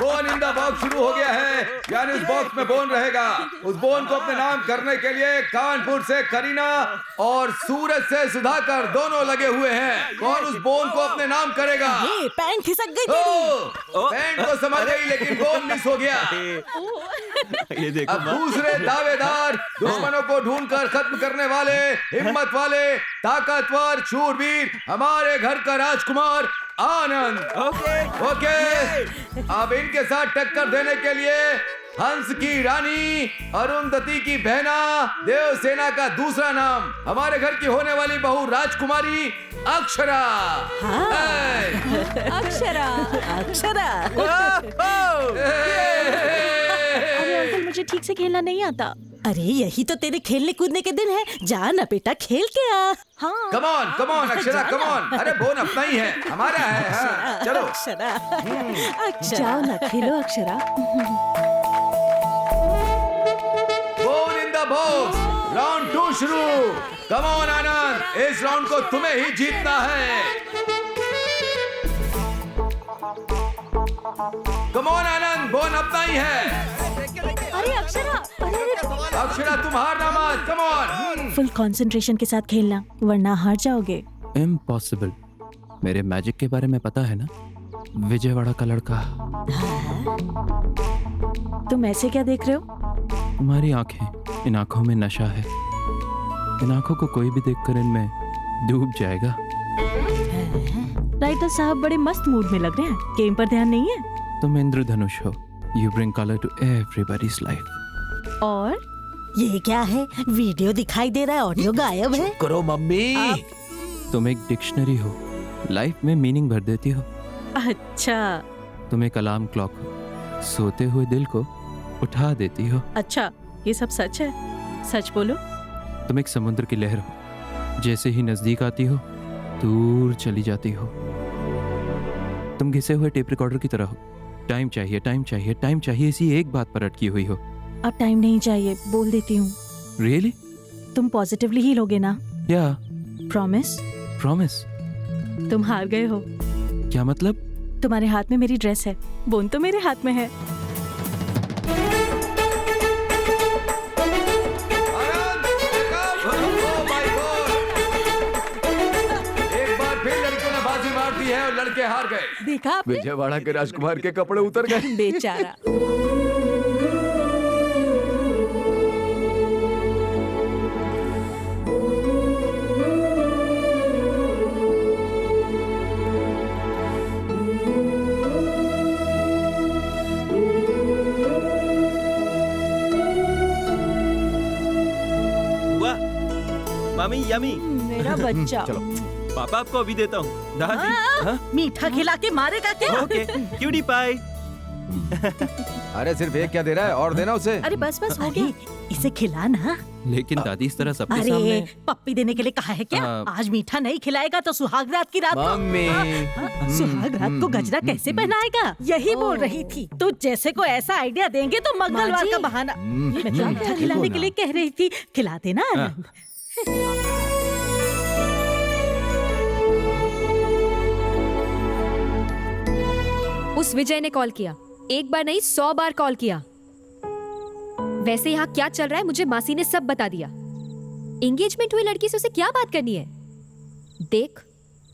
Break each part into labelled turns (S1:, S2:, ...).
S1: Bone in the box शुरू हो गया है, यानी उस बॉक्स में बोन रहेगा। उस बोन को अपने नाम करने के लिए कानपुर से करीना और सूरज से सुधाकर दोनों लगे हुए हैं। कौन उस बोन को अपने नाम करेगा?
S2: ये पैंट खिसक गई तेरी।
S1: पैंट तो समझ गई, लेकिन बोन मिस हो गया।
S3: ये देखो
S1: अब दूसरे दावेदार, दुश्मनों को ढूंढकर खत्म करने वाले, हिम्मत वाले, ताकतवर, शूरवीर, हमारे घर का राजकुमार आनंद। ओके। अब इनके साथ टक्कर देने के लिए हंस की रानी, अरुंधति की बहना, देवसेना का दूसरा नाम, हमारे घर की होने वाली बहू राजकुमारी अक्षरा।
S2: अक्षरा, अक्षरा।
S4: अरे अंकल, मुझे ठीक से खेलना नहीं आता।
S2: अरे यही तो तेरे खेलने कूदने के दिन है, जा ना बेटा खेल के आ।
S4: हाँ।
S1: Come on Akshara, come on. अरे बोन अपना ही है, हमारा है। हाँ, चलो
S2: अक्षरा, अक्षरा।
S4: जाओ ना खेलो Akshara.
S1: Bone in the box, round 2 शुरू। कम ऑन आनंद, इस राउंड को तुम्हें ही जीतना है। कम ऑन आनंद, बोन अपना ही है।
S4: अरे अक्षरा, अरे
S1: अक्षरा तुम हारना मत, कम ऑन।
S4: फुल कंसंट्रेशन के साथ खेलना, वरना हार जाओगे।
S3: इम्पॉसिबल। मेरे मैजिक के बारे में पता है ना, विजयवाड़ा का लड़का।
S4: तुम ऐसे क्या देख रहे हो?
S3: तुम्हारी आंखें, इन आंखों में नशा है। इन आंखों को कोई भी देखकर इनमें डूब जाएगा।
S4: राइटर साहब बड़े मस्त मूड में लग रहे हैं, गेम पर ध्यान नहीं है।
S3: तुम इंद्रधनुष हो, you bring colour to everybody's life.
S4: और
S2: ये क्या है? वीडियो दिखाई दे रहा है, ऑडियो गायब है।
S1: करो मम्मी।
S3: तुम एक डिक्शनरी हो, लाइफ में मीनिंग भर देती हो।
S4: अच्छा
S3: तुम एक अलार्म क्लॉक हो, सोते हुए दिल को उठा देती हो।
S4: अच्छा, ये सब सच है? सच बोलो।
S3: तुम एक समुद्र की लहर हो, जैसे ही नजदीक आती हो दूर चली जाती हो। तुम घिसे हुए टेप रिकॉर्डर की तरह हो, टाइम चाहिए, टाइम चाहिए, टाइम चाहिए, इसी एक बात पर अटकी हुई हो।
S4: अब टाइम नहीं चाहिए, बोल देती हूँ।
S3: रियली?
S4: तुम पॉजिटिवली ही लोगे ना?
S3: या
S4: प्रॉमिस?
S3: प्रॉमिस?
S4: तुम हार गए हो।
S3: क्या मतलब?
S4: तुम्हारे हाथ में मेरी ड्रेस है, बोन तो मेरे हाथ में है।
S1: आनंद, oh my God! एक बार फिर लड़कियों ने बाजी मार दी है और लड़के हार गए।
S2: देखा आपने?
S1: विजयवाड़ा के राजकुमार के कपड़े उतर गए।
S2: बेचारा।
S5: मामी यमी।
S4: मेरा बच्चा।
S1: चलो
S5: पापा आपको अभी देता हूँ। दादी। हाँ?
S2: मीठा खिला के मारेगा क्या?
S5: Okay, cutie pie.
S1: अरे सिर्फ एक क्या दे रहा है, और देना उसे।
S4: अरे बस बस हो गया।
S2: इसे खिला ना।
S3: लेकिन दादी इस तरह सबके
S2: अरे
S3: सामने।
S2: पप्पी देने के लिए कहा है क्या? आज मीठा नहीं खिलाएगा तो सुहाग रात की रात को।
S1: मम्मी।
S2: सुहाग रात को गजरा कैसे पहनाएगा? यही बोल रही थी। तो जैसे को ऐसा आइडिया देंगे तो मंगलवार का बहाना। मैं तो मीठा खिलाने के लिए कह रही थी, खिला देना आनंद।
S6: उस विजय ने कॉल किया, एक बार नहीं 100 बार कॉल किया। वैसे यहाँ क्या चल रहा है मुझे मासी ने सब बता दिया। एंगेजमेंट हुई लड़की से उसे क्या बात करनी है? देख,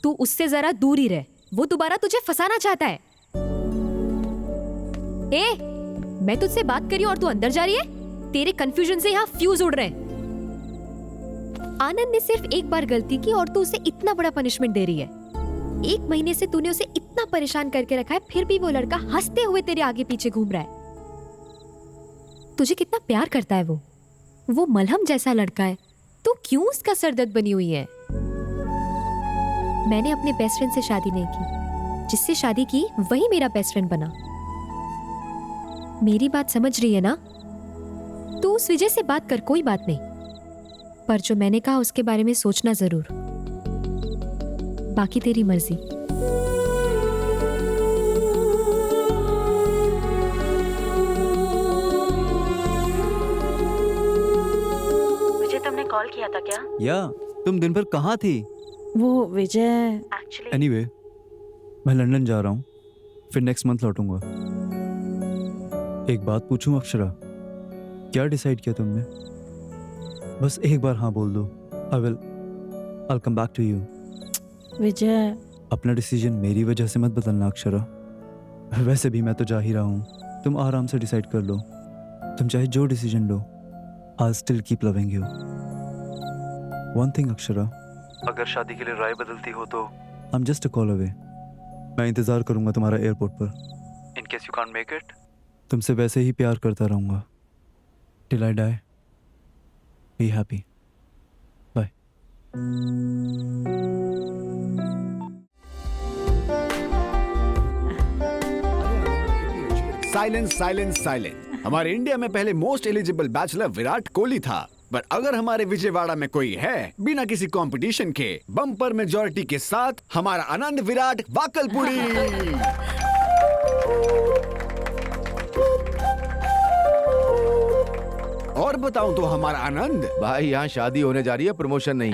S6: तू उससे जरा दूर ही रह, वो दोबारा तुझे फंसाना चाहता है। मैं तुझसे बात करी और तू अंदर जा रही है? तेरे कंफ्यूजन से यहाँ फ्यूज उड़ रहे हैं। आनंद ने सिर्फ एक बार गलती की और तू उसे इतना बड़ा पनिशमेंट दे रही है। 1 महीने से तूने उसे इतना परेशान करके रखा है, फिर भी वो लड़का हंसते हुए तेरे आगे पीछे घूम रहा है। तुझे कितना प्यार करता है वो मलहम जैसा लड़का है। तू क्यों उसका सरदर्द बनी हुई है? मैंने अपने बेस्ट फ्रेंड से शादी नहीं की, जिससे शादी की वही मेरा बेस्ट फ्रेंड बना। मेरी बात समझ रही है ना? तू उस विजय से बात कर, कोई बात नहीं, पर जो मैंने कहा उसके बारे में सोचना जरूर। बाकी तेरी मर्जी।
S4: मुझे तुमने कॉल किया था क्या?
S5: या तुम दिन भर कहाँ थी?
S4: वो विजय
S5: एनीवे, मैं लंदन जा रहा हूँ, फिर नेक्स्ट मंथ लौटूंगा। एक बात पूछूं अक्षरा, क्या डिसाइड किया तुमने? बस एक बार हाँ बोल दो। I'll come back to you.
S2: विजय,
S5: अपना डिसीजन मेरी वजह से मत बदलना अक्षरा। वैसे भी मैं तो जा ही रहा हूँ, तुम आराम से डिसाइड कर लो। तुम चाहे जो decision low, I'll still keep loving you. One thing Akshara, अगर शादी के लिए राय बदलती हो तो I'm just a call away. मैं इंतजार करूंगा तुम्हारा एयरपोर्ट पर। In case you can't make it, तुमसे वैसे ही प्यार करता रहूंगा। Till I die. Be happy. Bye.
S7: Silence silence silence. हमारे इंडिया में पहले most eligible bachelor Virat Kohli था, पर अगर हमारे विजयवाड़ा में कोई है बिना किसी कंपटीशन के बम्पर मेजॉरिटी के साथ, हमारा आनंद विराट वाकलपुरी। और बताऊं तो हमारा आनंद।
S1: भाई यहाँ शादी होने जा रही है, प्रमोशन नहीं।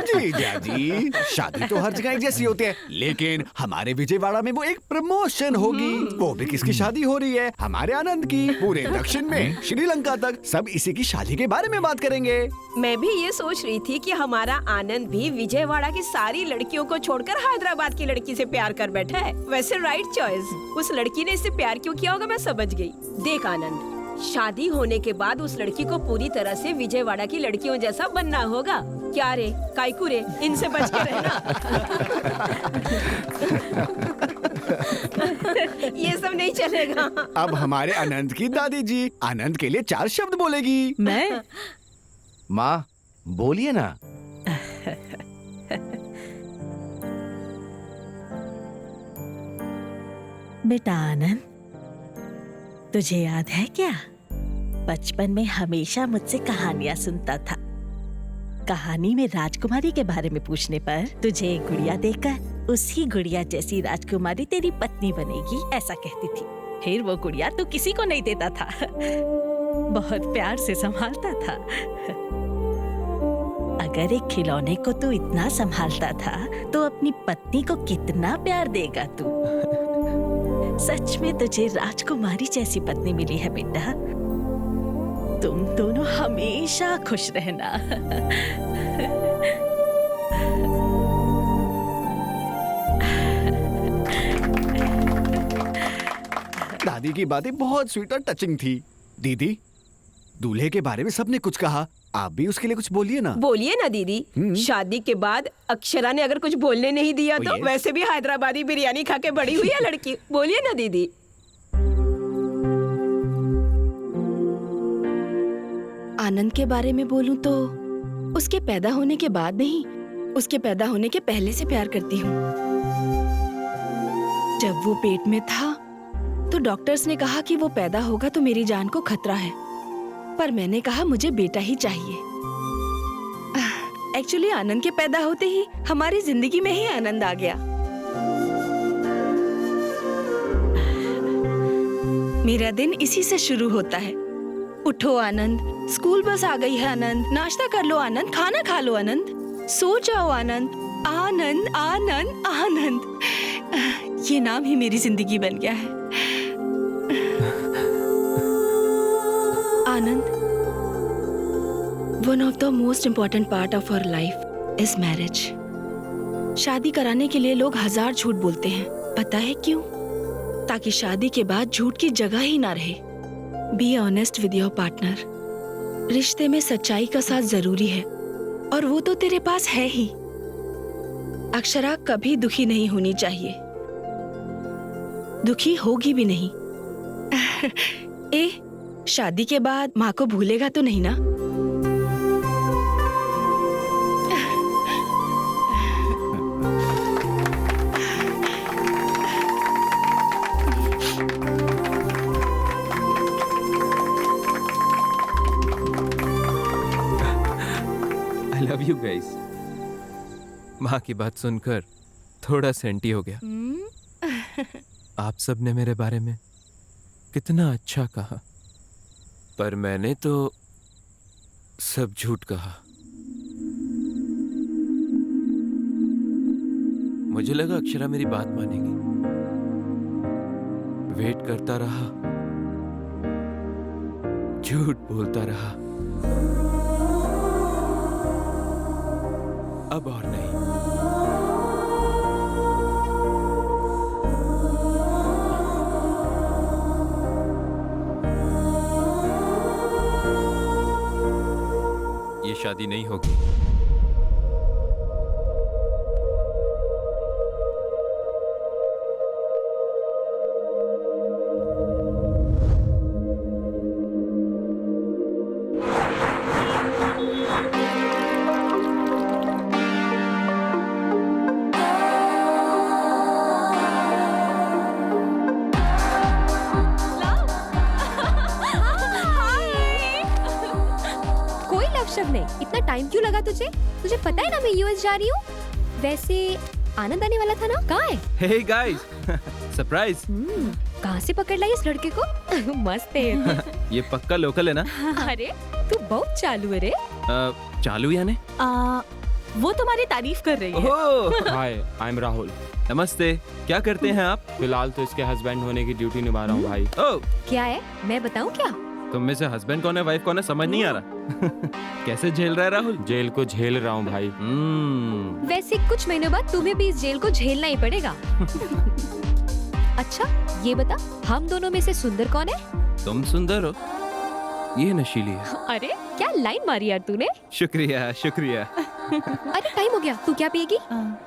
S7: जीजा जी, शादी तो हर जगह एक जैसी होती है, लेकिन हमारे विजयवाड़ा में वो एक प्रमोशन होगी। वो भी किसकी शादी हो रही है? हमारे आनंद की। पूरे दक्षिण में श्रीलंका तक सब इसी की शादी के बारे में बात करेंगे।
S8: मैं भी ये सोच रही थी कि हमारा आनंद भी विजयवाड़ा की सारी लड़कियों को छोड़कर हैदराबाद की लड़की से प्यार कर बैठा है। वैसे राइट चॉइस। उस लड़की ने इससे प्यार क्यों किया होगा मैं समझ गई। देख आनंद, शादी होने के बाद उस लड़की को पूरी तरह से विजयवाड़ा की लड़कियों जैसा बनना होगा। क्या रे काइकू रे, इनसे बच के रहना। ये सब नहीं चलेगा।
S7: अब हमारे आनंद की दादी जी आनंद के लिए 4 शब्द बोलेगी।
S2: मैं?
S1: माँ बोलिए ना।
S2: बेटा आनंद, तुझे याद है क्या, बचपन में हमेशा मुझसे कहानियां सुनता था। कहानी में राजकुमारी के बारे में पूछने पर तुझे एक गुड़िया देकर उसी गुड़िया जैसी राजकुमारी तेरी पत्नी बनेगी, ऐसा कहती थी। फिर वो गुड़िया तू किसी को नहीं देता था, बहुत प्यार से संभालता था। अगर एक खिलौने को तू इतना संभालता था तो अपनी पत्नी को कितना प्यार देगा तू। सच में तुझे राजकुमारी जैसी पत्नी मिली है बेटा। तुम दोनों हमेशा खुश रहना।
S7: दादी की बातें बहुत स्वीट और टचिंग थी। दीदी, दूल्हे के बारे में सबने कुछ कहा, आप भी उसके लिए कुछ बोलिए ना।
S8: बोलिए ना दीदी। शादी के बाद अक्षरा ने अगर कुछ बोलने नहीं दिया तो
S7: yes.
S8: वैसे भी हैदराबादी बिरयानी खा के बड़ी हुई है लड़की। बोलिए ना दीदी।
S4: आनंद के बारे में बोलूं तो उसके पैदा होने के बाद नहीं, उसके पैदा होने के पहले से प्यार करती हूँ। जब वो पेट में था तो डॉक्टर्स ने कहा कि वो पैदा होगा तो मेरी जान को खतरा है, पर मैंने कहा मुझे बेटा ही चाहिए। एक्चुअली आनंद के पैदा होते ही हमारी जिंदगी में ही आनंद आ गया। मेरा दिन इसी से शुरू होता है। उठो आनंद, स्कूल बस आ गई है आनंद, नाश्ता कर लो आनंद, खाना खा लो आनंद, सो जाओ आनंद, आनंद आनंद आनंद। ये नाम ही मेरी जिंदगी बन गया है। Anand, one of the most important part of our life is marriage. शादी कराने के लिए लोग 1000 झूठ बोलते हैं, पता है क्यों? ताकि शादी के बाद झूठ की जगह ही ना रहे। Be honest with your partner. रिश्ते में सच्चाई का साथ जरूरी है और वो तो तेरे पास है ही। अक्षरा कभी दुखी नहीं होनी चाहिए, दुखी होगी भी नहीं। शादी के बाद माँ को भूलेगा तो नहीं ना?
S3: आई लव यू गाइस। माँ की बात सुनकर थोड़ा सेंटी हो गया। आप सब ने मेरे बारे में कितना अच्छा कहा, पर मैंने तो सब झूठ कहा। मुझे लगा अक्षरा मेरी बात मानेगी। वेट करता रहा, झूठ बोलता रहा, अब और नहीं। ये शादी नहीं होगी।
S6: कोई लव शब्द नहीं। इतना टाइम क्यों लगा तुझे? तुझे पता है ना मैं यूएस जा रही हूँ। वैसे आनंद आने वाला था ना, कहाँ है?
S3: Hey guys, surprise.
S6: कहाँ से पकड़ लाई इस लड़के को? मस्त है।
S3: ये पक्का लोकल है ना?
S6: अरे तू बहुत चालू है रे।
S3: चालू यानी?
S2: वो तुम्हारी तारीफ कर रही है।
S3: ओह,
S9: हाय, आई एम राहुल।
S3: नमस्ते। क्या करते हैं आप?
S9: फिलहाल तो इसके हस्बैंड होने की ड्यूटी निभा रहा हूँ भाई।
S3: ओह,
S6: क्या है, मैं बताऊँ क्या?
S3: तुम में से हस्बैंड कौन है, वाइफ कौन है, समझ नहीं आ रहा। कैसे झेल रहा है राहुल?
S9: जेल को झेल रहा हूँ भाई।
S6: वैसे कुछ महीनों बाद तुम्हें भी इस जेल को झेलना ही पड़ेगा। अच्छा ये बता, हम दोनों में से सुंदर कौन है?
S3: तुम सुंदर हो, ये नशीली है।
S6: अरे क्या लाइन मारी यार तूने।
S3: शुक्रिया शुक्रिया।
S6: अरे टाइम हो गया, तू क्या पिएगी?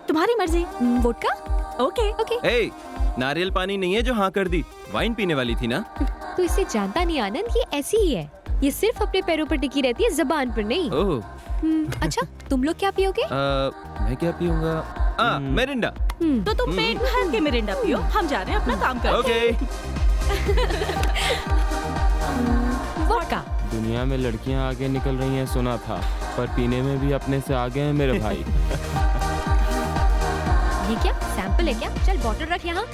S2: तुम्हारी मर्जी।
S6: वोडका? Okay okay.
S3: ए, नारियल पानी नहीं है जो हाँ कर दी, वाइन पीने वाली थी ना।
S6: तू इसे जानता नहीं आनंद, ये ऐसी ही है। ये सिर्फ अपने पैरों पर टिकी रहती है, जबान पर नहीं।
S3: ओह,
S6: अच्छा तुम लोग क्या पियोगे?
S3: मैं क्या पीऊंगा? मिरिंडा।
S2: तो तुम पेट भर के मिरिंडा पियो, हम जा रहे हैं अपना काम करने।
S3: ओके।
S6: वोडका।
S9: दुनिया में लड़कियाँ आगे निकल रही हैं सुना था, पर पीने में भी अपने से आगे हैं मेरे भाई।
S6: ये क्या सैंपल है क्या? चल बॉटल रख यहाँ।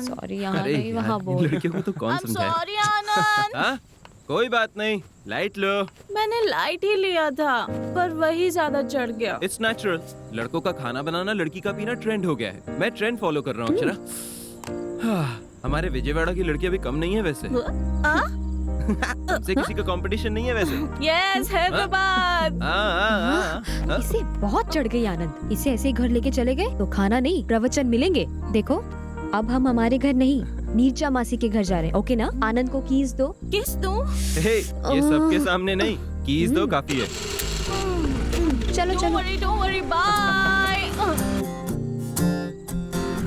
S6: सॉरी यहाँ
S3: अरे
S6: नहीं, वहाँ
S3: यार, इन
S6: बोल।
S3: लड़कियों को तो कौन समझाए?
S2: सॉरी आनंद।
S3: हाँ? कोई बात नहीं, लाइट लो।
S2: मैंने लाइट ही लिया था, पर वही ज्यादा चढ़ गया।
S3: It's natural. लड़कों का खाना बनाना, लड़की का पीना ट्रेंड हो गया है। मैं ट्रेंड फॉलो कर रहा हूँ अक्षरा। हाँ, हमारे विजयवाड़ा की लड़कियां भी कम नहीं है वैसे। हमसे किसी का कंपटीशन नहीं है वैसे।
S2: यस, हैदराबाद।
S3: हाँ।
S6: इसे बहुत चढ़ गई आनंद। इसे ऐसे ही घर लेके चले गए तो खाना नहीं प्रवचन मिलेंगे। देखो अब हम हमारे घर नहीं, नीरजा मासी के घर जा रहे हैं। ओके ना? आनंद को कीज दो।
S2: किस दूं?
S3: हे, ये सबके सामने नहीं, कीज दो काफी है।
S6: चलो चलो।
S2: Don't worry, bye.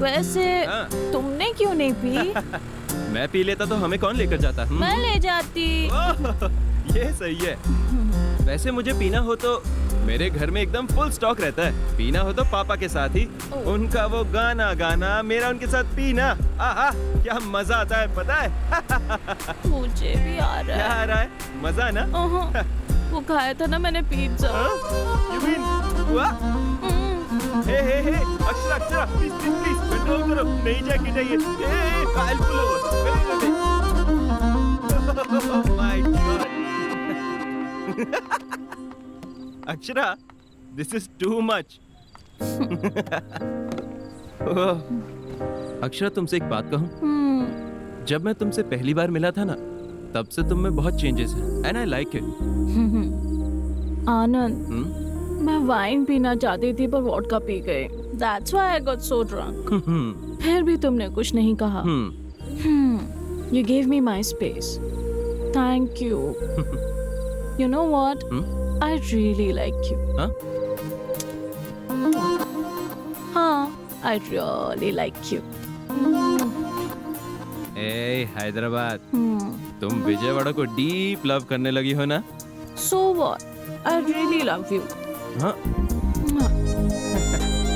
S2: वैसे
S3: हाँ।
S2: तुमने क्यों नहीं पी?
S3: मैं पी लेता तो हमें कौन लेकर जाता?
S2: मैं ले जाती।
S3: ओह, ये सही है। वैसे मुझे पीना हो तो मेरे घर में एकदम फुल स्टॉक रहता है। पीना हो तो पापा के साथ ही, उनका वो गाना गाना, मेरा उनके साथ पीना। आहा, क्या मजा आता है पता है।
S2: मुझे भी आ रहा
S3: क्या
S2: है।
S3: आ रहा है? मजा ना?
S2: वो खाया था ना मैंने पिज्जा।
S3: You mean, हुआ? हे अक्षरा अक्षरा, प्लीज कंट्रोल करो, नहीं जाके चाहिए। I'll pull over. Oh my God. Akshara, this is too much. Akshara, तुमसे एक बात कहूँ? जब मैं तुमसे पहली बार मिला था ना, तब से तुम में बहुत चेंजेस हैं, and I like it.
S2: आनंद, मैं वाइन पीना चाहती थी पर वोडका पी गई। That's why I got so drunk. फिर भी तुमने कुछ नहीं कहा। You gave me my space. Thank you. You know what? I really like you.
S3: हाँ?
S2: हाँ, I really like you.
S3: ए हैदराबाद, तुम विजयवाड़ा को डीप लव करने लगी हो ना?
S2: So what? I really love you.
S3: हाँ?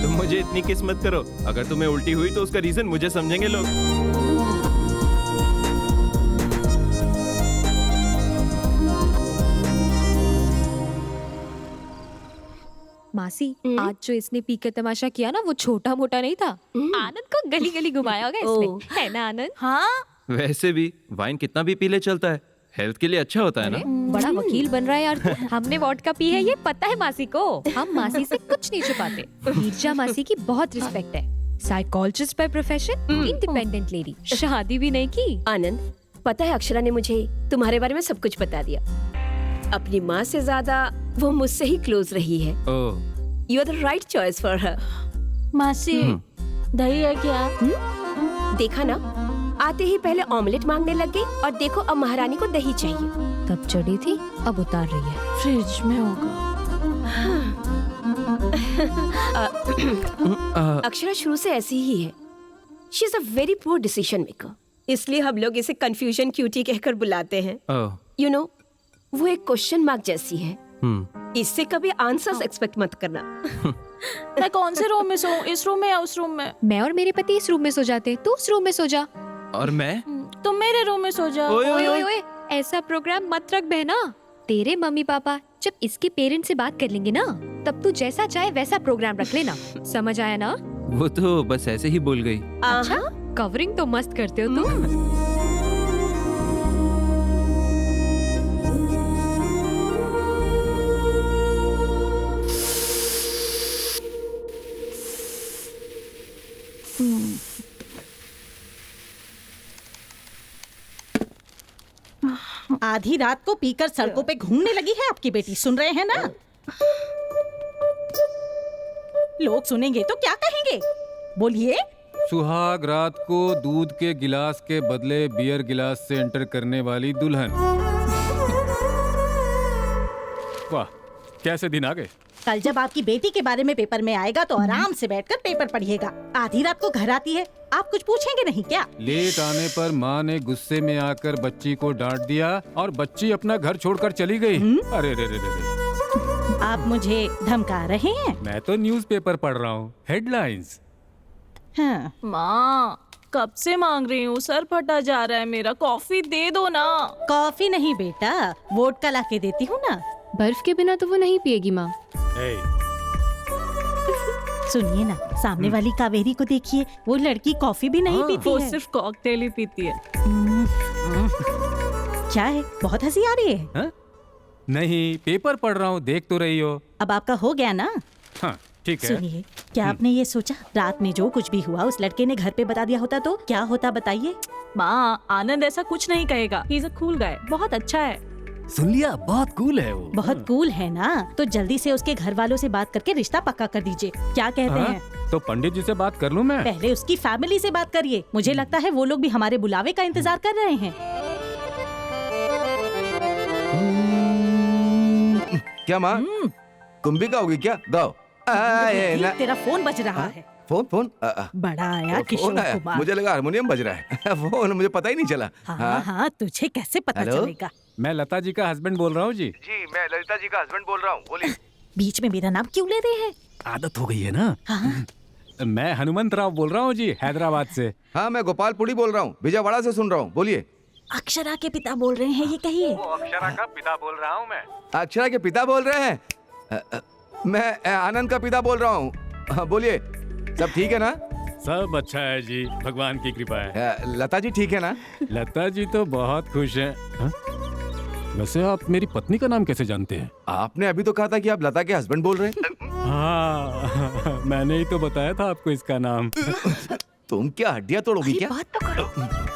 S3: तुम मुझे इतनी किस्मत करो, अगर तुम्हें उल्टी हुई तो उसका रीजन मुझे समझेंगे लोग।
S6: मासी आज जो इसने पी के तमाशा किया ना वो छोटा मोटा नहीं था। आनंद को गली गली घुमाया होगा इसने, है ना आनंद?
S2: हाँ,
S3: वैसे भी वाइन कितना भी पी ले चलता है, हेल्थ के लिए अच्छा होता है ना।
S6: बड़ा वकील बन रहा है यार तू। हमने वोडका पी है ये पता है मासी को। हम मासी से कुछ नहीं छुपाते। नीरजा मासी की बहुत रिस्पेक्ट है, psychologist by profession, independent lady, शादी भी नहीं की।
S8: आनंद, पता है अक्षरा ने मुझे तुम्हारे बारे में सब कुछ बता दिया। अपनी माँ से ज्यादा वो मुझसे ही क्लोज रही है।
S3: Oh,
S8: you are the right choice for her.
S2: मासी दही है क्या?
S8: देखा ना, आते ही पहले ऑमलेट मांगने लग गई और देखो अब महारानी को दही चाहिए।
S6: तब चढ़ी थी अब उतार रही है।
S2: फ्रिज में होगा।
S8: अक्षरा शुरू से ऐसी ही है। She is a very poor decision maker, इसलिए हम लोग इसे कंफ्यूजन क्यूटी कहकर बुलाते हैं।
S3: ओह,
S8: यू नो, वो एक क्वेश्चन मार्क जैसी है। इससे कभी आंसर्स एक्सपेक्ट मत करना।
S2: मैं कौन से रूम में सोऊं, इस रूम में या उस रूम में?
S6: मैं और मेरे पति इस रूम में सो जाते, तू उस रूम में सो जा।
S3: और मैं?
S2: तुम मेरे रूम में सो जाओ।
S3: ओए,
S6: ओए ओए ओए, ऐसा प्रोग्राम मत रख बहना। तेरे मम्मी पापा जब इसके पेरेंट्स से बात कर लेंगे ना, तब तू जैसा चाहे वैसा प्रोग्राम रख लेना। समझ आया ना?
S3: वो तो बस ऐसे ही बोल गई।
S6: अच्छा, कवरिंग तो मस्त करते हो तुम।
S10: आधी रात को पीकर सड़कों पे घूमने लगी है आपकी बेटी, सुन रहे हैं ना? लोग सुनेंगे तो क्या कहेंगे? बोलिए।
S11: सुहाग रात को दूध के गिलास के बदले बियर गिलास से एंटर करने वाली दुल्हन। वाह, कैसे दिन आ गए।
S10: कल जब आपकी बेटी के बारे में पेपर में आएगा तो आराम से बैठकर पेपर पढ़िएगा। आधी रात को घर आती है, आप कुछ पूछेंगे नहीं क्या?
S11: लेट आने पर माँ ने गुस्से में आकर बच्ची को डांट दिया और बच्ची अपना घर छोड़कर चली गई। अरे रे रे रे।
S10: आप मुझे धमका रहे हैं?
S11: मैं तो न्यूज़पेपर पढ़ रहा हूँ, हेडलाइंस।
S10: हाँ।
S2: माँ, कब से मांग रही हूँ, सर फटा जा रहा है मेरा, कॉफी दे दो ना।
S10: कॉफी नहीं बेटा, वोडका ला के देती हूँ ना।
S6: बर्फ के बिना तो वो नहीं पिएगी माँ।
S10: सुनिए ना, सामने वाली कावेरी को देखिए, वो लड़की कॉफी भी नहीं पीती
S2: वो
S10: है।
S2: सिर्फ कॉकटेल ही पीती है।
S10: क्या है, बहुत हंसी आ रही है?
S11: हा? नहीं, पेपर पढ़ रहा हूँ, देख तो रही हो।
S10: अब आपका हो गया ना?
S11: हाँ, ठीक है।
S10: सुनिए, क्या आपने ये सोचा रात में जो कुछ भी हुआ उस लड़के ने घर पे बता दिया होता तो क्या होता, बताइए?
S2: माँ, आनंद ऐसा कुछ नहीं कहेगा। He is a cool guy, बहुत अच्छा है।
S7: सुन लिया, बहुत कूल है वो।
S10: बहुत कूल है ना, तो जल्दी से उसके घर वालों से बात करके रिश्ता पक्का कर दीजिए। क्या कहते हैं?
S11: तो पंडित जी से बात कर लूं मैं?
S10: पहले उसकी फैमिली से बात करिए, मुझे लगता है वो लोग भी हमारे बुलावे का इंतजार कर रहे हैं।
S1: क्या माँ, तुम भी गाओगी क्या? गाओ।
S10: तेरा फोन बज रहा है।
S1: फोन
S10: बड़ा आया
S1: फोन
S10: किशोर
S1: आया,
S10: कुमार।
S1: मुझे लगा हारमोनियम बज रहा है। फोन मुझे पता ही नहीं चला।
S10: हाँ हाँ, तुझे कैसे पता
S1: हेलो?
S10: चलेगा?
S11: मैं लता जी का हस्बैंड बोल रहा हूँ जी।
S1: जी, मैं ललिता जी का हस्बैंड बोल रहा हूँ, बोलिए।
S10: बीच में मेरा नाम क्यों ले रहे हैं?
S7: आदत हो गई है ना।
S10: हाँ?
S11: मैं हनुमंत राव बोल रहा हूँ जी, हैदराबाद से।
S1: हाँ, मैं गोपालपुरी बोल रहा हूँ, विजयवाड़ा से सुन रहा हूँ, बोलिए।
S10: अक्षरा के पिता बोल रहे हैं, ये कहिए।
S11: अक्षरा का पिता बोल रहा हूँ मैं।
S1: अक्षरा के पिता बोल रहे हैं? मैं आनंद का पिता बोल रहा हूँ, बोलिए। सब ठीक है ना?
S11: सब अच्छा है जी, भगवान की कृपा है।
S1: लता जी ठीक है ना?
S11: लता जी तो बहुत खुश हैं। हाँ? वैसे आप मेरी पत्नी का नाम कैसे जानते हैं?
S1: आपने अभी तो कहा था कि आप लता के हस्बैंड बोल रहे हैं।
S11: हाँ, मैंने ही तो बताया था आपको इसका नाम।
S1: तुम क्या हड्डियाँ तोड़ोगी क्या?
S10: बात तो करो।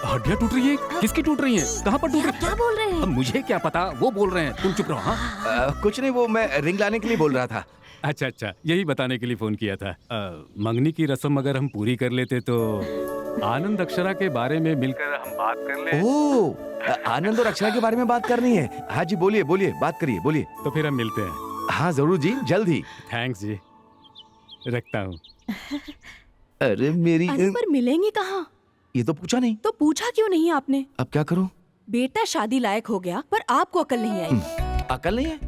S11: हड्डियाँ टूट रही है? किसकी टूट रही है? कहाँ पर टूट रही है?
S10: क्या बोल रहे हैं?
S11: अब मुझे क्या पता, वो बोल रहे हैं, तुम चुप रहो। हाँ?
S1: कुछ नहीं, वो मैं रिंग लाने के लिए बोल रहा था।
S11: अच्छा अच्छा, यही बताने के लिए फोन किया था। मंगनी की रस्म अगर हम पूरी कर लेते तो आनंद अक्षरा के बारे में मिलकर हम बात कर ले।
S1: ओह, आनंद और अक्षरा के बारे में बात करनी है। हाँ जी, बोलिए बोलिए, बात करिए, बोलिए।
S11: तो फिर हम मिलते हैं।
S1: हाँ जरूर जी, जल्द ही।
S11: थैंक्स जी, रखता हूँ।
S1: अरे मेरी,
S4: पर मिलेंगे कहाँ?
S1: ये तो पूछा नहीं।
S4: तो पूछा क्यों नहीं आपने?
S1: अब क्या करूं?
S4: बेटा शादी लायक हो गया पर आपको अकल नहीं आई।
S1: अकल नहीं है?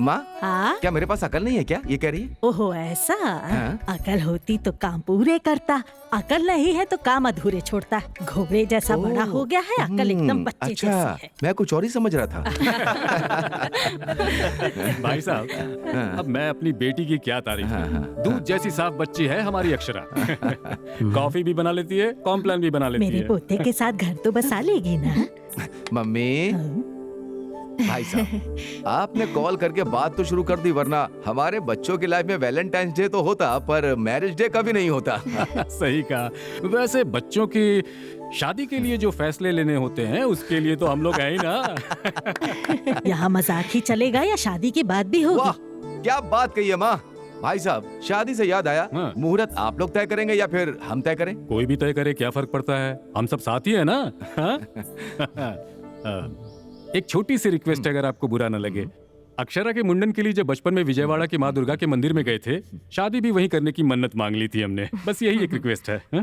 S1: माँ,
S2: हाँ?
S1: क्या मेरे पास अकल नहीं है क्या? ये कह रही है?
S2: ओहो ऐसा?
S1: हाँ?
S2: अकल होती तो काम पूरे करता, अकल नहीं है तो काम अधूरे छोड़ता। घोड़े जैसा बड़ा हो गया है, अकल एकदम बच्चे
S1: अच्छा,
S2: जैसी है।
S1: मैं कुछ और ही समझ रहा था।
S11: भाई साहब, अब मैं अपनी बेटी की क्या तारीफ करूं? दूध जैसी साफ बच्ची है हमारी अक्षरा। कॉफी भी बना लेती है, कॉम्प्लान भी बना लेती
S2: मेरे
S11: है।
S2: पोते के साथ घर तो बसा लेगी ना?
S1: मम्मी, भाई साहब, आपने कॉल करके बात तो शुरू कर दी, वरना हमारे बच्चों की लाइफ में वैलेंटाइंस डे तो होता पर मैरिज डे कभी नहीं होता।
S11: सही कहा। वैसे बच्चों की शादी के लिए जो फैसले लेने होते हैं उसके लिए तो हम लोग हैं ही ना।
S2: यहाँ मजाक ही चलेगा या शादी की बात भी
S1: वाह,
S2: होगी?
S1: क्या बात कही है माँ। भाई साहब, शादी से याद आया, मुहूर्त आप लोग तय करेंगे या फिर हम तय करें?
S11: कोई भी तय करे, क्या फर्क पड़ता है, हम सब साथ ही है ना। हाँ? एक छोटी सी रिक्वेस्ट अगर आपको बुरा न लगे, अक्षरा के मुंडन के लिए जब बचपन में विजयवाड़ा की माँ दुर्गा के मंदिर में गए थे, शादी भी वहीं करने की मन्नत मांग ली थी हमने। बस यही एक रिक्वेस्ट है। हा?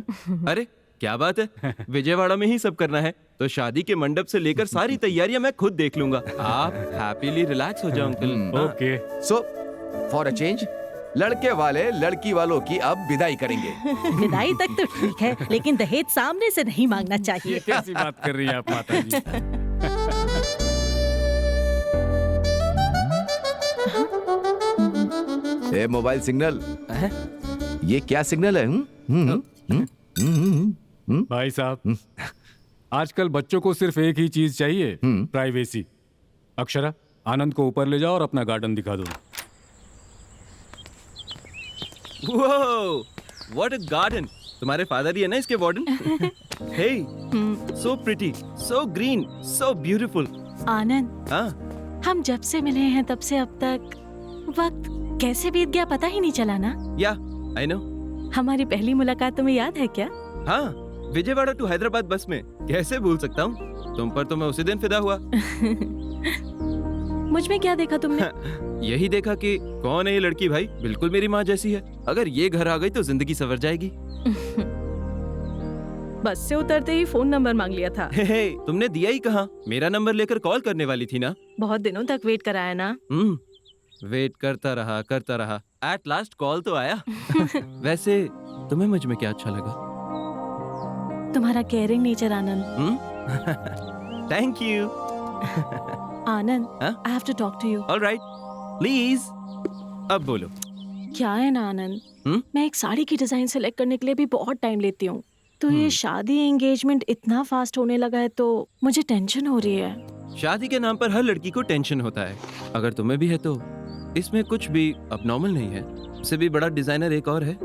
S3: अरे क्या बात है, विजयवाड़ा में ही सब करना है तो शादी के मंडप से लेकर सारी तैयारियां मैं खुद देख लूंगा। आप हैप्पीली रिलैक्स हो जाओ uncle.
S11: Okay.
S1: So for a change, लड़के वाले लड़की वालों की अब विदाई करेंगे।
S2: विदाई तक तो ठीक है, लेकिन दहेज सामने से नहीं मांगना चाहिए।
S11: ये कैसी बात कर रही हैं आप माता जी?
S1: ए मोबाइल सिग्नल, ये क्या सिग्नल है?
S11: भाई साहब, आजकल बच्चों को सिर्फ एक ही चीज चाहिए, प्राइवेसी। अक्षरा, आनंद को ऊपर ले जाओ और अपना गार्डन दिखा दो।
S3: Whoa, what a garden! तुम्हारे फादर ही है ना इसके warden? Hey, so pretty, so green, so beautiful.
S2: आनंद,
S3: हाँ,
S2: हम जब से मिले हैं तब से अब तक वक्त कैसे बीत गया पता ही नहीं चला ना?
S3: या, I know.
S2: हमारी पहली मुलाकात तुम्हें याद है क्या?
S3: हाँ, विजयवाड़ा टू हैदराबाद बस में। कैसे भूल सकता हूँ? तुम पर तो मैं उसी दिन फिदा हुआ।
S2: मुझ में क्या देखा तुमने?
S3: यही देखा कि कौन है ये लड़की भाई, बिल्कुल मेरी माँ जैसी है। अगर ये घर आ गई तो जिंदगी संवर जाएगी।
S2: बस से उतरते ही फोन नंबर मांग लिया था।
S3: हे, तुमने दिया ही कहाँ? मेरा नंबर लेकर कॉल करने वाली थी ना।
S2: बहुत दिनों तक वेट कराया ना।
S3: वेट करता रहा। एट लास्ट कॉल तो आया। वैसे तुम्हें मुझ में क्या अच्छा लगा?
S2: तुम्हारा caring nature Anand.
S3: Thank you.
S2: Anand,
S3: हाँ?
S2: I have to talk to you.
S3: All right, please. अब बोलो।
S2: क्या है ना आनंद, मैं एक साड़ी की डिजाइन सेलेक्ट करने के लिए भी बहुत टाइम लेती हूँ। तो ये शादी एंगेजमेंट इतना फास्ट होने लगा है तो मुझे टेंशन हो रही है।
S3: शादी के नाम पर हर लड़की को टेंशन होता है। अगर तुम्हें भी है तो इसमें कुछ भी अबनॉर्मल नहीं है। उससे भी बड़ा डिजाइनर एक और है।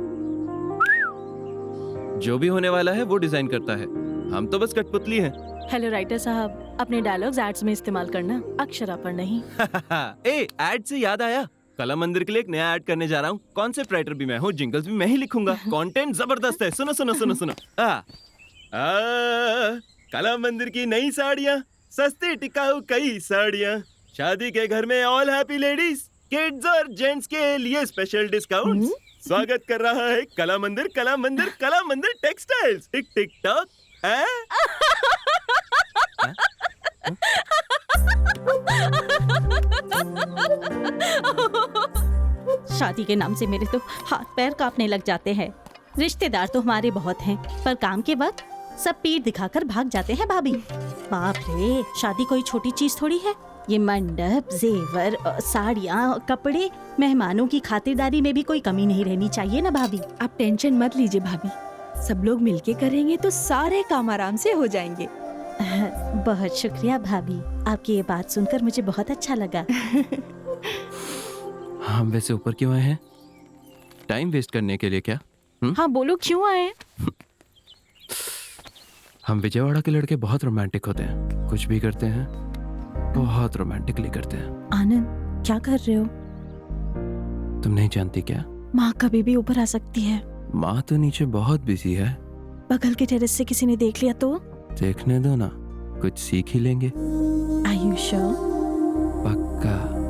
S3: जो भी होने वाला है वो डिजाइन करता है, हम तो बस कठपुतली हैं।
S2: हेलो राइटर साहब, अपने डायलॉग्स एड्स में इस्तेमाल करना, अक्षरा पर नहीं।
S3: ए, एड से याद आया, कला मंदिर के लिए एक नया ऐड करने जा रहा हूँ। कॉन्सेप्ट राइटर भी मैं हूँ, जिंगल्स भी मैं ही लिखूंगा। कंटेंट जबरदस्त है, सुनो सुनो सुनो सुनो। कला मंदिर की नई साड़ियाँ, सस्ती टिकाऊ कई साड़ियाँ, शादी के घर में ऑल हैप्पी लेडीज, किड्स और जेंट्स के लिए स्पेशल डिस्काउंट। स्वागत कर रहा है कला मंदिर, कला मंदिर, कला मंदिर टेक्सटाइल्स। टिक टिक टॉक।
S10: शादी के नाम से मेरे तो हाथ पैर कांपने लग जाते हैं। रिश्तेदार तो हमारे बहुत हैं, पर काम के वक्त सब पीठ दिखाकर भाग जाते हैं भाभी। बाप रे, शादी कोई छोटी चीज थोड़ी है। ये मंडप, जेवर, साड़ियाँ, कपड़े, मेहमानों की खातिरदारी में भी कोई कमी नहीं रहनी चाहिए ना भाभी।
S4: आप टेंशन मत लीजिए भाभी, सब लोग मिलके करेंगे तो सारे काम आराम से हो जाएंगे।
S10: बहुत शुक्रिया भाभी, आपकी ये बात सुनकर मुझे बहुत अच्छा लगा।
S3: हम वैसे ऊपर क्यों आए हैं? टाइम वेस्ट करने के लिए क्या?
S2: हाँ बोलो, क्यों आए?
S3: हम विजयवाड़ा के लड़के बहुत रोमांटिक होते हैं, कुछ भी करते हैं बहुत रोमांटिकली करते हैं।
S2: आनंद, क्या कर रहे हो?
S3: तुम नहीं जानती क्या?
S2: माँ कभी भी ऊपर आ सकती है।
S3: माँ तो नीचे बहुत बिजी है।
S2: बगल के टेरेस से किसी ने देख लिया तो?
S3: देखने दो ना, कुछ सीख ही लेंगे।
S2: Are you sure?
S3: पक्का।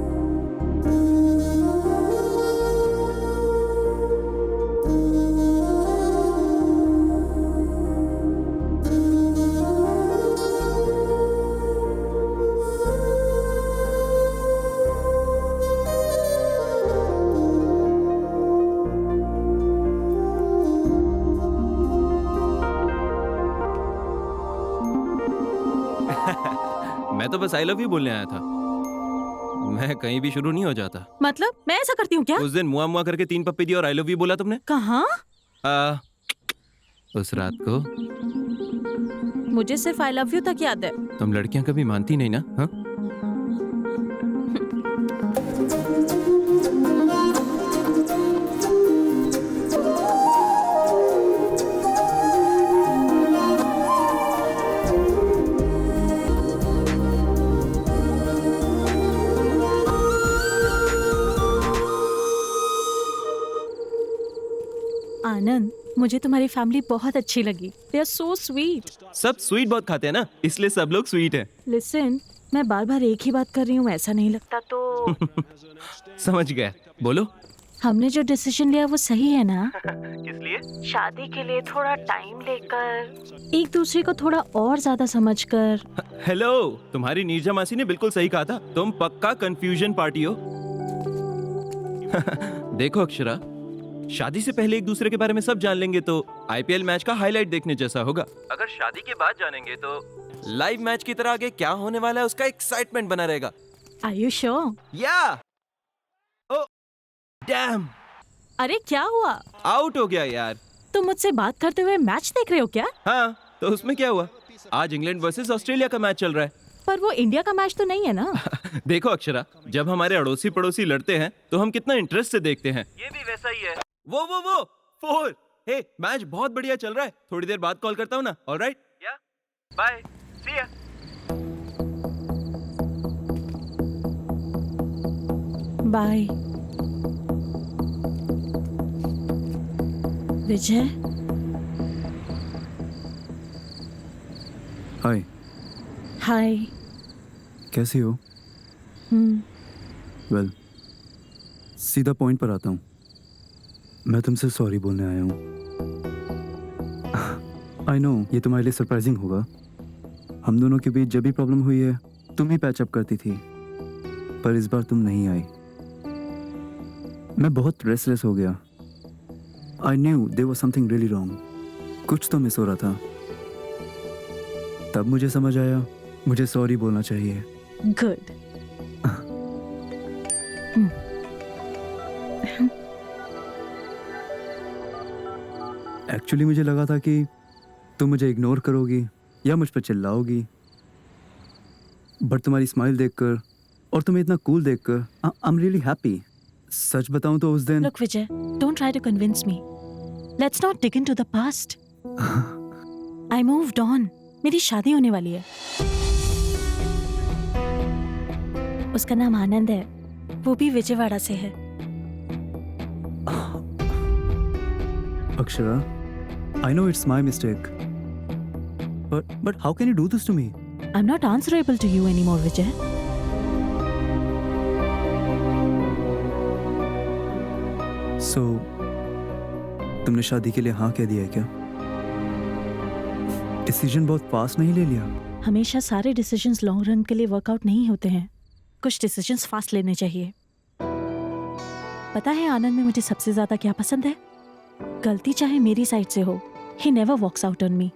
S3: मैं तो बस आई लव यू बोलने आया था। मैं कहीं भी शुरू नहीं हो जाता।
S10: मतलब मैं ऐसा करती हूँ क्या?
S3: उस दिन मुआ मुआ करके 3 पप्पी दी और आई लव यू बोला तुमने।
S10: कहाँ?
S3: उस रात को।
S10: मुझे सिर्फ आई लव यू तक याद है।
S3: तुम लड़कियां कभी मानती नहीं ना? हाँ?
S10: आनंद, मुझे तुम्हारी फैमिली बहुत अच्छी लगी। They are so sweet.
S3: सब स्वीट बहुत खाते हैं ना, इसलिए सब लोग स्वीट हैं।
S10: लिसन, मैं बार बार एक ही बात कर रही हूँ, ऐसा नहीं लगता तो?
S3: समझ गया, बोलो।
S10: हमने जो डिसीजन लिया वो सही है ना?
S3: किस लिए?
S10: शादी के लिए थोड़ा टाइम लेकर, एक दूसरे को थोड़ा और ज्यादा समझकर।
S3: हेलो, तुम्हारी नीरजा मासी ने बिल्कुल सही कहा था। तुम पक्का कंफ्यूजन पार्टी हो। देखो अक्षरा, शादी से पहले एक दूसरे के बारे में सब जान लेंगे तो आईपीएल मैच का हाईलाइट देखने जैसा होगा। अगर शादी के बाद जानेंगे तो लाइव मैच की तरह आगे क्या होने वाला है उसका एक्साइटमेंट बना रहेगा।
S10: Are you sure?
S3: या ओ डैम,
S10: अरे क्या हुआ?
S3: आउट हो गया यार।
S10: तुम मुझसे बात करते हुए मैच देख रहे हो क्या?
S3: हाँ, तो उसमें क्या हुआ? आज इंग्लैंड वर्सेस ऑस्ट्रेलिया का मैच चल रहा है।
S10: पर वो इंडिया का मैच तो नहीं है ना?
S3: देखो अक्षरा, जब हमारे अड़ोसी पड़ोसी लड़ते हैं तो हम कितना इंटरेस्ट से देखते हैं। ये भी वैसा ही है। वो 4। हे, मैच बहुत बढ़िया चल रहा है। थोड़ी देर बाद कॉल करता हूँ ना। ऑलराइट, या बाय, सी या।
S10: बाय विजय।
S5: हाय।
S10: हाय।
S5: कैसी हो? वेल, सीधा पॉइंट पर आता हूँ। मैं तुमसे सॉरी बोलने आया हूँ। आई नो ये तुम्हारे लिए सरप्राइजिंग होगा। हम दोनों के बीच जब भी प्रॉब्लम हुई है तुम ही पैचअप करती थी, पर इस बार तुम नहीं आई। मैं बहुत रेस्टलेस हो गया। I knew there was something really wrong. कुछ तो मिस हो रहा था। तब मुझे समझ आया मुझे सॉरी बोलना चाहिए।
S10: गुड।
S5: एक्चुअली मुझे लगा था कि तुम मुझे इग्नोर करोगी या मुझ पर चिल्लाओगी, बट तुम्हारी स्माइल देखकर और तुम्हें इतना कूल देखकर आई एम रियली हैप्पी। सच बताऊं तो उस दिन।
S10: Look Vijay, don't try to convince me. Let's not dig into the past. I moved on. मेरी शादी होने वाली है। उसका नाम आनंद है, वो भी विजयवाड़ा से है।
S5: Akshara, I know it's my mistake. But how can you do this to me?
S10: I'm not answerable to you anymore, Vijay.
S5: So, तुमने शादी के लिए हाँ कह दिया है क्या? डिसीजन बहुत फास्ट नहीं ले लिया?
S10: हमेशा सारे डिसीजंस लॉन्ग रन के लिए वर्कआउट नहीं होते हैं। कुछ डिसीजंस फास्ट लेने चाहिए। पता है आनंद में मुझे सबसे ज्यादा क्या पसंद है? गलती चाहे मेरी साइड से हो, he never walks out on me.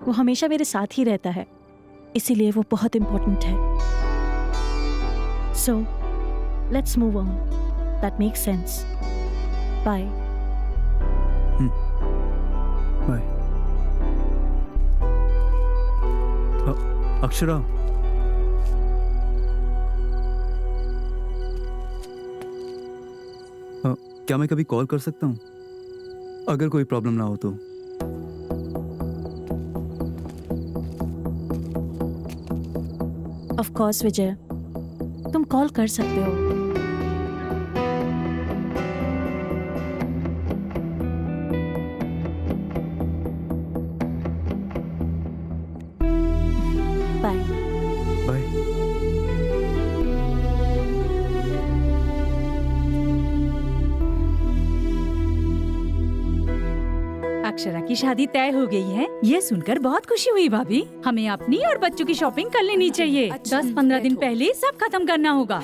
S10: वो हमेशा मेरे साथ ही रहता है, इसीलिए वो बहुत इम्पोर्टेंट है। So, let's move on. That makes sense. Bye.
S5: Bye. Akshara, क्या मैं कभी कॉल कर सकता हूँ अगर कोई प्रॉब्लम ना हो तो?
S10: Of course, विजय, तुम कॉल कर सकते हो। बाय।
S5: बाय।
S12: अक्षरा की शादी तय हो गई है, ये सुनकर बहुत खुशी हुई भाभी। हमें अपनी और बच्चों की शॉपिंग कर लेनी चाहिए। 10-15 दिन पहले सब खत्म करना होगा।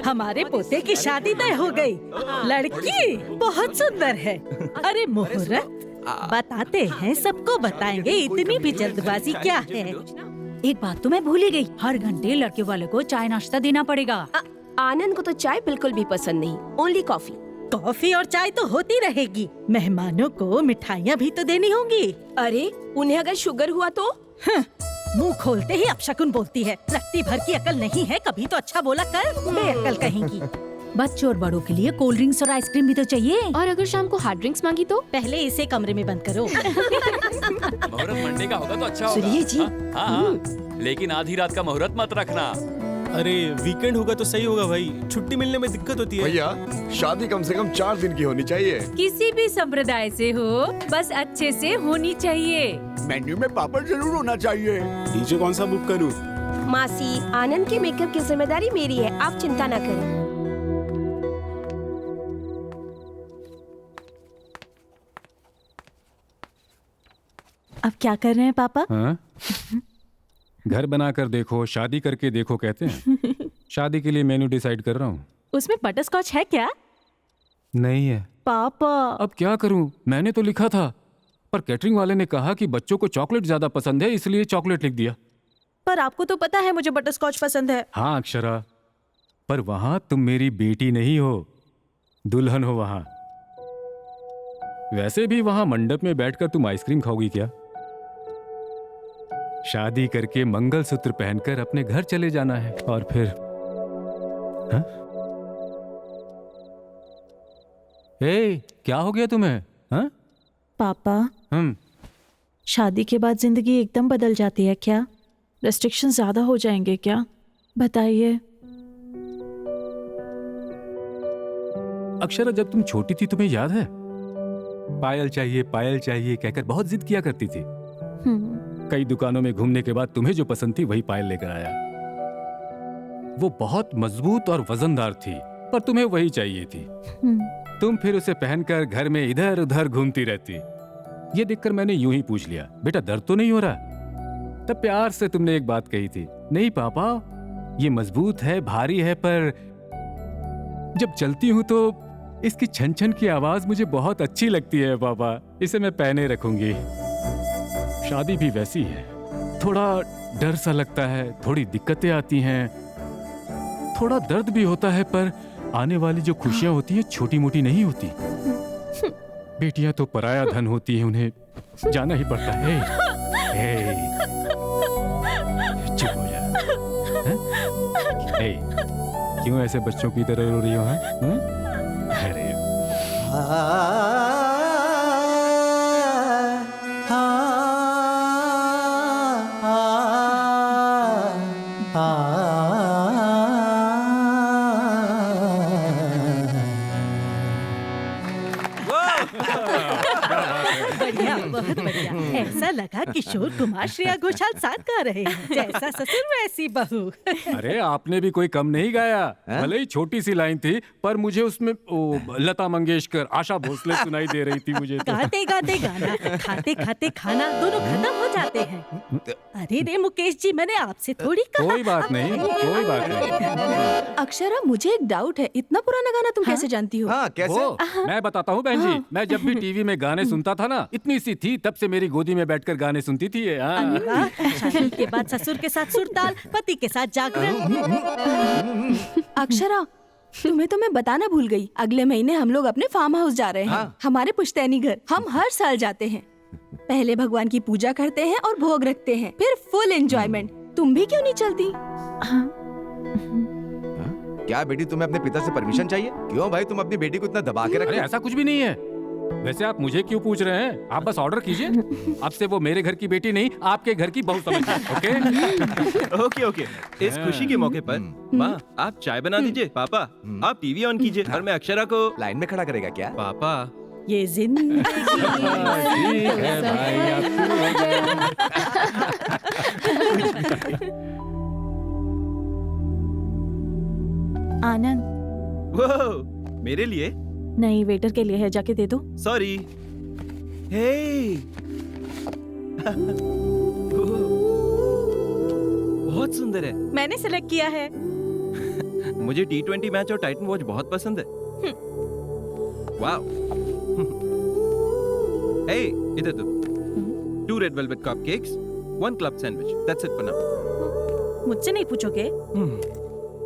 S2: हमारे पोते की शादी तय हो गई। लड़की बहुत सुंदर है। अरे मुहूर्त बताते हैं, सबको बताएंगे, इतनी भी जल्दबाजी क्या है?
S12: एक बात तो मैं भूल ही गई, हर घंटे लड़के वाले को चाय नाश्ता देना पड़ेगा।
S8: आनंद को तो चाय बिल्कुल भी पसंद नहीं, ओनली कॉफी।
S2: कॉफी और चाय तो होती रहेगी, मेहमानों को मिठाइयाँ भी तो देनी होंगी।
S8: अरे उन्हें अगर शुगर हुआ तो?
S2: मुंह खोलते ही अपशकुन बोलती है, रत्ती भर की अकल नहीं है, कभी तो अच्छा बोला कर, बेअकल कहेंगी।
S12: बच्चों और बड़ों के लिए कोल्ड ड्रिंक्स और आइसक्रीम भी तो चाहिए।
S6: और अगर शाम को हार्ड ड्रिंक्स मांगी तो?
S2: पहले इसे कमरे में बंद करो।
S13: मुहूर्त मंडे का होगा तो अच्छा होगा।
S8: सुनिए जी।
S13: हाँ, लेकिन आधी रात का मुहूर्त मत रखना।
S14: अरे वीकेंड होगा तो सही होगा भाई, छुट्टी मिलने में दिक्कत होती है।
S7: भैया शादी कम से कम 4 दिन की होनी चाहिए।
S12: किसी भी संप्रदाय से हो, बस अच्छे से होनी चाहिए।
S7: मेन्यू में पापड़ जरूर होना चाहिए।
S14: डीजे कौन सा बुक करूं?
S8: मासी, आनंद के मेकअप की जिम्मेदारी मेरी है, आप चिंता न करें।
S2: अब क्या कर रहे हैं पापा?
S11: हाँ? घर बनाकर देखो, शादी करके देखो कहते हैं। शादी के लिए मेन्यू डिसाइड कर रहा हूँ।
S2: उसमें बटरस्कॉच है क्या?
S11: नहीं है।
S2: पापा
S11: अब क्या करूँ, मैंने तो लिखा था, पर कैटरिंग वाले ने कहा कि बच्चों को चॉकलेट ज्यादा पसंद है, इसलिए चॉकलेट लिख दिया।
S2: पर आपको तो पता है मुझे बटरस्कॉच पसंद है।
S11: हाँ अक्षरा, पर वहां तुम मेरी बेटी नहीं हो, दुल्हन हो वहां। वैसे भी वहां मंडप में बैठकर तुम आइसक्रीम खाओगी क्या? शादी करके मंगलसूत्र पहनकर अपने घर चले जाना है और फिर हाँ? ए, क्या हो गया तुम्हें? हाँ?
S2: पापा शादी के बाद जिंदगी एकदम बदल जाती है क्या? रेस्ट्रिक्शन ज्यादा हो जाएंगे क्या? बताइए।
S11: अक्षरा, जब तुम छोटी थी तुम्हें याद है, पायल चाहिए कहकर बहुत जिद किया करती थी। कई दुकानों में घूमने के बाद तुम्हें जो पसंद थी वही पायल लेकर आया। वो बहुत मजबूत और वजनदार थी, पर तुम्हें वही चाहिए थी। तुम फिर उसे पहनकर घर में इधर उधर घूमती रहती। ये देखकर मैंने यूं ही पूछ लिया, बेटा दर्द तो नहीं हो रहा? तब प्यार से तुमने एक बात कही थी, नहीं पापा ये मजबूत है, भारी है, पर जब चलती हूं तो इसकी छन छन की आवाज मुझे बहुत अच्छी लगती है पापा, इसे मैं पहने रखूंगी। शादी भी वैसी है, थोड़ा डर सा लगता है, थोड़ी दिक्कतें आती हैं, थोड़ा दर्द भी होता है, पर आने वाली जो खुशियां होती है छोटी मोटी नहीं होती। बेटियां तो पराया धन होती हैं, उन्हें जाना ही पड़ता है। चुप हो जा। क्यों ऐसे बच्चों की तरह रो रही हो? अरे
S2: बढ़िया, बहुत बढ़िया। ऐसा लगा किशोर कुमार श्रेया घोषाल साथ गा रहे हैं, जैसा ससुर वैसी बहू।
S11: अरे आपने भी कोई कम नहीं गाया, भले ही छोटी सी लाइन थी, पर मुझे उसमें लता मंगेशकर, आशा भोसले सुनाई दे रही थी मुझे तो।
S2: गाते गाते गाना, खाते खाते खाना, दोनों खत्म हो जाते हैं। अरे रे मुकेश जी, मैंने आपसे थोड़ी कहा।
S11: कोई बात नहीं, कोई बात नहीं।
S4: अक्षरा, मुझे एक डाउट है, इतना पुराना गाना तुम कैसे जानती हो?
S7: हाँ, कैसे?
S11: मैं बताता हूँ बहन जी, मैं जब भी टीवी में गाने सुनता था ना, इतनी सी थी तब से मेरी गोदी में बैठकर गाने सुनती थी ये।
S2: शादी के बाद ससुर के साथ सुरताल, पति के साथ जागरण।
S4: अक्षरा, तुम्हें तो मैं बताना भूल गई, अगले महीने हम लोग अपने फार्म हाउस जा रहे हैं। हमारे पुश्तैनी घर। हम हर साल जाते हैं। पहले भगवान की पूजा करते हैं और भोग रखते हैं, फिर फुल एंजॉयमेंट। तुम भी क्यों नहीं चलती?
S1: क्या बेटी, तुम्हें अपने पिता से परमिशन चाहिए? क्यों भाई, तुम अपनी बेटी को इतना दबा के रख
S11: अरे ऐसा कुछ भी नहीं है। वैसे आप मुझे क्यों पूछ रहे हैं? आप बस ऑर्डर कीजिए। अब से वो मेरे घर की बेटी नहीं, आपके घर की बहू समझिए। Okay
S14: okay okay. इस खुशी के मौके पर माँ आप चाय बना दीजिए, पापा आप टीवी ऑन कीजिए, और मैं अक्षरा को
S1: लाइन में खड़ा करेगा क्या?
S14: पापा
S2: ये जिंदगी
S11: ठीक है भाई,
S2: आनंद,
S14: वो मेरे लिए
S2: नहीं वेटर के लिए है, जाके दे दो।
S14: सॉरी। हे बहुत सुंदर है।
S2: मैंने सिलेक्ट किया है।
S14: मुझे T20 मैच और टाइटन वॉच बहुत पसंद है। वाओ। हे इधर दो। 2 red velvet cupcakes,
S3: 1 club sandwich, that's it for now.
S2: मुझसे नहीं पूछोगे?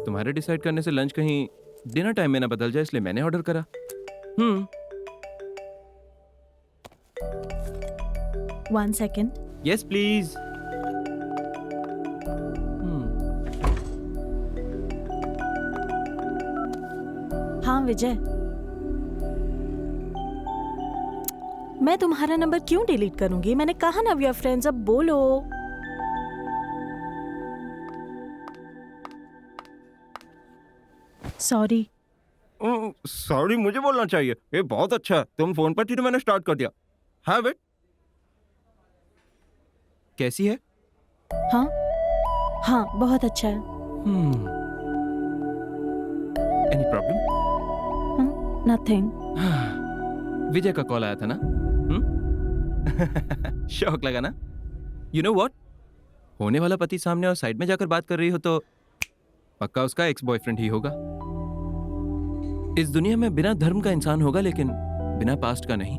S3: तुम्हारे डिसाइड करने से लंच कहीं डिनर टाइम में ना बदल जाए, इसलिए मैंने ऑर्डर करा।
S2: 1 सेकेंड।
S3: Yes please.
S2: हाँ विजय, मैं तुम्हारा नंबर क्यों डिलीट करूंगी? मैंने कहा ना वी आर फ्रेंड्स, अब बोलो। सॉरी।
S3: सॉरी मुझे बोलना चाहिए, ये बहुत अच्छा है। तुम फोन पर थी तो मैंने स्टार्ट कर दिया। हाँ बेट, कैसी है?
S2: हाँ हाँ, बहुत अच्छा है।
S3: Any problem?
S2: नथिंग।
S3: विजय का कॉल आया था ना? शौक लगा ना? यू नो व्हाट, होने वाला पति सामने और साइड में जाकर बात कर रही हो तो पक्का उसका एक्स बॉयफ्रेंड ही होगा। इस दुनिया में बिना धर्म का इंसान होगा, लेकिन बिना पास्ट का नहीं।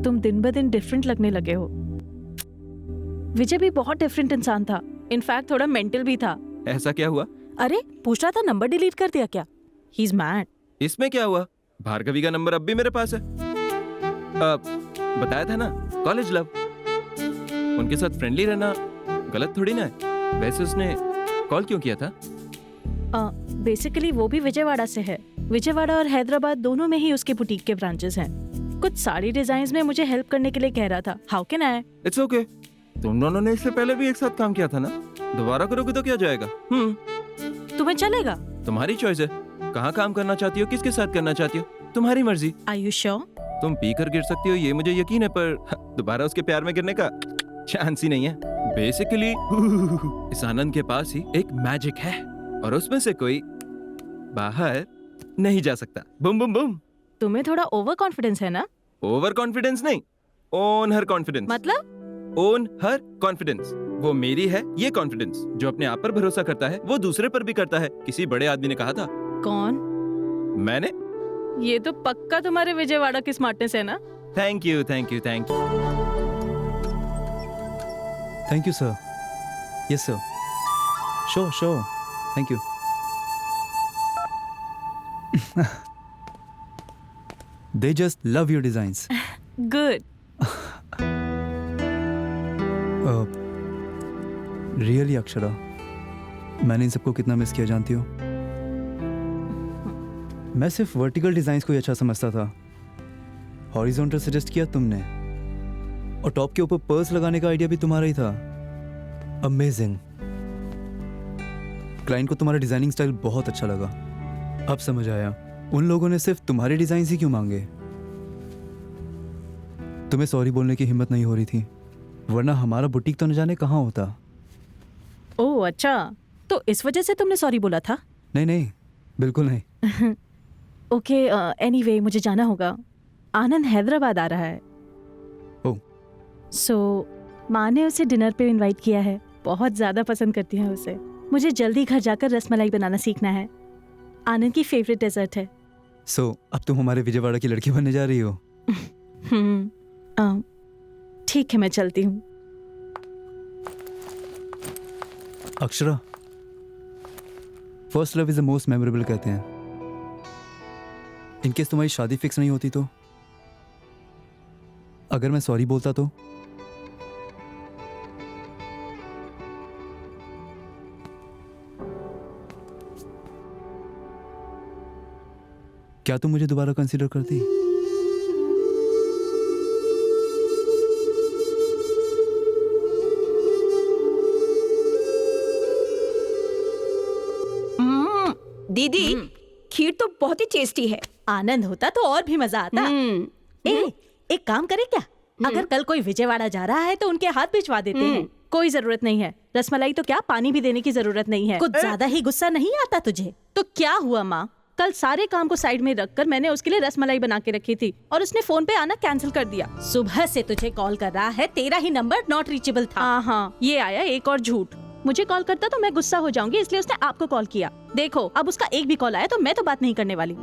S2: तुम दिन ब दिन डिफरेंट लगने लगे हो। विजय भी बहुत डिफरेंट इंसान था, इनफैक्ट थोड़ा मेंटल भी था।
S3: ऐसा क्या हुआ?
S2: अरे पूछ रहा था नंबर डिलीट कर दिया क्या? He is mad.
S3: इसमें क्या हुआ? भार्गवी का नंबर अब भी मेरे पास है। बताया था ना, कॉलेज लव। उनके साथ फ्रेंडली रहना गलत थोड़ी ना है। वैसे उसने कॉल क्यों किया था?
S2: बेसिकली वो भी विजयवाड़ा से है। विजयवाड़ा और हैदराबाद दोनों में ही उसके बुटीक के ब्रांचेस हैं। कुछ साड़ी डिजाइन्स में मुझे हेल्प करने के लिए कह रहा था। How can I?
S3: It's okay. तुम दोनों ने इससे पहले भी एक साथ काम किया था ना, दोबारा करोगे तो क्या जाएगा?
S2: तुम्हें चलेगा?
S3: तुम्हारी चॉइस है, कहाँ काम करना चाहती हो, किसके साथ करना चाहती हो, तुम्हारी मर्जी।
S2: Are you sure?
S3: तुम पी कर गिर सकती हो ये मुझे यकीन है, पर दोबारा उसके प्यार में गिरने का चांस ही नहीं है। बेसिकली इस आनंद के पास ही एक मैजिक है और उसमें से कोई बाहर नहीं जा सकता। Boom boom boom.
S2: तुम्हें थोड़ा ओवर कॉन्फिडेंस है ना?
S3: ओवर कॉन्फिडेंस नहीं, ओन हर कॉन्फिडेंस।
S2: मतलब?
S3: ओन हर कॉन्फिडेंस। वो मेरी है ये कॉन्फिडेंस। जो अपने आप पर भरोसा करता है वो दूसरे पर भी करता है। किसी बड़े आदमी ने कहा था।
S2: कौन?
S3: मैंने।
S2: ये तो पक्का तुम्हारे विजयवाड़ा की स्मार्टनेस है ना?
S3: Thank you thank you thank you.
S5: Thank you sir. Yes sir, sure sure, thank you. They just love your designs.
S2: Good.
S5: Really Akshara, मैंने इन सबको कितना मिस किया जानती हो? मैं सिर्फ वर्टिकल डिजाइन्स को ही अच्छा समझता था। हॉरिजॉन्टल सजेस्ट किया तुमने, और टॉप के ऊपर पर्ल्स लगाने का आइडिया भी तुम्हारा ही था। अमेजिंग। क्लाइंट को तुम्हारा डिजाइनिंग स्टाइल बहुत अच्छा लगा। अब समझ आया उन लोगों ने सिर्फ तुम्हारे डिजाइन ही क्यों मांगे। तुम्हें सॉरी बोलने की हिम्मत नहीं हो रही थी, वरना हमारा बुटीक तो न जाने कहाँ होता।
S2: ओह अच्छा, तो इस वजह से तुमने सॉरी बोला था?
S5: नहीं नहीं, बिल्कुल नहीं।
S2: ओके, एनीवे मुझे जाना होगा। आनंद हैदराबाद आ रहा है।
S5: ओह।
S2: सो माँ ने उसे डिनर पे इनवाइट किया है। बहुत ज़्यादा पसंद करती है उसे। मुझे जल्दी घर जाकर रसमलाई बनाना सीखना है। आनंद की फेवरेट डेजर्ट है।
S5: सो अब तुम हमारे विजयवाड़ा की लड़की बनने जा रही हो?
S2: ठीक है, मैं चलती हूँ।
S5: Akshara, first love is the most memorable कहते हैं। इनकेस तुम्हारी शादी फिक्स नहीं होती तो? अगर मैं सॉरी बोलता तो? क्या तुम मुझे दोबारा कंसीडर करती?
S8: दीदी, खीर तो बहुत ही टेस्टी है।
S2: आनंद होता तो और भी मजा आता। एक काम करे क्या, अगर कल कोई विजयवाड़ा जा रहा है तो उनके हाथ भिजवा देते हैं। कोई जरूरत नहीं है, रसमलाई तो क्या पानी भी देने की जरूरत नहीं है। कुछ ज्यादा ही गुस्सा नहीं आता तुझे? तो क्या हुआ माँ, कल सारे काम को साइड में रखकर मैंने उसके लिए रसमलाई बना के रखी थी और उसने फोन पे आना कैंसिल कर दिया। सुबह से तुझे कॉल कर रहा है, तेरा ही नंबर नॉट रीचेबल था। हाँ, ये आया एक और झूठ। मुझे कॉल करता तो मैं गुस्सा हो जाऊंगी, इसलिए उसने आपको कॉल किया। देखो अब उसका एक भी कॉल आया तो मैं तो बात नहीं करने वाली।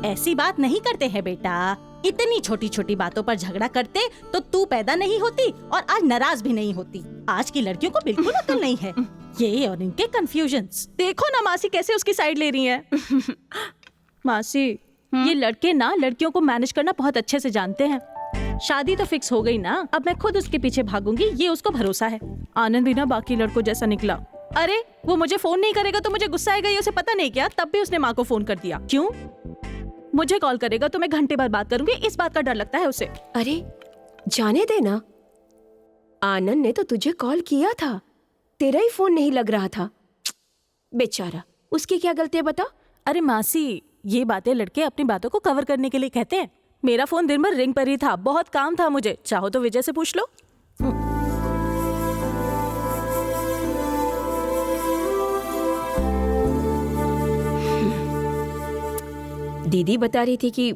S10: ऐसी बात नहीं करते हैं बेटा। इतनी छोटी छोटी बातों पर झगड़ा करते तो तू पैदा नहीं होती और आज नाराज भी नहीं होती। आज की लड़कियों को बिल्कुल अकल नहीं है। ये और इनके कंफ्यूजन्स।
S2: देखो ना मासी कैसे उसकी साइड ले रही है। मासी ये लड़के ना लड़कियों को मैनेज करना बहुत अच्छे से जानते हैं। शादी तो फिक्स हो गई ना, अब मैं खुद उसके पीछे भागूंगी, ये उसको भरोसा है। आनंद भी ना बाकी लड़कों जैसा निकला। अरे वो मुझे फोन नहीं करेगा तो मुझे गुस्सा आएगा, ये उसे पता नहीं क्या, तब भी उसने माँ को फोन कर दिया। क्यों? मुझे कॉल करेगा तो मैं घंटे बाद बात करूंगी, इस बात का डर लगता है उसे।
S8: अरे जाने देना, आनंद ने तो तुझे कॉल किया था, तेरा ही फोन नहीं लग रहा था। बेचारा, उसकी क्या गलती है बता।
S2: अरे मासी ये बातें लड़के अपनी बातों को कवर करने के लिए कहते हैं। मेरा फोन दिन भर रिंग पर ही था, बहुत काम था मुझे। चाहो तो विजय से पूछ लो।
S8: दीदी बता रही थी कि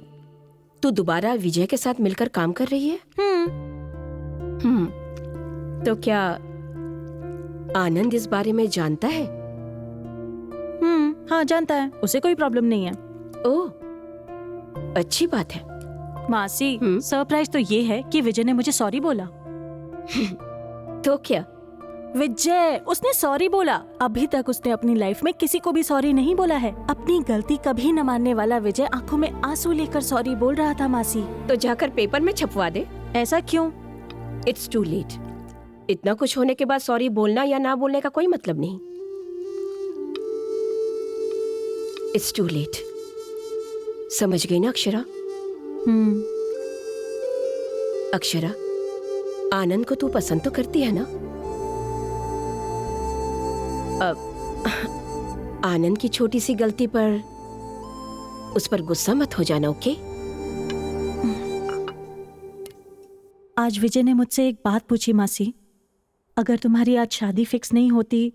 S8: तू दोबारा विजय के साथ मिलकर काम कर रही है। तो क्या आनंद इस बारे में जानता है?
S2: हाँ जानता है, उसे कोई प्रॉब्लम नहीं है।
S8: ओह अच्छी बात है।
S2: मासी सरप्राइज तो ये है कि विजय ने मुझे सॉरी बोला।
S8: तो क्या?
S2: विजय उसने सॉरी बोला। अभी तक उसने अपनी लाइफ में किसी को भी सॉरी नहीं बोला है। अपनी गलती कभी न मानने वाला विजय आंखों में आंसू लेकर सॉरी बोल रहा था। मासी
S8: तो जाकर पेपर में छपवा दे।
S2: ऐसा क्यों?
S8: It's too late. इतना कुछ होने के बाद सॉरी बोलना या ना बोलने का कोई मतलब नहीं। It's too late. समझ गई ना अक्षरा? अक्षरा, आनंद को तू पसंद तो करती है ना? अब आनंद की छोटी सी गलती पर उस पर गुस्सा मत हो जाना, ओके?
S2: आज विजय ने मुझसे एक बात पूछी मासी, अगर तुम्हारी आज शादी फिक्स नहीं होती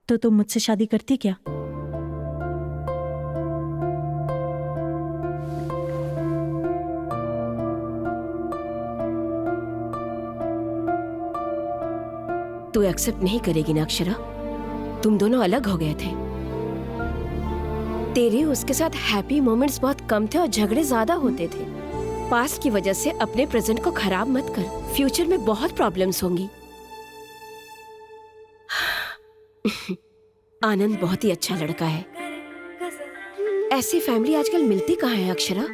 S2: तो तुम मुझसे शादी करती क्या?
S8: तू एक्सेप्ट नहीं करेगी ना अक्षरा? तुम दोनों अलग हो गए थे। तेरे उसके साथ हैप्पी मोमेंट्स बहुत कम थे और झगड़े ज्यादा होते थे। पास्ट की वजह से अपने प्रेजेंट को खराब मत कर, फ्यूचर में बहुत प्रॉब्लम्स होंगी। आनंद बहुत ही अच्छा लड़का है। ऐसी फैमिली आजकल मिलती कहाँ है Akshara?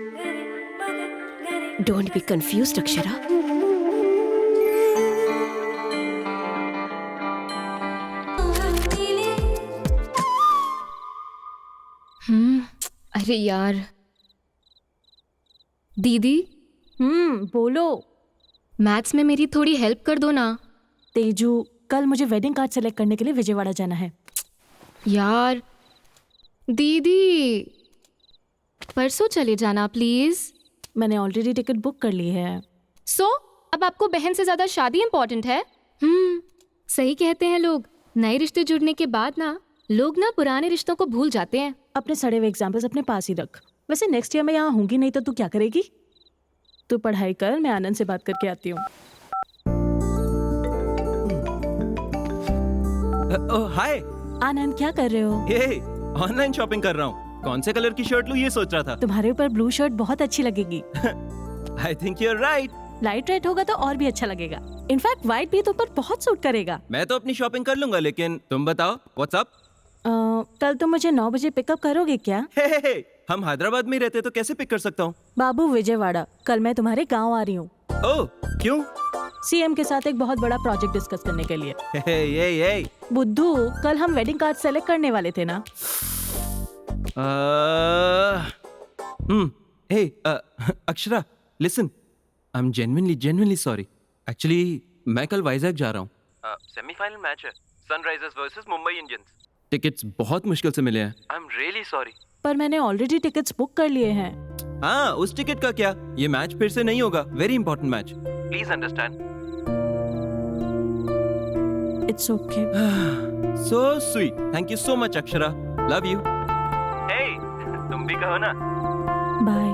S8: Don't be confused Akshara.
S6: अरे यार दीदी।
S2: बोलो।
S6: मैथ्स में मेरी थोड़ी हेल्प कर दो ना।
S2: तेजू, कल मुझे वेडिंग कार्ड सेलेक्ट करने के लिए विजयवाड़ा जाना है।
S6: यार दीदी परसों चले जाना प्लीज।
S2: मैंने ऑलरेडी टिकट बुक कर ली है।
S6: अब आपको बहन से ज्यादा शादी इंपॉर्टेंट है? सही कहते हैं लोग, नए रिश्ते जुड़ने के बाद ना लोग ना पुराने रिश्तों को भूल जाते हैं।
S2: अपने सड़े हुए एग्जाम्पल्स अपने पास ही रख। वैसे नेक्स्ट ईयर मैं यहाँ होंगी नहीं तो तू क्या करेगी? तू पढ़ाई कर, मैं आनंद से बात करके आती हूँ।
S14: हाय
S2: आनंद, क्या कर रहे हो?
S14: ये ऑनलाइन शॉपिंग कर रहा हूँ। कौन से कलर की शर्ट लूँ ये सोच रहा था।
S2: तुम्हारे ऊपर ब्लू शर्ट बहुत अच्छी लगेगी।
S14: I think you are right.
S2: Light red होगा तो और भी अच्छा लगेगा। इनफैक्ट व्हाइट भी तुम पर बहुत सूट करेगा।
S14: मैं तो अपनी शॉपिंग कर लूंगा, लेकिन तुम बताओ व्हाट्स अप?
S2: कल तुम मुझे 9 बजे पिकअप करोगे क्या?
S14: हे, हम हैदराबाद में ही रहते तो कैसे पिक कर सकता हूँ?
S2: बाबू विजयवाड़ा, कल मैं तुम्हारे गांव आ रही हूँ।
S14: ओह क्यों?
S2: सीएम के साथ एक बहुत बड़ा प्रोजेक्ट डिस्कस करने के लिए।
S14: ये
S2: बुद्धू, कल हम वेडिंग कार्ड सेलेक्ट करने वाले थे ना?
S14: Akshara listen, I am genuinely sorry. Actually मैं कल वाइजैक जा रहा हूँ। सेमीफाइनल मैच है, Sunrisers versus Mumbai Indians. Tickets बहुत मुश्किल से मिले हैं। I am really sorry.
S2: पर मैंने ऑलरेडी टिकट्स बुक कर लिए हैं।
S14: हाँ, उस टिकट का क्या? ये मैच फिर से नहीं होगा। Very important match, please understand.
S2: It's okay.
S14: So sweet, thank you so much Akshara, love you. Hey, तुम भी कहो ना।
S2: Bye.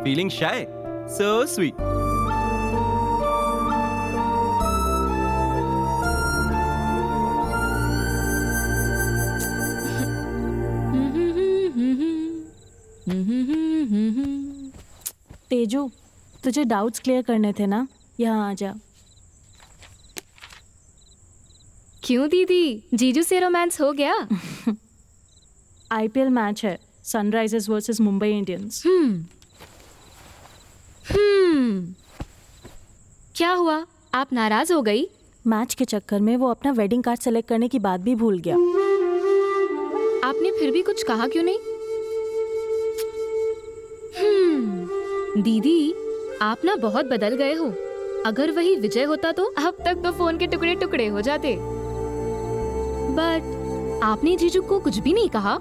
S14: Feeling shy? So sweet.
S2: Teju, तुझे डाउट्स क्लियर करने थे ना, यहाँ आ जा।
S6: क्यों दीदी, जीजू से रोमांस हो गया?
S2: आईपीएल मैच है, सनराइजर्स वर्सेस मुंबई इंडियंस।
S6: क्या हुआ, आप नाराज हो गई?
S2: मैच के चक्कर में वो अपना वेडिंग कार्ड सेलेक्ट करने की बात भी भूल गया।
S6: आपने फिर भी कुछ कहा क्यों नहीं? दीदी, आप ना बहुत बदल गए हो। अगर वही विजय होता तो अब तक तो फोन के टुकड़े टुकड़े हो जाते। बट आपने जीजू को कुछ भी नहीं कहा।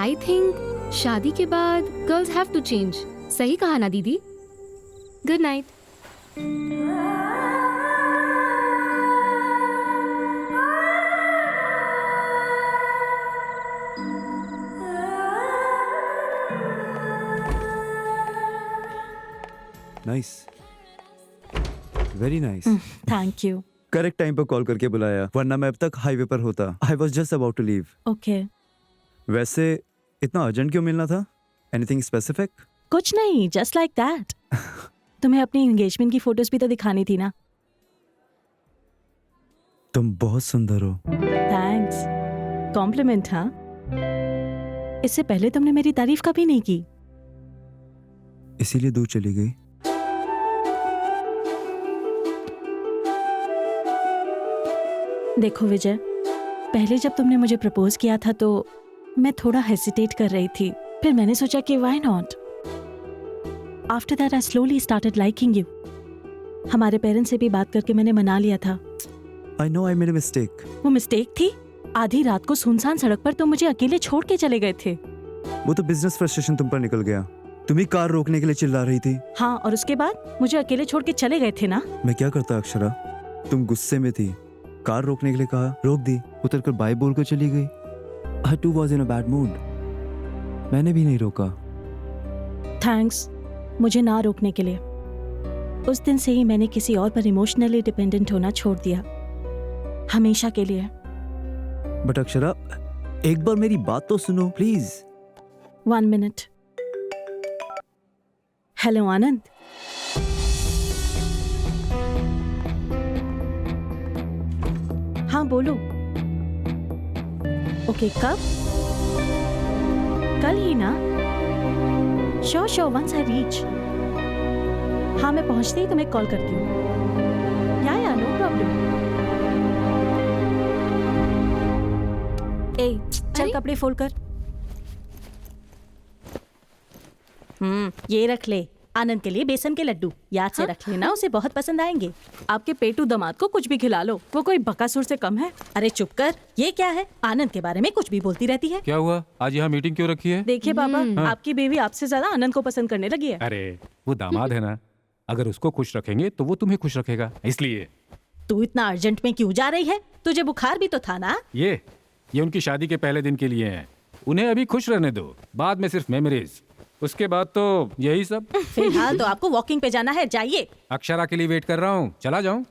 S6: आई थिंक शादी के बाद गर्ल्स हैव टू चेंज। सही कहा ना दीदी? Good night.
S5: Nice, very nice.
S2: Thank you.
S5: Correct time पर कॉल करके बुलाया, वरना मैं अब तक हाईवे पर होता। I was just about to leave.
S2: Okay.
S5: वैसे इतना अर्जेंट क्यों मिलना था? Anything specific?
S2: कुछ नहीं, जस्ट लाइक दैट। तुम्हें अपनी एंगेजमेंट की फोटोज भी तो दिखानी थी ना।
S5: तुम बहुत सुंदर हो।
S2: थैंक्स। कॉम्प्लीमेंट। हाँ, इससे पहले तुमने मेरी तारीफ कभी नहीं की।
S5: इसीलिए दूर चली गई।
S2: देखो विजय, पहले जब तुमने मुझे प्रपोज किया था तो मैं थोड़ा हेसिटेट कर रही थी। फिर मैंने सोचा कि why not. After that I slowly started liking you. हमारे पेरेंट्स से भी बात करके मैंने मना लिया था।
S5: I know I made a mistake.
S2: वो मिस्टेक थी? आधी रात को सुनसान सड़क पर तुम मुझे अकेले छोड़ के चले गए थे।
S5: वो तो बिजनेस फ्रस्ट्रेशन तुम पर निकल गया। तुम ही कार रोकने के लिए चिल्ला रही थी।
S2: हाँ, और उसके बाद मुझे अकेले छोड़ के चले गए थे ना।
S5: मैं क्या करता अक्षरा? तुम गुस्से में थी, कार रोकने के लिए कहा, रोक दी, उतर कर बाय बोल कर चली गई। I too was in a bad mood. मैंने भी नहीं रोका।
S2: थैंक्स मुझे ना रोकने के लिए। उस दिन से ही मैंने किसी और पर इमोशनली डिपेंडेंट होना छोड़ दिया, हमेशा के लिए।
S5: बट अक्षरा, एक बार मेरी बात तो सुनो प्लीज।
S2: 1 मिनट। हेलो आनंद। हाँ बोलो। ओके, कब? कल ही ना? Sure sure, once I reach. हाँ, मैं पहुंचते ही तुम्हें कॉल करती हूँ। या नो प्रॉब्लम। ए, चल कपड़े फोल्ड कर। ये रख ले, आनंद के लिए बेसन के लड्डू। याद से रख लेना, उसे बहुत पसंद आएंगे। आपके पेटू दामाद को कुछ भी खिला लो, वो कोई बकासुर से कम है। अरे चुप कर, ये क्या है? आनंद के बारे में कुछ भी बोलती रहती है।
S11: क्या हुआ, आज यहाँ मीटिंग क्यों रखी है?
S2: देखिए पापा, आपकी बेबी आपसे ज्यादा आनंद को पसंद करने लगी है।
S11: अरे वो दामाद है ना, अगर उसको खुश रखेंगे तो वो तुम्हें खुश रखेगा, इसलिए।
S2: तू इतना अर्जेंट में क्यों जा रही है? तुझे बुखार भी तो था ना?
S11: ये उनकी शादी के पहले दिन के लिए है, उन्हें अभी खुश रहने दो, बाद में सिर्फ मेमोरीज, उसके बाद तो यही सब।
S2: फिलहाल तो आपको वॉकिंग पे जाना है, जाइए।
S11: अक्षरा के लिए वेट कर रहा हूँ, चला जाऊँ?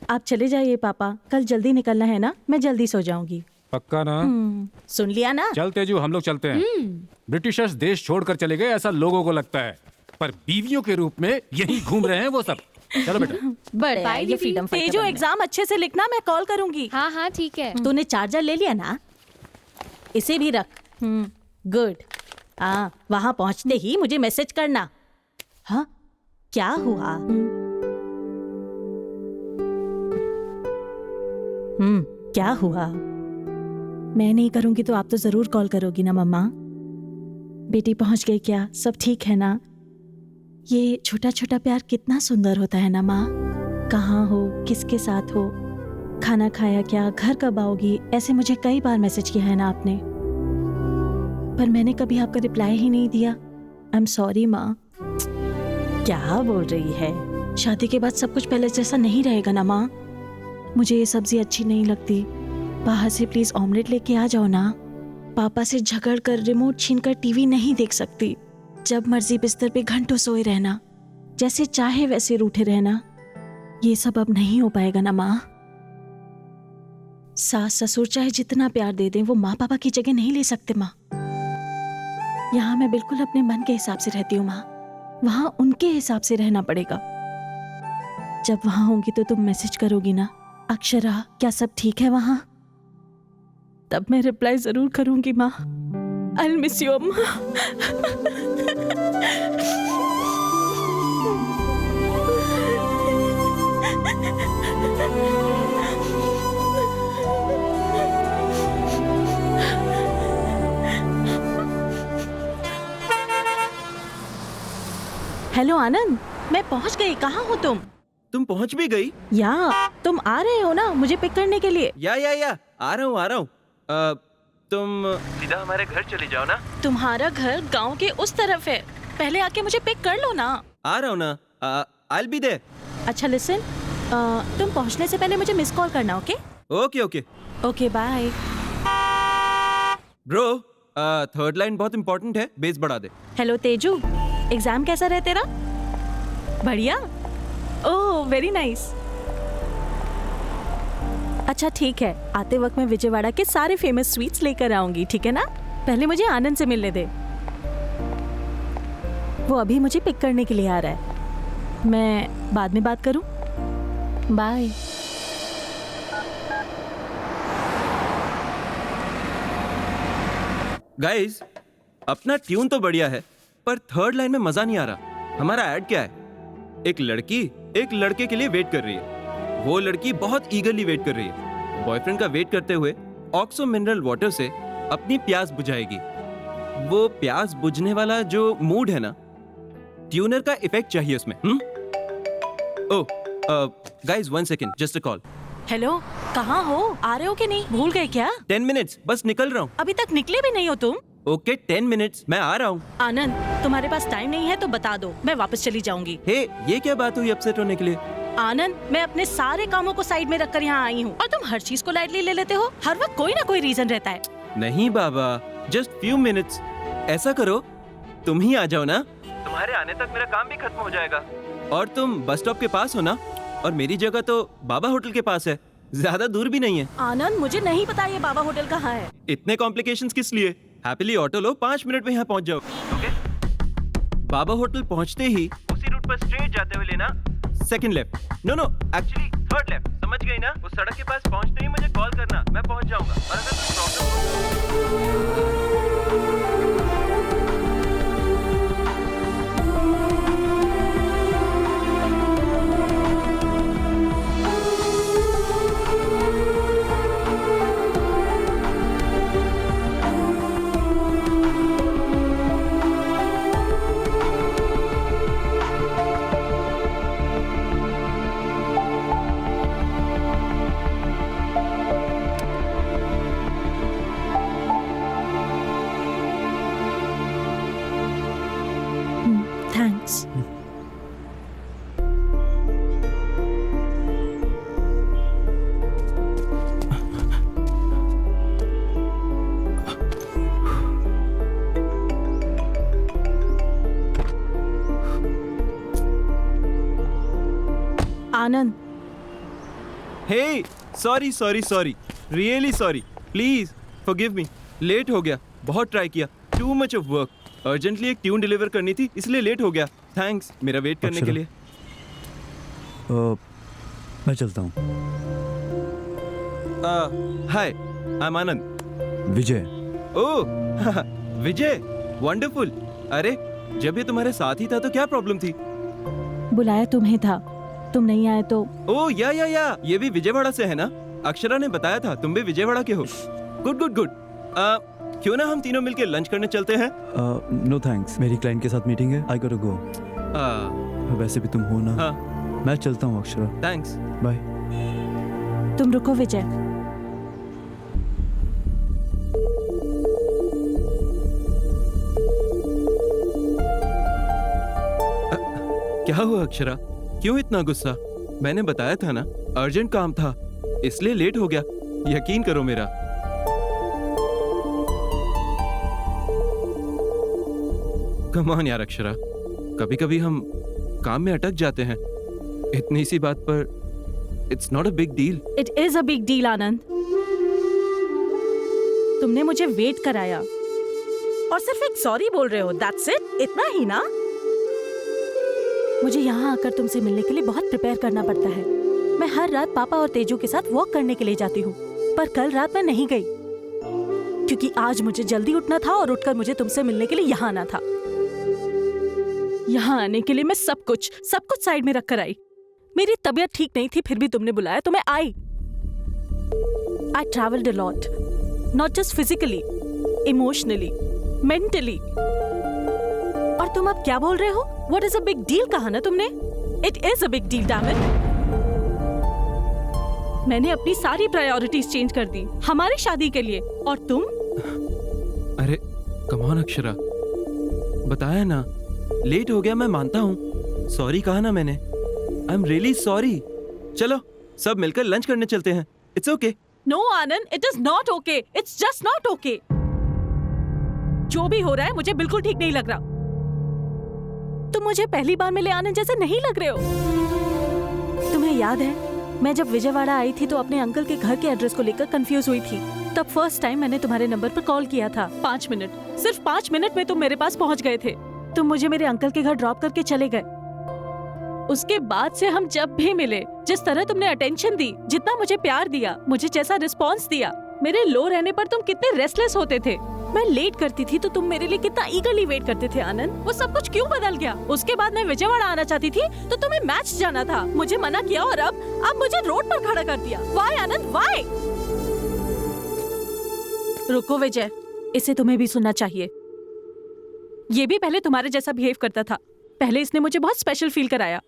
S2: आप चले जाइए पापा, कल जल्दी निकलना है ना, मैं जल्दी सो जाऊंगी।
S11: पक्का ना?
S2: सुन लिया ना?
S11: चल तेजू, हम लोग चलते हैं। ब्रिटिशर्स देश छोड़कर चले गए ऐसा लोगों को लगता है, पर बीवियों के रूप में यही घूम रहे हैं वो सब। चलो बेटा।
S2: बड़े ये फ्रीडम फाइटर। तेजू, एग्जाम अच्छे से लिखना, मैं कॉल करूंगी।
S6: हाँ हाँ ठीक है।
S2: तूने चार्जर ले लिया ना? इसे भी रख। गुड। हाँ, वहां पहुंचते ही मुझे मैसेज करना। हाँ, क्या हुआ? क्या हुआ? मैं नहीं करूंगी तो आप तो जरूर कॉल करोगी ना मम्मा? बेटी पहुंच गई क्या? सब ठीक है ना? ये छोटा छोटा प्यार कितना सुंदर होता है ना माँ। कहाँ हो, किसके साथ हो, खाना खाया क्या, घर कब आओगी, ऐसे मुझे कई बार मैसेज किया है ना आपने, पर मैंने कभी आपका रिप्लाई ही नहीं दिया। आई एम सॉरी माँ। क्या बोल रही है? शादी के बाद सब कुछ पहले जैसा नहीं रहेगा ना माँ? मुझे ये सब्जी अच्छी नहीं लगती, बाहर से प्लीज ऑमलेट लेके आ जाओ ना। पापा से झगड़ कर रिमोट छीनकर टीवी नहीं देख सकती। जब मर्जी बिस्तर पे घंटों सोए रहना, जैसे चाहे वैसे रूठे रहना, ये सब अब नहीं हो पाएगा ना माँ। सास ससुर चाहे जितना प्यार दे दें, वो माँ पापा की जगह नहीं ले सकते माँ। यहाँ मैं बिल्कुल अपने मन के हिसाब से रहती हूँ माँ, वहाँ उनके हिसाब से रहना पड़ेगा। जब वहाँ होंगी तो तुम मैसेज करोगी ना, अक्षरा क्या सब ठीक है वहाँ? तब मैं रिप्लाई जरूर करूंगी माँ। I'll miss you अम्मा। हेलो आनंद, मैं पहुंच गई। कहाँ हो तुम?
S14: तुम पहुंच भी गई?
S2: या तुम आ रहे हो ना मुझे पिक करने के लिए?
S14: या आ रहा हूँ। तुम सीधा हमारे घर चली जाओ ना।
S2: तुम्हारा घर गांव के उस तरफ है, पहले आके मुझे पिक कर लो ना।
S14: आ रहा हूँ ना। I'll be there।
S2: अच्छा लिसन, तुम पहुंचने से पहले मुझे मिस कॉल करना, okay? Okay bye.
S14: Bro, third line बहुत इंपॉर्टेंट है, बेस बढ़ा दे।
S2: हेलो तेजू, एग्जाम कैसा रहे तेरा? बढ़िया? Oh very nice. अच्छा ठीक है, आते वक्त मैं विजयवाड़ा के सारे फेमस स्वीट्स लेकर आऊंगी, ठीक है ना? पहले मुझे आनंद से मिलने दे, वो अभी मुझे पिक करने के लिए आ रहा है। मैं बाद में बात करूं? बाय।
S14: गाइस, अपना ट्यून तो बढ़िया है, पर थर्ड लाइन में मजा नहीं आ रहा। हमारा ऐड क्या है? एक लड़की एक लड़के के लिए वेट कर रही है। वो लड़की बहुत ईगरली वेट कर रही है। बॉयफ्रेंड का वेट करते हुए ऑक्सो मिनरल वाटर से अपनी प्यास बुझाएगी। वो प्यास बुझने वाला जो मूड है ना, ट्यूनर का इफेक्ट चाहिए उसमें। ओह guys, 1 second, just a call.
S2: Hello, कहाँ हो? आ रहे हो कि नहीं? भूल गए क्या?
S14: 10 मिनट्स, बस निकल रहा हूँ।
S2: अभी तक निकले भी नहीं हो तुम?
S14: ओके 10 मिनट्स, मैं आ रहा हूँ।
S2: आनंद, तुम्हारे पास टाइम नहीं है तो बता दो, मैं वापस चली जाऊंगी।
S14: हे, ये क्या बात हुई अपसेट होने के लिए?
S2: आनंद, मैं अपने सारे कामों को साइड में रखकर यहाँ आई हूँ और तुम हर चीज को लाइटली ले लेते हो। हर वक्त कोई ना कोई रीजन रहता है।
S14: नहीं बाबा, जस्ट फ्यू मिनट्स। ऐसा करो, तुम ही आ जाओ ना। तुम्हारे आने तक मेरा काम भी खत्म हो जाएगा। और तुम बस स्टॉप के पास हो ना, और मेरी जगह तो बाबा होटल के पास है, ज्यादा दूर भी नहीं है।
S2: आनंद, मुझे नहीं पता ये बाबा होटल कहाँ है।
S14: इतने कॉम्प्लिकेशंस किस लिए? हैप्पीली ऑटो लो, 5 मिनट में यहाँ पहुँच जाओ। ओके? बाबा होटल पहुँचते ही उसी रूट पर स्ट्रेट जाते हुए लेना second left. No actually third left. समझ गई ना? उस सड़क के पास पहुँचते ही मुझे कॉल करना, मैं पहुँच जाऊंगा। और अगर कोई प्रॉब्लम हो
S2: thanks. Anand,
S14: hey, sorry, really sorry, please forgive me. Late हो गया, बहुत ट्राई किया, too much of work. Urgently एक ट्यून डिलीवर करनी थी, इसलिए लेट हो गया। थैंक्स मेरा वेट करने के लिए।
S5: मैं चलता हूँ।
S14: Hi, I am Anand.
S5: Vijay.
S14: Oh Vijay, wonderful. अरे, जब ये तुम्हारे साथ ही था तो क्या प्रॉब्लम थी?
S2: बुलाया तुम्हें था, तुम नहीं आए तो।
S14: ओह या ये भी विजयवाड़ा से है ना? अक्षरा ने बताया था तुम भी विजयवाड़ा के हो। गुड। क्यों ना हम तीनों मिलके लंच करने चलते हैं?
S5: नो थैंक्स, मेरी क्लाइंट के साथ मीटिंग है, आई गॉट टू गो। वैसे भी तुम हो ना। मैं चलता हूँ अक्षरा।
S14: Thanks,
S5: bye.
S2: तुम रुको विजय।
S14: क्या हुआ अक्षरा, क्यों इतना गुस्सा? मैंने बताया था ना, अर्जेंट काम था, इसलिए लेट हो गया। यकीन करो मेरा। कम ऑन यार अक्षरा, कभी कभी हम काम में अटक जाते हैं। इतनी सी बात पर it's not a big deal.
S2: It is a big deal Anand. तुमने मुझे वेट कराया, और सिर्फ एक सॉरी बोल रहे हो, दैट्स इट, इतना ही ना? मुझे यहाँ आकर तुमसे मिलने के लिए बहुत प्रिपेयर करना पड़ता है। मैं हर रात पापा और तेजू के साथ वॉक करने के लिए जाती हूँ, पर कल रात मैं नहीं गई क्योंकि आज मुझे जल्दी उठना था और उठकर मुझे तुमसे मिलने के लिए यहाँ आना था। यहाँ आने के लिए मैं सब कुछ साइड में रखकर आई। मेरी तबीयत ठीक नहीं थी, फिर भी तुमने बुलाया तो मैं आई। I traveled a lot, not just physically, emotionally, mentally. और तुम अब क्या बोल रहे हो? What is a big deal कहा ना तुमने? It is a big deal, damn it. मैंने अपनी सारी प्रायोरिटीज चेंज कर दी हमारी शादी के लिए, और तुम?
S3: अरे कम ऑन अक्षरा, बताया ना, लेट हो गया, मैं मानता हूँ, सॉरी कहा ना मैंने, आई एम रियली सॉरी। चलो सब मिलकर लंच करने चलते हैं, it's okay.
S2: No Anand, it is not okay, it's just not okay. जो भी हो रहा है मुझे बिल्कुल ठीक नहीं लग रहा। तुम मुझे पहली बार मिले आनंद जैसे नहीं लग रहे हो। तुम्हें याद है मैं जब विजयवाड़ा आई थी तो अपने अंकल के घर के एड्रेस को लेकर कंफ्यूज हुई थी। तब फर्स्ट टाइम मैंने तुम्हारे नंबर पर कॉल किया था। 5 मिनट, सिर्फ 5 मिनट में तुम मेरे पास पहुंच गए थे। तुम मुझे मेरे अंकल के घर ड्रॉप करके चले गए। उसके बाद से हम जब भी मिले, जिस तरह तुमने अटेंशन दी, जितना मुझे प्यार दिया, मुझे जैसा रिस्पॉन्स दिया, मेरे लो रहने पर तुम कितने रेस्टलेस होते थे। मैं लेट करती थी तो तुम मेरे लिए कितना ईगरली वेट करते थे आनंद। वो सब कुछ क्यों बदल गया? उसके बाद मैं विजयवाड़ा आना चाहती थी तो तुम्हें मैच जाना था, मुझे मना किया, और अब मुझे रोड पर खड़ा कर दिया। वाई आनंद, वाई? रुको विजय, इसे तुम्हें भी सुनना चाहिए। ये भी पहले तुम्हारे जैसा बिहेव करता था। पहले इसने मुझे बहुत स्पेशल फील कराया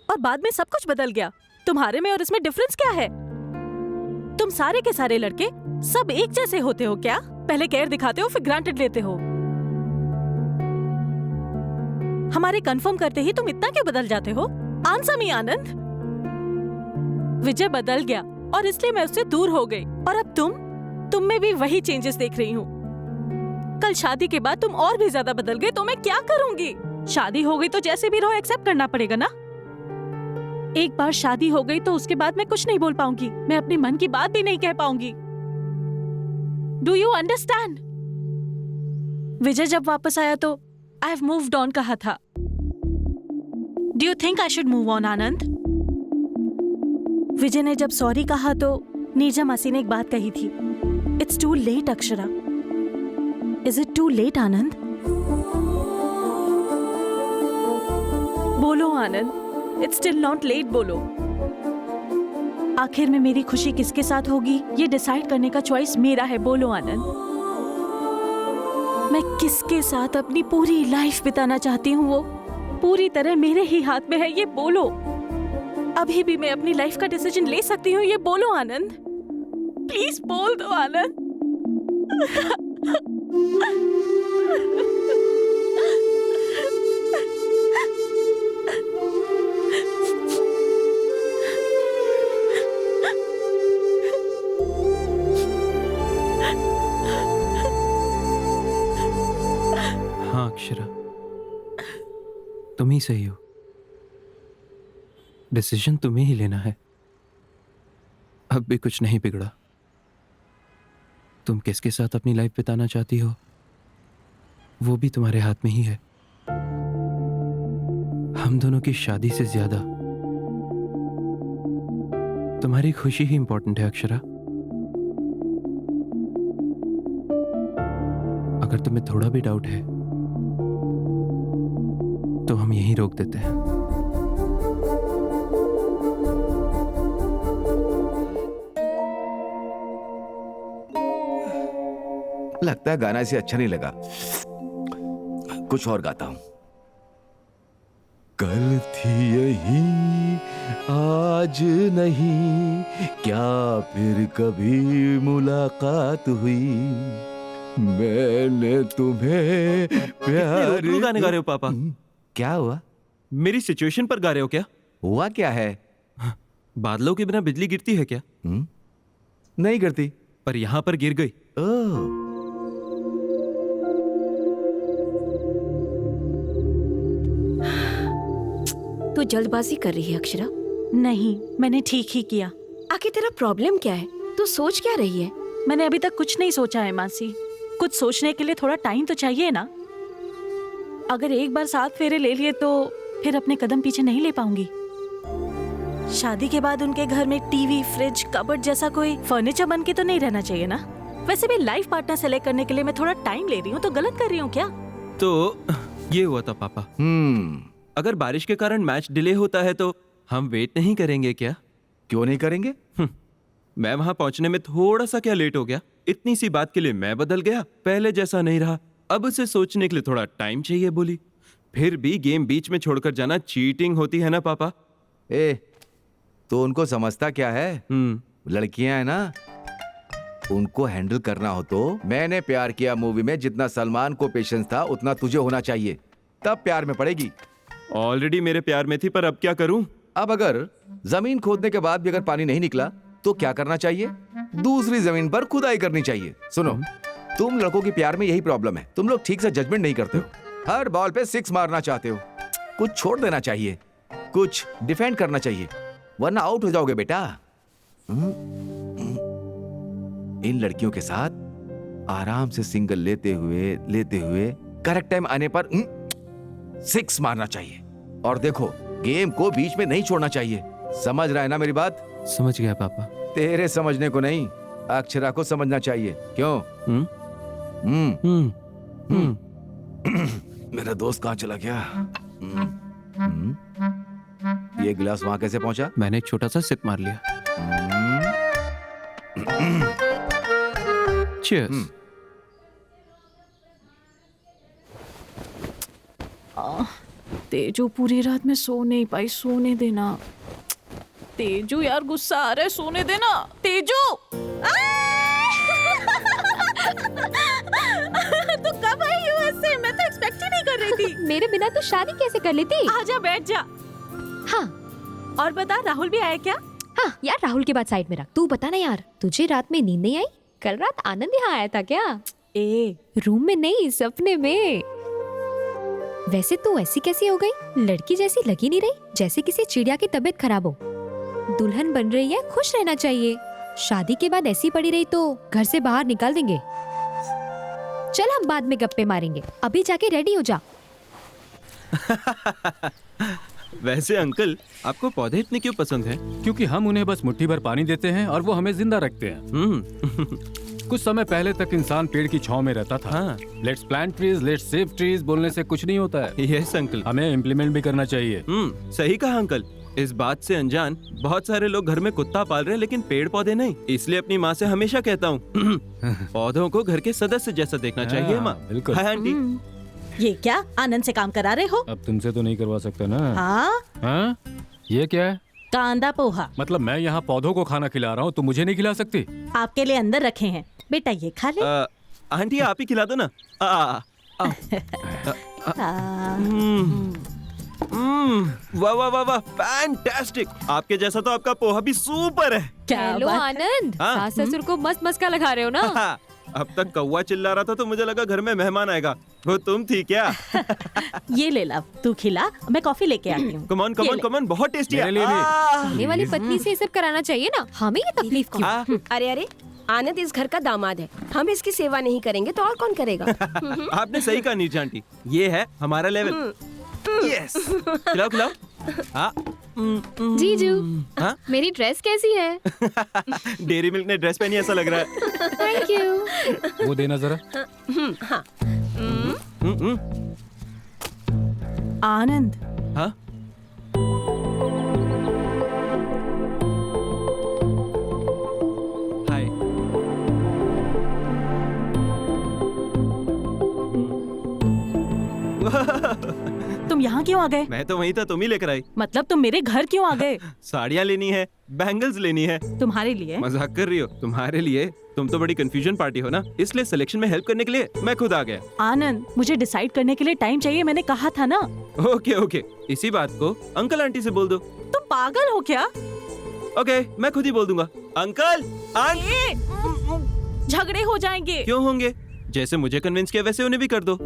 S2: और बाद में सब कुछ बदल गया। तुम्हारे में और इसमें डिफरेंस क्या है? तुम सारे के सारे लड़के सब एक जैसे होते हो क्या? पहले केयर दिखाते हो, फिर ग्रांटेड लेते हो। हमारे कंफर्म करते ही तुम इतना क्यों बदल जाते हो? आंसर मी आनंद। विजय बदल गया और इसलिए मैं उससे दूर हो गई, और अब तुम में भी वही चेंजेस देख रही हूँ। कल शादी के बाद तुम और भी ज्यादा बदल गए तो मैं क्या करूंगी? शादी हो गई तो जैसे भी रहो एक्सेप्ट करना पड़ेगा ना। एक बार शादी हो गई तो उसके बाद मैं कुछ नहीं बोल पाऊंगी, मैं अपने मन की बात भी नहीं कह पाऊंगी। Do you understand? विजय जब वापस आया तो आई हैव मूव्ड ऑन कहा था। Do you think I should move on Anand? Vijay ने जब सॉरी कहा तो नीरजा मासी ने एक बात कही थी, it's too late Akshara. Is it too late Anand? बोलो Anand, it's still not late, बोलो। आखिर में मेरी खुशी किसके साथ होगी ये डिसाइड करने का चॉइस मेरा है। बोलो आनंद, मैं किसके साथ अपनी पूरी लाइफ बिताना चाहती हूँ वो पूरी तरह मेरे ही हाथ में है, ये बोलो। अभी भी मैं अपनी लाइफ का डिसीजन ले सकती हूँ, ये बोलो आनंद। प्लीज बोल दो आनंद।
S3: हाँ अक्षरा, तुम ही सही हो। डिसीजन तुम्हें ही लेना है। अब भी कुछ नहीं बिगड़ा। तुम किसके साथ अपनी लाइफ बिताना चाहती हो वो भी तुम्हारे हाथ में ही है। हम दोनों की शादी से ज्यादा तुम्हारी खुशी ही इंपॉर्टेंट है अक्षरा। अगर तुम्हें थोड़ा भी डाउट है तो हम यहीं रोक देते हैं।
S15: लगता है गाना इसे अच्छा नहीं लगा, कुछ और गाता हूं। कल थी यही आज नहीं, क्या फिर कभी मुलाकात हुई, मैंने तुम्हें प्यार।
S3: क्यों गाने गा रहे हो पापा?
S15: क्या हुआ?
S3: मेरी सिचुएशन पर गा रहे हो क्या?
S15: हुआ क्या है?
S3: बादलों के बिना बिजली गिरती है क्या?
S15: नहीं गिरती,
S3: पर यहां पर गिर गई।
S15: ओह,
S8: तू जल्दबाजी कर रही है अक्षरा।
S2: नहीं, मैंने ठीक ही किया।
S8: आखिर तेरा प्रॉब्लम क्या है? तू सोच क्या रही है?
S2: मैंने अभी तक कुछ नहीं सोचा है मासी।
S10: कुछ सोचने के लिए थोड़ा टाइम तो चाहिए ना। अगर एक बार 7 फेरे ले लिए तो फिर अपने कदम पीछे नहीं ले पाऊंगी। शादी के बाद उनके घर में टीवी, फ्रिज, कबर्ड जैसा कोई फर्नीचर बन के तो नहीं रहना चाहिए ना। वैसे भी लाइफ पार्टनर सेलेक्ट करने के लिए मैं थोड़ा टाइम ले रही हूँ, तो गलत कर रही हूँ क्या?
S3: तो ये हुआ था पापा। अगर बारिश के कारण मैच डिले होता है तो हम वेट नहीं करेंगे क्या?
S15: क्यों नहीं करेंगे?
S3: मैं वहां पहुंचने में थोड़ा सा क्या लेट हो गया, इतनी सी बात के लिए मैं बदल गया, पहले जैसा नहीं रहा। अब उसे सोचने के लिए थोड़ा टाइम चाहिए बोली। फिर भी गेम बीच में छोड़कर जाना चीटिंग होती है ना पापा?
S15: तो उनको समझता क्या है? लड़कियां है ना, उनको हैंडल करना हो तो मैंने प्यार किया मूवी में जितना सलमान को पेशेंस था उतना तुझे होना चाहिए, तब प्यार में पड़ेगी।
S3: ऑलरेडी मेरे प्यार में थी, पर अब क्या करूं?
S15: अब अगर जमीन खोदने के बाद भी अगर पानी नहीं निकला तो क्या करना चाहिए? दूसरी जमीन पर खुदाई करनी चाहिए। सुनो, तुम लड़कों के प्यार में यही प्रॉब्लम है, तुम लोग ठीक से जजमेंट नहीं करते हो, हर बॉल पे 6 मारना चाहते हो। कुछ छोड़ देना चाहिए, कुछ डिफेंड करना चाहिए, वरना आउट हो जाओगे बेटा। इन लड़कियों के साथ आराम से सिंगल लेते हुए करेक्ट टाइम आने पर 6 मारना चाहिए। और देखो, गेम को बीच में नहीं छोड़ना चाहिए। समझ रहा है ना मेरी बात?
S3: समझ गया पापा।
S15: तेरे समझने को नहीं, अक्षरा को समझना चाहिए। क्यों? मेरा दोस्त कहाँ चला गया? ये गिलास वहां कैसे पहुंचा?
S3: मैंने एक छोटा सा सिप मार लिया। Cheers.
S10: तेजू पूरी रात में सो नहीं पाई, सोने देना। तेजू यार, गुस्सा आ रहा है, सोने देना। तेजू तू कब आई यूएस से? मैं तो एक्सपेक्ट ही नहीं कर रही थी।
S6: मेरे बिना तो शादी कैसे कर लेती?
S10: आजा, बैठ जा।
S6: हाँ,
S10: और बता, राहुल भी आया क्या?
S6: हाँ यार, राहुल की बात साइड में रख। तू बता ना यार, तुझे रात में नींद नहीं आई? कल रात आनंद यहाँ आया था क्या? रूम में नहीं, सपने में। वैसे तू ऐसी कैसी हो गई? लड़की जैसी लगी नहीं रही, जैसे किसी चिड़िया की तबीयत खराब हो। दुल्हन बन रही है, खुश रहना चाहिए। शादी के बाद ऐसी पड़ी रही तो घर से बाहर निकाल देंगे। चल, हम बाद में गप्पे मारेंगे, अभी जाके रेडी हो जा।
S3: वैसे अंकल, आपको पौधे इतने क्यों पसंद हैं?
S11: क्योंकि हम उन्हें बस मुट्ठी भर पानी देते हैं और वो हमें जिंदा रखते हैं। कुछ समय पहले तक इंसान पेड़ की छांव में रहता था। Let's plant trees, let's save trees बोलने से कुछ नहीं होता है।
S3: यस अंकल,
S11: हमें इम्प्लीमेंट भी करना चाहिए।
S3: सही कहा अंकल। इस बात से अनजान बहुत सारे लोग घर में कुत्ता पाल रहे हैं, लेकिन पेड़ पौधे नहीं। इसलिए अपनी माँ से हमेशा कहता हूँ, पौधों को घर के सदस्य जैसा देखना चाहिए माँ।
S11: बिल्कुल।
S3: Hi aunty.
S10: ये क्या आनंद से काम करा रहे हो?
S11: अब तुमसे तो नहीं करवा सकता ना।
S10: हाँ?
S11: ये क्या है?
S10: कांदा पोहा।
S11: मतलब मैं यहाँ पौधों को खाना खिला रहा हूँ, तो मुझे नहीं खिला सकती?
S10: आपके लिए अंदर रखे हैं, बेटा ये खा ले।
S3: आंटी आप ही खिला दो ना। वाह वाह वाह वाह, फैंटास्टिक। आपके जैसा तो आपका पोहा भी सुपर है।
S6: हेलो आनंद, सास ससुर को मस्त मस्का लगा रहे हो ना?
S3: अब तक कौवा चिल्ला रहा था तो मुझे लगा घर में मेहमान आएगा। वो तुम थी क्या?
S10: ये ले ला, तू खिला, मैं कॉफी लेके आती हूँ।
S3: Come on come on come on, बहुत टेस्टी है।
S6: खाने वाली पत्नी से ये सब कराना चाहिए ना, हमें ये तकलीफ क्यों?
S8: अरे अरे, आनंद इस घर का दामाद है, हम इसकी सेवा नहीं करेंगे तो और कौन करेगा?
S3: आपने सही कहा नीचा आंटी, ये है हमारा लेवल। यस, खिलाओ खिलाओ।
S6: जीजू, मेरी ड्रेस कैसी है?
S3: डेयरी मिल्क ने ड्रेस पहनी ऐसा लग रहा है।
S6: Thank you.
S11: वो देना जरा।
S10: आनंद।
S3: हाँ? हाय।
S10: तुम यहाँ क्यों आ गए?
S3: मैं तो वहीं था, तुम ही लेकर आई।
S10: मतलब तुम मेरे घर क्यों आ गए?
S3: साड़ियाँ लेनी है, बैंगल्स लेनी है।
S10: तुम्हारे लिए?
S3: मजाक कर रही हो? तुम्हारे लिए? तुम तो बड़ी कंफ्यूजन पार्टी हो ना, इसलिए सिलेक्शन में हेल्प करने के लिए मैं खुद आ गया।
S10: आनंद, मुझे डिसाइड करने के लिए टाइम चाहिए, मैंने कहा था ना।
S3: ओके ओके, इसी बात को अंकल आंटी से बोल दो।
S10: तुम पागल हो क्या?
S3: ओके, मैं खुद ही बोल दूंगा। Uncle aunty.
S10: झगड़े हो जाएंगे।
S3: क्यों होंगे? जैसे मुझे कन्विंस किया वैसे उन्हें भी कर दो।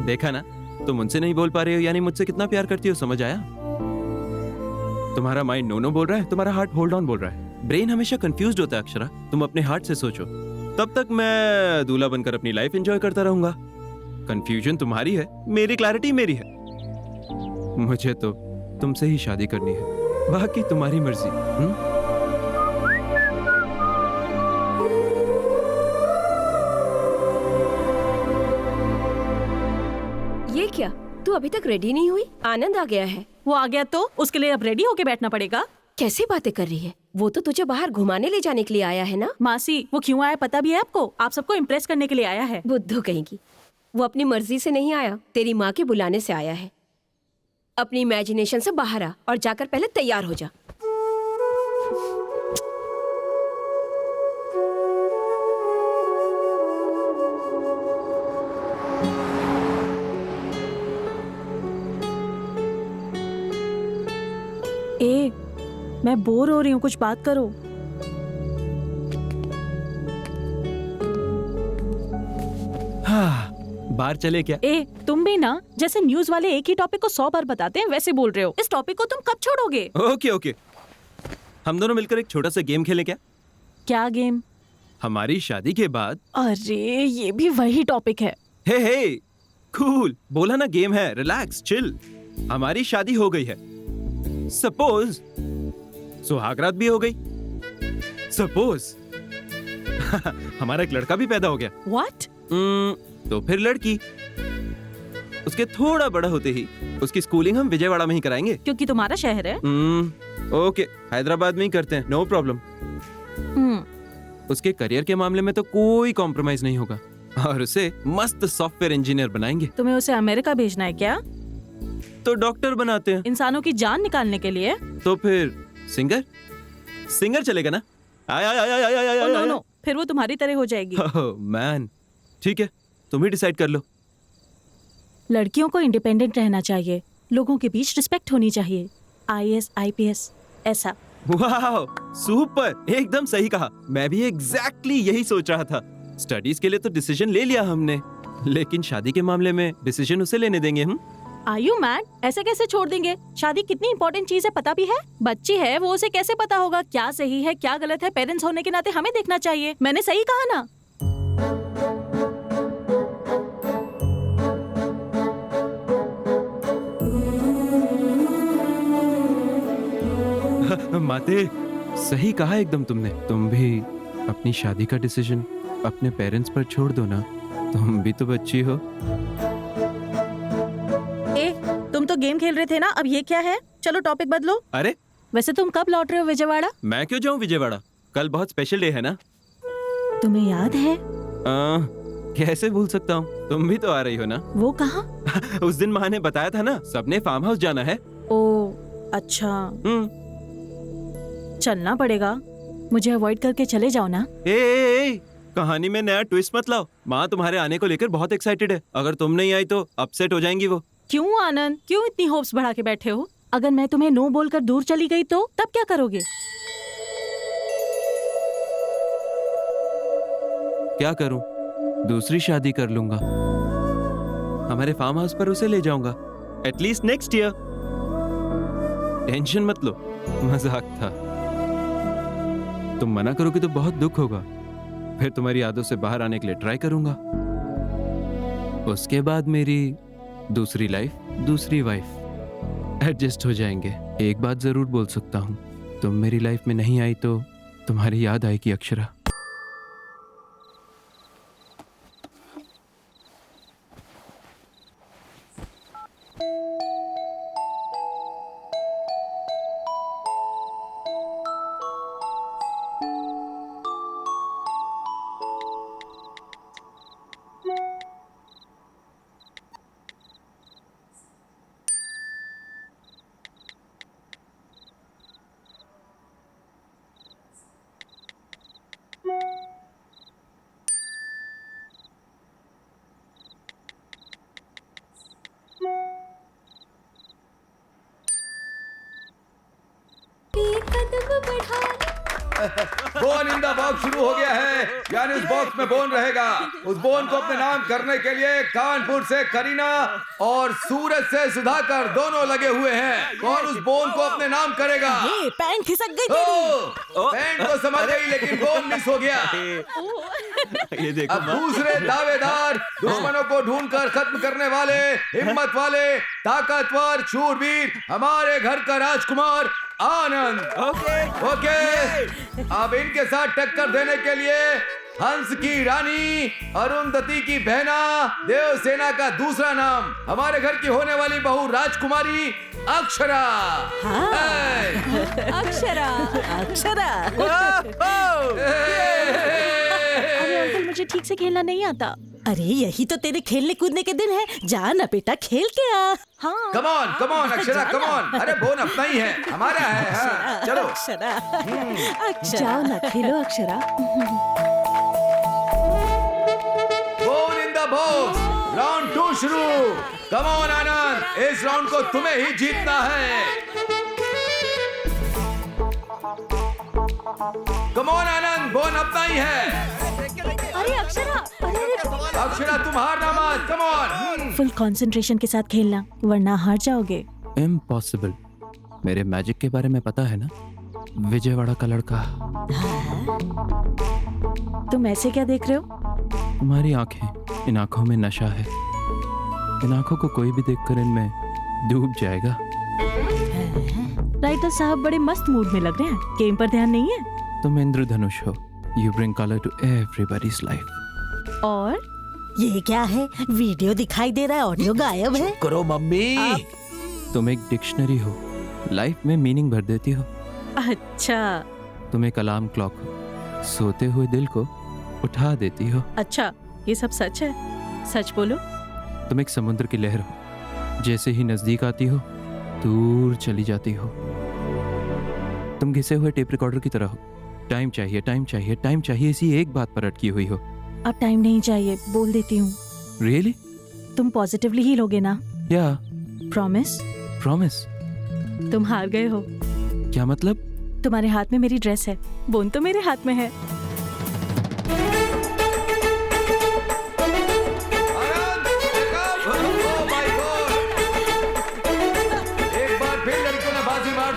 S3: देखा ना, तुम मुझसे नहीं बोल पा रहे हो, यानी मुझसे कितना प्यार करती हो, समझ आया? तुम्हारा माइंड नो नो बोल रहा है, तुम्हारा हार्ट होल्ड ऑन बोल रहा है। ब्रेन हमेशा कंफ्यूज्ड होता है अक्षरा, तुम अपने हार्ट से सोचो। तब तक मैं दूल्हा बनकर अपनी लाइफ एंजॉय करता रहूंगा। कंफ्यूजन तुम्हारी है, मेरी क्लैरिटी मेरी है। मुझे तो तुमसे ही शादी करनी है, बाकी तुम्हारी मर्जी।
S8: ये क्या, तू अभी तक रेडी नहीं हुई? आनंद आ गया है।
S10: वो आ गया तो उसके लिए अब रेडी होके बैठना पड़ेगा।
S8: कैसी बातें कर रही है? वो तो तुझे बाहर घुमाने ले जाने के लिए आया है ना।
S10: मासी, वो क्यों आया पता भी है आपको? आप सबको इम्प्रेस करने के लिए आया है।
S8: बुद्धू कहेगी। वो अपनी मर्जी से नहीं आया, तेरी माँ के बुलाने से आया है। अपनी इमेजिनेशन से बाहर आ और जाकर पहले तैयार हो जा।
S10: मैं बोर हो रही हूँ, कुछ बात करो।
S3: बाहर चले क्या?
S10: तुम भी ना, जैसे न्यूज वाले एक ही टॉपिक को 100 बार बताते हैं वैसे बोल रहे हो। इस टॉपिक को तुम कब छोड़ोगे?
S3: ओके, हम दोनों मिलकर एक छोटा सा गेम खेलें क्या?
S10: क्या गेम?
S3: हमारी शादी के बाद।
S10: अरे ये भी वही टॉपिक है।
S3: हे कूल, बोला ना गेम है, रिलैक्स चिल। हमारी शादी हो गई है, सपोज सुहागरात भी हो गई, सपोज हमारा एक लड़का भी पैदा हो गया।
S10: What?
S3: तो फिर लड़की। उसके थोड़ा बड़ा होते ही उसकी स्कूलिंग हम विजयवाड़ा में ही कराएंगे,
S10: क्योंकि तुम्हारा शहर है।
S3: ओके, हैदराबाद में ही करते हैं, नो प्रॉब्लम। उसके करियर के मामले में तो कोई कॉम्प्रोमाइज नहीं होगा और उसे मस्त सॉफ्टवेयर इंजीनियर बनाएंगे।
S10: तुम्हें उसे अमेरिका भेजना है क्या?
S3: तो डॉक्टर बनाते हैं,
S10: इंसानों की जान निकालने के लिए।
S3: तो फिर सिंगर चलेगा ना?
S10: नो, फिर वो तुम्हारी तरह हो जाएगी।
S3: मैन, ठीक है, तुम ही डिसाइड कर लो।
S10: लड़कियों को इंडिपेंडेंट रहना चाहिए, लोगों के बीच रिस्पेक्ट होनी चाहिए। IAS, IPS ऐसा।
S3: वाह, सुपर, एकदम सही कहा। मैं भी एग्जैक्टली यही सोच रहा था। स्टडीज के लिए तो डिसीजन ले लिया हमने, लेकिन शादी के मामले में डिसीजन उसे लेने देंगे हम।
S10: Are you mad? ऐसे कैसे छोड़ देंगे? शादी कितनी इंपॉर्टेंट चीज है पता भी है। बच्ची है वो, उसे कैसे पता होगा क्या सही है क्या गलत है? पेरेंट्स होने के नाते हमें देखना चाहिए। मैंने सही कहा ना?
S3: माते, सही कहा एकदम तुमने। तुम भी अपनी शादी का डिसीजन अपने पेरेंट्स पर छोड़ दो ना, तुम भी तो बच्ची हो।
S10: तुम तो गेम खेल रहे थे ना, अब ये क्या है? चलो टॉपिक बदलो।
S3: अरे
S10: वैसे तुम कब लौट रहे हो विजयवाड़ा?
S3: मैं क्यों जाऊं विजयवाड़ा, कल बहुत स्पेशल डे है ना।
S10: तुम्हें याद है?
S3: कैसे भूल सकता हूँ, तुम भी तो आ रही हो ना।
S10: वो कहाँ?
S3: उस दिन माँ ने बताया था ना, सबने फार्म हाउस जाना है।
S10: ओ अच्छा, चलना पड़ेगा। मुझे अवॉइड करके चले जाओ ना।
S3: कहानी में नया ट्विस्ट मत लाओ। माँ तुम्हारे आने को लेकर बहुत एक्साइटेड है, अगर तुम नहीं आई तो अपसेट हो जाएंगी वो।
S10: क्यों आनंद, क्यों इतनी होप्स बढ़ा के बैठे हो? अगर मैं तुम्हें नो बोलकर दूर चली गई तो तब क्या करोगे?
S3: क्या करूं? दूसरी शादी कर लूंगा, हमारे फार्म हाउस पर उसे ले जाऊंगा, एटलीस्ट नेक्स्ट ईयर। टेंशन मत लो, मजाक था। तुम मना करोगे तो बहुत दुख होगा, फिर तुम्हारी यादों से बाहर आने के लिए ट्राई करूंगा। उसके बाद मेरी दूसरी लाइफ, दूसरी वाइफ, एडजस्ट हो जाएंगे। एक बात जरूर बोल सकता हूं, तुम मेरी लाइफ में नहीं आई तो तुम्हारी याद आएगी Akshara.
S1: Bone in the box शुरू हो गया है, यानी उस बॉक्स में बोन रहेगा। उस बोन को अपने नाम करने के लिए कानपुर से करीना और सूरज से सुधाकर दोनों लगे हुए हैं। कौन उस बोन को अपने नाम करेगा?
S2: पैंट खिसक गई
S1: पैंट तो समझ गई, लेकिन बोन मिस हो गया।
S14: ये देखो
S1: अब दूसरे दावेदार, दुश्मनों को ढूंढकर खत्म करने वाले, हिम्मत वाले, ताकतवर, शूरवीर, हमारे घर का राजकुमार आनंद। ओके। अब इनके साथ टक्कर देने के लिए हंस की रानी, अरुंधति की बहना, देवसेना का दूसरा नाम, हमारे घर की होने वाली बहू राजकुमारी अक्षरा।
S2: अक्षरा अक्षरा। अरे अंकल, मुझे ठीक से खेलना नहीं आता। अरे यही तो तेरे खेलने कूदने के दिन है, जा ना बेटा खेल के आ। हाँ।
S1: Come on Akshara, come on. अरे बोन अपना ही है, हमारा है। हाँ, चलो
S2: अक्षरा, जाओ ना खेलो Akshara.
S1: Bone in the box, round 2 शुरू। कम ऑन आनंद, इस राउंड को तुम्हें ही जीतना है। कम ऑन आनंद, बोन अपना ही है।
S2: अरे अक्षरा,
S1: अक्षरा तुम हारना मत। Come on.
S2: फुल कंसंट्रेशन के साथ खेलना, वरना हार जाओगे।
S3: इम्पॉसिबल। मेरे मैजिक के बारे में पता है ना, विजयवाड़ा का लड़का।
S2: तुम ऐसे क्या देख रहे हो?
S3: तुम्हारी आंखें, इन आंखों में नशा है। इन आंखों को कोई भी देखकर इनमें डूब जाएगा।
S2: राइटर साहब बड़े मस्त मूड में लग रहे हैं, गेम पर ध्यान नहीं है।
S3: तुम इंद्रधनुष हो, you bring colour to everybody's life.
S2: और ये क्या है? वीडियो दिखाई दे रहा है, ऑडियो गायब है।
S15: करो मम्मी।
S3: तुम एक डिक्शनरी हो, लाइफ में मीनिंग भर देती हो।
S2: अच्छा।
S3: तुम एक अलार्म क्लॉक हो, सोते हुए दिल को उठा देती हो।
S2: अच्छा, ये सब सच है? सच बोलो।
S3: तुम एक समुद्र की लहर हो, जैसे ही नजदीक आती हो दूर चली जाती हो। तुम घिसे हुए टेप रिकॉर्डर की तरह हो, टाइम चाहिए, टाइम चाहिए, टाइम चाहिए, इसी एक बात पर अटकी हुई हो।
S2: अब टाइम नहीं चाहिए, बोल देती हूँ।
S3: रियली?
S2: तुम पॉजिटिवली ही लोगे ना?
S3: या
S2: प्रॉमिस?
S3: प्रॉमिस।
S2: तुम हार गए हो।
S3: क्या मतलब?
S2: तुम्हारे हाथ में मेरी ड्रेस है, बोन तो मेरे हाथ में है।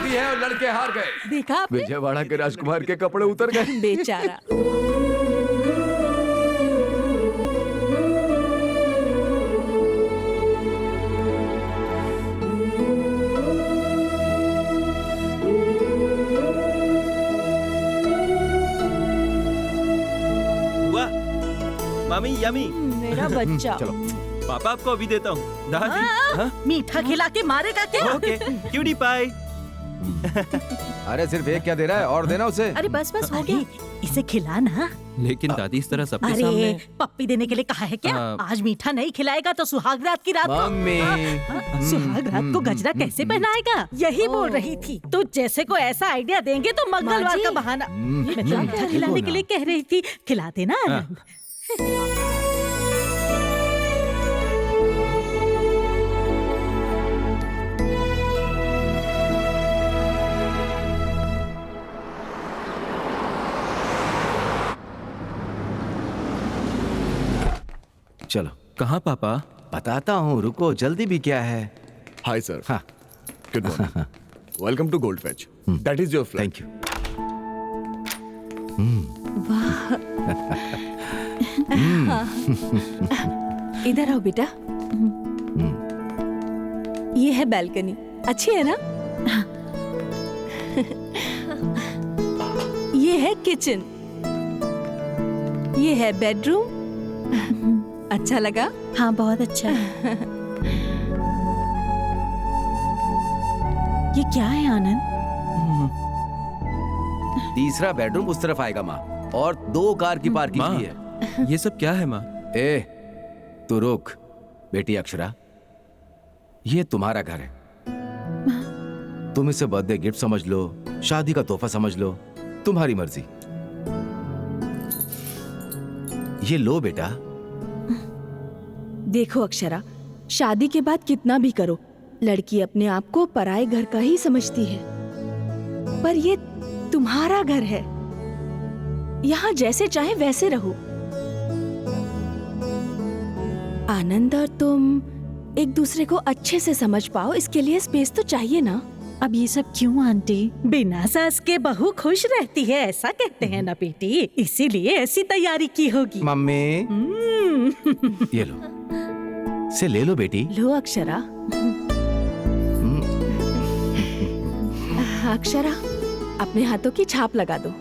S1: है और लड़के हार गए।
S2: देखा आपने?
S15: विजयवाड़ा के राजकुमार के कपड़े उतर गए।
S2: बेचारा।
S14: वाह, मामी यमी।
S2: मेरा बच्चा।
S15: चलो
S14: पापा आपको अभी देता हूँ। दादी
S2: मीठा खिला के मारेगा क्या?
S14: Okay, cutie pie.
S15: अरे सिर्फ एक क्या दे रहा है, और देना उसे।
S2: अरे बस बस हो गया, इसे खिला ना।
S3: लेकिन दादी इस तरह सबके
S2: अरे
S3: सामने।
S2: पप्पी देने के लिए कहा है क्या? आज मीठा नहीं खिलाएगा तो सुहाग रात की रात को।
S15: मम्मी।
S2: सुहाग रात को गजरा कैसे पहनाएगा? यही बोल रही थी। तो जैसे को ऐसा आइडिया देंगे तो मंगलवार का बहाना। मैं तो मीठा खिलाने के लिए कह रही थी, खिला देना आनंद।
S15: चलो।
S3: कहाँ पापा?
S15: बताता हूँ, रुको, जल्दी भी क्या है।
S7: Hi sir.
S15: हाँ।
S7: Good morning. Welcome to gold fetch. That is your flight.
S15: Thank you.
S4: इधर आओ बेटा। ये है बैल्कनी, अच्छी है ना? ये है किचन, ये है बेडरूम। अच्छा लगा?
S2: हाँ बहुत अच्छा है। ये क्या है आनंद?
S15: तीसरा बेडरूम उस तरफ आएगा माँ, और 2 कार की पार्किंग भी है।
S3: ये सब क्या है माँ?
S15: ए, तू रुक। बेटी अक्षरा, ये तुम्हारा घर है। तुम इसे बर्थडे गिफ्ट समझ लो, शादी का तोहफा समझ लो, तुम्हारी मर्जी। ये लो बेटा।
S4: देखो अक्षरा, शादी के बाद कितना भी करो, लड़की अपने आप को पराये घर का ही समझती है, पर ये तुम्हारा घर है, यहाँ जैसे चाहे वैसे रहो। आनंद और तुम एक दूसरे को अच्छे से समझ पाओ, इसके लिए स्पेस तो चाहिए ना।
S10: अब ये सब क्यों आंटी? बिना सास के बहू खुश रहती है, ऐसा कहते हैं ना बेटी, इसीलिए ऐसी तैयारी की होगी।
S15: मम्मी ये लो, से ले लो बेटी।
S4: लो अक्षरा। अक्षरा, अपने हाथों की छाप लगा दो।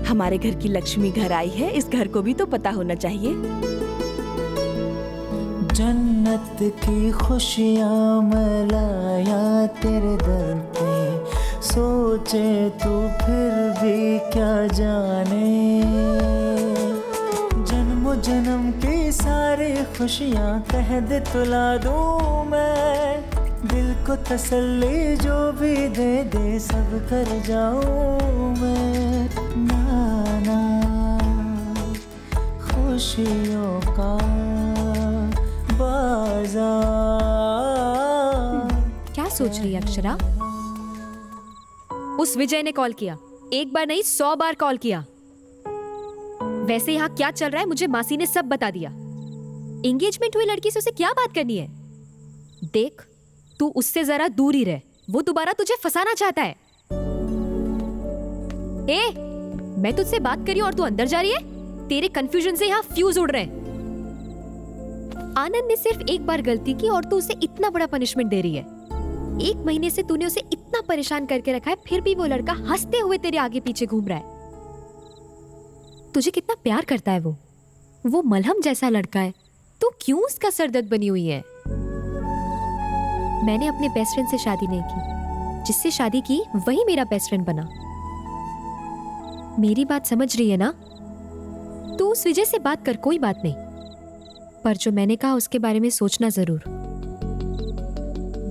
S4: हमारे घर की लक्ष्मी घर आई है, इस घर को भी तो पता होना चाहिए।
S16: जन्नत की खुशियाँ मैं लाया तेरे दर पे, सोचे तू फिर भी क्या जाने। जन्मों जन्म की सारी खुशियाँ कह दे तुला दूँ मैं, दिल को तसल्ली जो भी दे दे सब कर जाऊँ मैं। नाना खुशियों का
S6: क्या सोच रही है अक्षरा? उस विजय ने कॉल किया, एक बार नहीं 100 बार कॉल किया। वैसे यहाँ क्या चल रहा है मुझे मासी ने सब बता दिया। एंगेजमेंट हुई लड़की से उसे क्या बात करनी है? देख, तू उससे जरा दूर ही रह, वो दोबारा तुझे फंसाना चाहता है। मैं तुझसे बात कर रही हूँ और तू अंदर जा रही है। तेरे कंफ्यूजन से यहाँ फ्यूज उड़ रहे हैं। आनंद ने सिर्फ एक बार गलती की और तू उसे इतना बड़ा पनिशमेंट दे रही है। 1 महीने से तूने उसे इतना परेशान करके रखा है, फिर भी वो लड़का हंसते हुए तेरे आगे पीछे घूम रहा है। तुझे कितना प्यार करता है वो मलहम जैसा लड़का है। तू क्यों उसका सरदर्द बनी हुई है? मैंने अपने बेस्ट फ्रेंड से शादी नहीं की, जिससे शादी की वही मेरा बेस्ट फ्रेंड बना। मेरी बात समझ रही है ना? तू उस विजय से बात कर, कोई बात नहीं, पर जो मैंने कहा उसके बारे में सोचना जरूर।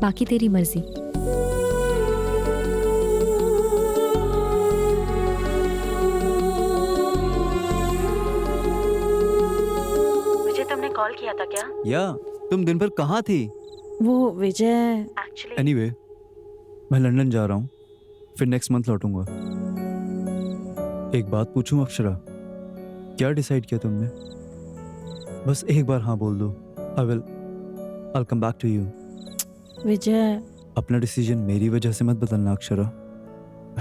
S6: बाकी तेरी मर्जी।
S10: मुझे तुमने कॉल किया था क्या?
S5: या तुम दिन भर कहाँ थी?
S10: वो विजय
S5: एनीवे, मैं लंदन जा रहा हूँ, फिर नेक्स्ट मंथ लौटूंगा। एक बात पूछूं अक्षरा, क्या डिसाइड किया तुमने? बस एक बार हाँ बोल दो। I'll come back to you.
S10: विजय,
S5: अपना डिसीजन मेरी वजह से मत बदलना अक्षरा।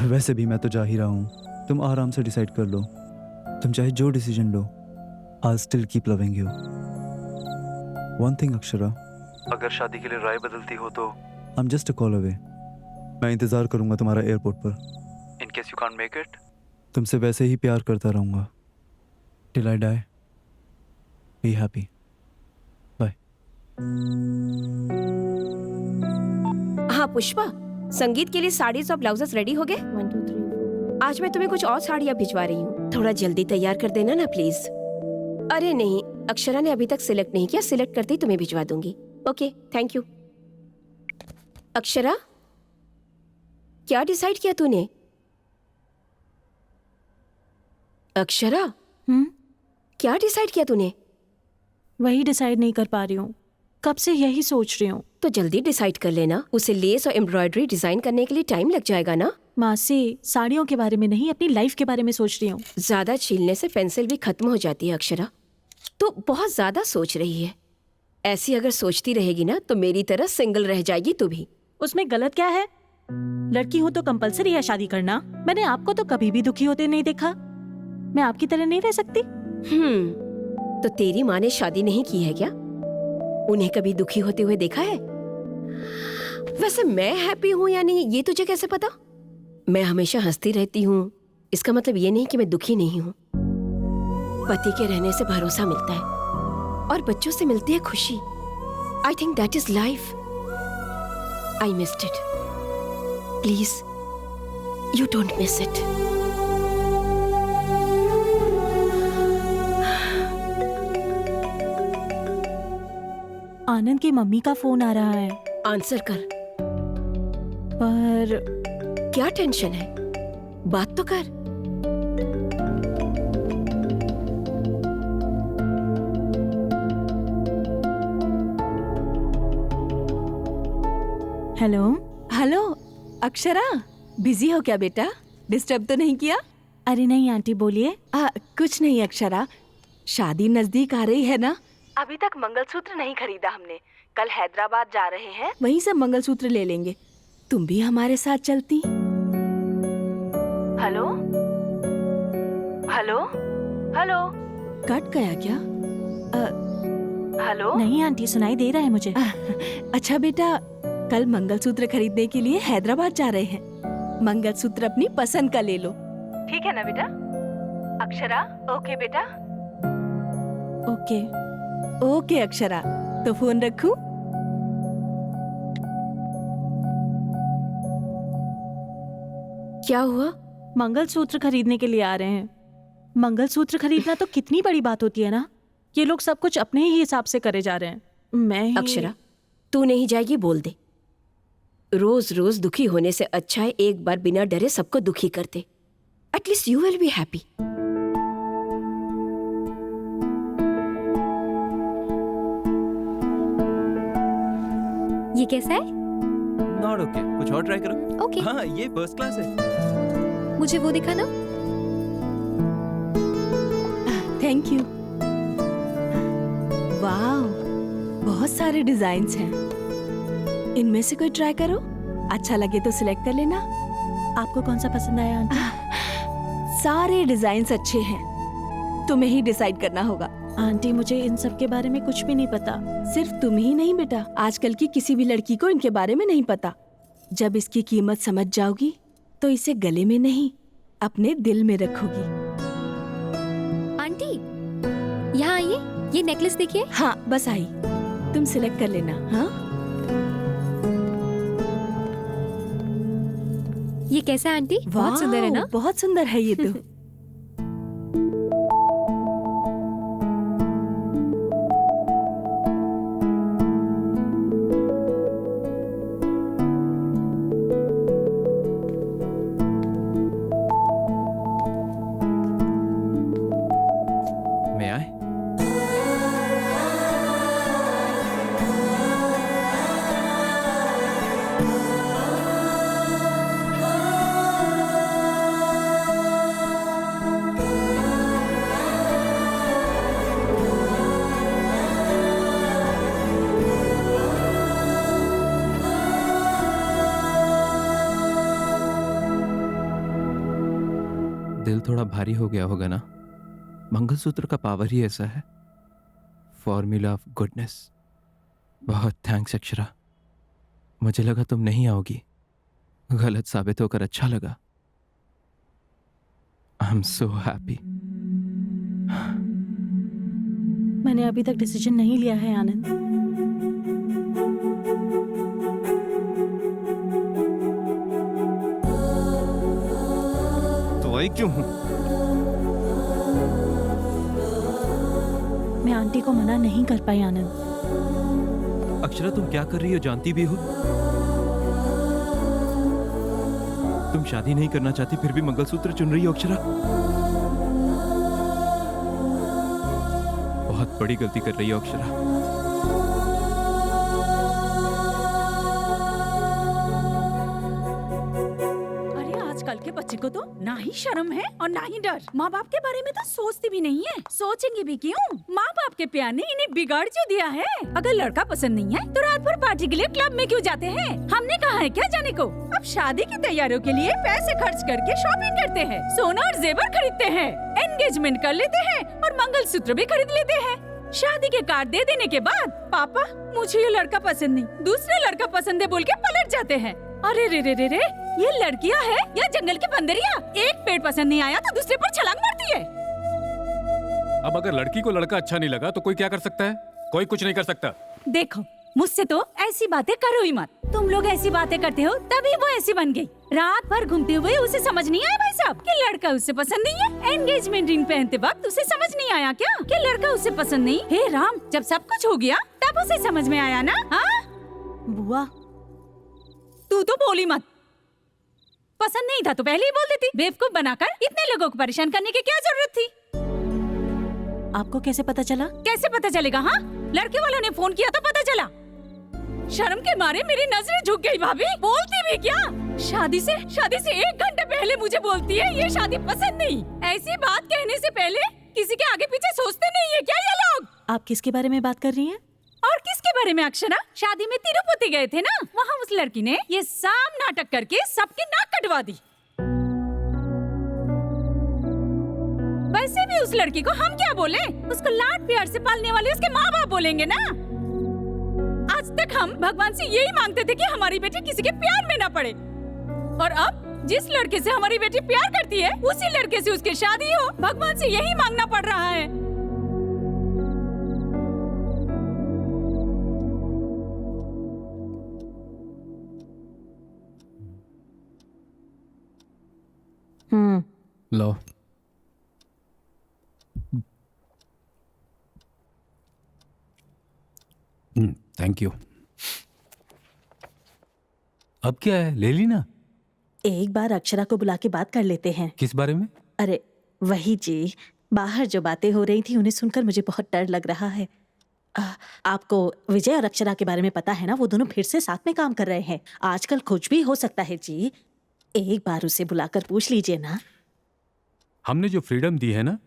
S5: वैसे भी मैं तो जा ही रहा हूँ, तुम आराम से डिसाइड कर लो। तुम चाहे जो decision low, I'll still keep loving you. One thing Akshara, अगर शादी के लिए राय बदलती हो तो I'm just a call away. मैं इंतजार करूंगा तुम्हारा एयरपोर्ट पर। In case you can't make it, तुमसे वैसे ही प्यार करता रहूंगा till I die. Be happy. Bye.
S8: हाँ पुष्पा, संगीत के लिए साड़ीज और ब्लाउजेस रेडी हो गए? 1 2 3 आज मैं तुम्हें कुछ और साड़ियाँ भिजवा रही हूँ, थोड़ा जल्दी तैयार कर देना ना प्लीज। अरे नहीं, अक्षरा ने अभी तक सिलेक्ट नहीं किया, सिलेक्ट करते ही तुम्हें भिजवा दूंगी। Okay, thank you. अक्षरा, क्या डिसाइड किया तूने? अक्षरा, क्या डिसाइड किया तूने?
S10: वही डिसाइड नहीं कर पा रही हूँ, कब से यही सोच रही हूँ।
S8: तो जल्दी डिसाइड कर लेना, उसे लेस और एम्ब्रॉयडरी डिजाइन करने के लिए टाइम लग जाएगा ना।
S10: मासी, साड़ियों के बारे में नहीं, अपनी लाइफ के बारे में सोच रही हूँ।
S8: ज्यादा छीलने से पेंसिल भी खत्म हो जाती है अक्षरा, तो बहुत ज्यादा सोच रही है। ऐसी अगर सोचती रहेगी ना तो मेरी तरह सिंगल रह जाएगी तू भी।
S10: उसमें गलत क्या है? लड़की हो तो कंपलसरी है शादी करना। मैंने आपको तो कभी भी दुखी होते नहीं देखा। मैं आपकी तरह नहीं रह सकती।
S8: तो तेरी माँ ने शादी नहीं की है क्या? उन्हें कभी दुखी होते हुए देखा है? वैसे मैं हैप्पी हूँ या नहीं ये तुझे कैसे पता? मैं हमेशा हंसती रहती हूँ, इसका मतलब ये नहीं कि मैं दुखी नहीं हूँ। पति के रहने से भरोसा मिलता है और बच्चों से मिलती है खुशी। I think that is life. I missed it. Please you don't miss it.
S10: Anand की मम्मी का फोन आ रहा है।
S8: आंसर कर।
S10: पर
S8: क्या टेंशन है? बात तो कर।
S4: हेलो हेलो, अक्षरा बिजी हो क्या बेटा? डिस्टर्ब तो नहीं किया?
S10: अरे नहीं आंटी, बोलिए।
S4: कुछ नहीं अक्षरा, शादी नजदीक आ रही है ना। अभी तक मंगलसूत्र नहीं खरीदा हमने। कल हैदराबाद जा रहे हैं, वहीं से मंगलसूत्र ले लेंगे। तुम भी हमारे साथ चलती? हेलो हेलो हेलो, कट गया क्या? हेलो?
S10: नहीं आंटी, सुनाई दे रहा है मुझे।
S4: अच्छा बेटा, कल मंगलसूत्र खरीदने के लिए हैदराबाद जा रहे हैं। मंगलसूत्र अपनी पसंद का ले लो, ठीक है ना बेटा? अक्षरा, ओके बेटा?
S10: ओके
S4: ओके अक्षरा, तो फोन रखूं? क्या हुआ?
S10: मंगलसूत्र खरीदने के लिए आ रहे हैं। मंगलसूत्र खरीदना तो कितनी बड़ी बात होती है ना। ये लोग सब कुछ अपने ही हिसाब से करे जा रहे हैं। मैं ही...
S8: अक्षरा, तू नहीं जाएगी बोल दे। रोज रोज दुखी होने से अच्छा है एक बार बिना डरे सबको दुखी कर दे। At least you will be happy.
S6: ये कैसा है?
S3: नॉट ओके, कुछ और ट्राई करो।
S6: ओके।
S3: हाँ, ये फर्स्ट क्लास है।
S6: मुझे वो दिखाना।
S4: Thank you. वाह, बहुत सारे डिजाइन्स हैं। इनमें से कोई ट्राई करो, अच्छा लगे तो सिलेक्ट कर लेना।
S10: आपको कौन सा पसंद आया आंटी?
S4: सारे डिजाइन्स अच्छे हैं, तुम्हें ही डिसाइड करना होगा।
S10: आंटी, मुझे इन सब के बारे में कुछ भी नहीं पता।
S4: सिर्फ तुम ही नहीं बेटा, आजकल की किसी भी लड़की को इनके बारे में नहीं पता। जब इसकी कीमत समझ जाओगी तो इसे गले में नहीं, अपने दिल में रखोगी।
S6: आंटी, यहाँ आइए, ये नेकलेस देखिए।
S4: हाँ, बस आई, तुम सिलेक्ट कर लेना। हाँ,
S6: ये कैसा है आंटी? बहुत सुंदर है ना?
S4: बहुत सुंदर है ये तो।
S3: मैं आए? दिल थोड़ा भारी हो गया होगा ना। मंगलसूत्र का पावर ही ऐसा है, फॉर्मूला ऑफ गुडनेस। बहुत थैंक्स अक्षरा, मुझे लगा तुम नहीं आओगी। गलत साबित होकर अच्छा लगा। I am so happy.
S10: मैंने अभी तक डिसीजन नहीं लिया है आनंद।
S3: तो आई क्यों हूं?
S10: मैं आंटी को मना नहीं कर पाई आनंद।
S3: अक्षरा, तुम क्या कर रही हो जानती भी हो? तुम शादी नहीं करना चाहती फिर भी मंगलसूत्र चुन रही हो अक्षरा। बहुत बड़ी गलती कर रही हो अक्षरा।
S12: आजकल के बच्चे को तो ना ही शर्म है और ना ही डर। माँ बाप के बारे में तो सोचती भी नहीं है। सोचेंगे भी क्यों? माँ बाप के प्यार ने इन्हें बिगाड़ जो दिया है। अगर लड़का पसंद नहीं है तो रात भर पार्टी के लिए क्लब में क्यों जाते हैं? हमने कहा है क्या जाने को? अब शादी की तैयारियों के लिए पैसे खर्च करके शॉपिंग करते हैं, सोना और जेवर खरीदते हैं, एंगेजमेंट कर लेते हैं और मंगलसूत्र भी खरीद लेते हैं। शादी के कार्ड दे देने के बाद पापा मुझे ये लड़का पसंद नहीं, दूसरे लड़का पसंद है बोल के पलट जाते हैं। अरे रे रे रे रे, ये लड़कियां है या जंगल की बंदरियां? एक पेड़ पसंद नहीं आया तो दूसरे पर छलांग मारती है।
S11: अब अगर लड़की को लड़का अच्छा नहीं लगा तो कोई क्या कर सकता है? कोई कुछ नहीं कर सकता।
S12: देखो, मुझसे तो ऐसी बातें करो ही मत। तुम लोग ऐसी बातें करते हो तभी वो ऐसी बन गई। रात भर घूमते हुए उसे समझ नहीं आया भाई साहब कि लड़का उसे पसंद नहीं है। एंगेजमेंट रिंग पहनते वक्त उसे समझ नहीं आया क्या कि लड़का उसे पसंद नहीं? हे राम, जब सब कुछ हो गया तब उसे समझ में आया ना? हाँ
S10: बुआ,
S12: तू तो बोली मत। पसंद नहीं था तो पहले ही बोल देती। बेवकूफ बनाकर इतने लोगों को परेशान करने की क्या जरूरत थी?
S10: आपको कैसे पता चला?
S12: कैसे पता चलेगा? हाँ, लड़के वालों ने फोन किया तो पता चला। शर्म के मारे मेरी नजरें झुक गई। भाभी बोलती भी क्या? शादी से 1 घंटे पहले मुझे बोलती है ये शादी पसंद नहीं। ऐसी बात कहने से पहले किसी के आगे पीछे सोचते नहीं है क्या ये लोग?
S2: आप किसके बारे में बात कर रही हैं?
S12: और किसके बारे में अक्षरा? शादी में तिरुपति गए थे ना, वहाँ उस लड़की ने ये साम नाटक करके सबकी नाक कटवा दी। वैसे भी उस लड़की को हम क्या बोले? उसको लाड प्यार से पालने वाले उसके माँ बाप बोलेंगे ना। आज तक हम भगवान से यही मांगते थे कि हमारी बेटी किसी के प्यार में ना पड़े, और अब जिस लड़के से हमारी बेटी प्यार करती है उसी लड़के से उसकी शादी हो, भगवान से यही मांगना पड़ रहा है।
S11: लो। Thank you. अब क्या है, ले ली ना?
S2: एक बार अक्षरा को बुला के बात कर लेते हैं।
S11: किस बारे में?
S2: अरे वही जी, बाहर जो बातें हो रही थी उन्हें सुनकर मुझे बहुत डर लग रहा है। आपको विजय और अक्षरा के बारे में पता है ना, वो दोनों फिर से साथ में काम कर रहे हैं। आजकल कुछ भी हो सकता है जी, एक बार उसे बुलाकर पूछ लीजिए ना।
S11: हमने जो फ्रीडम दी है ना,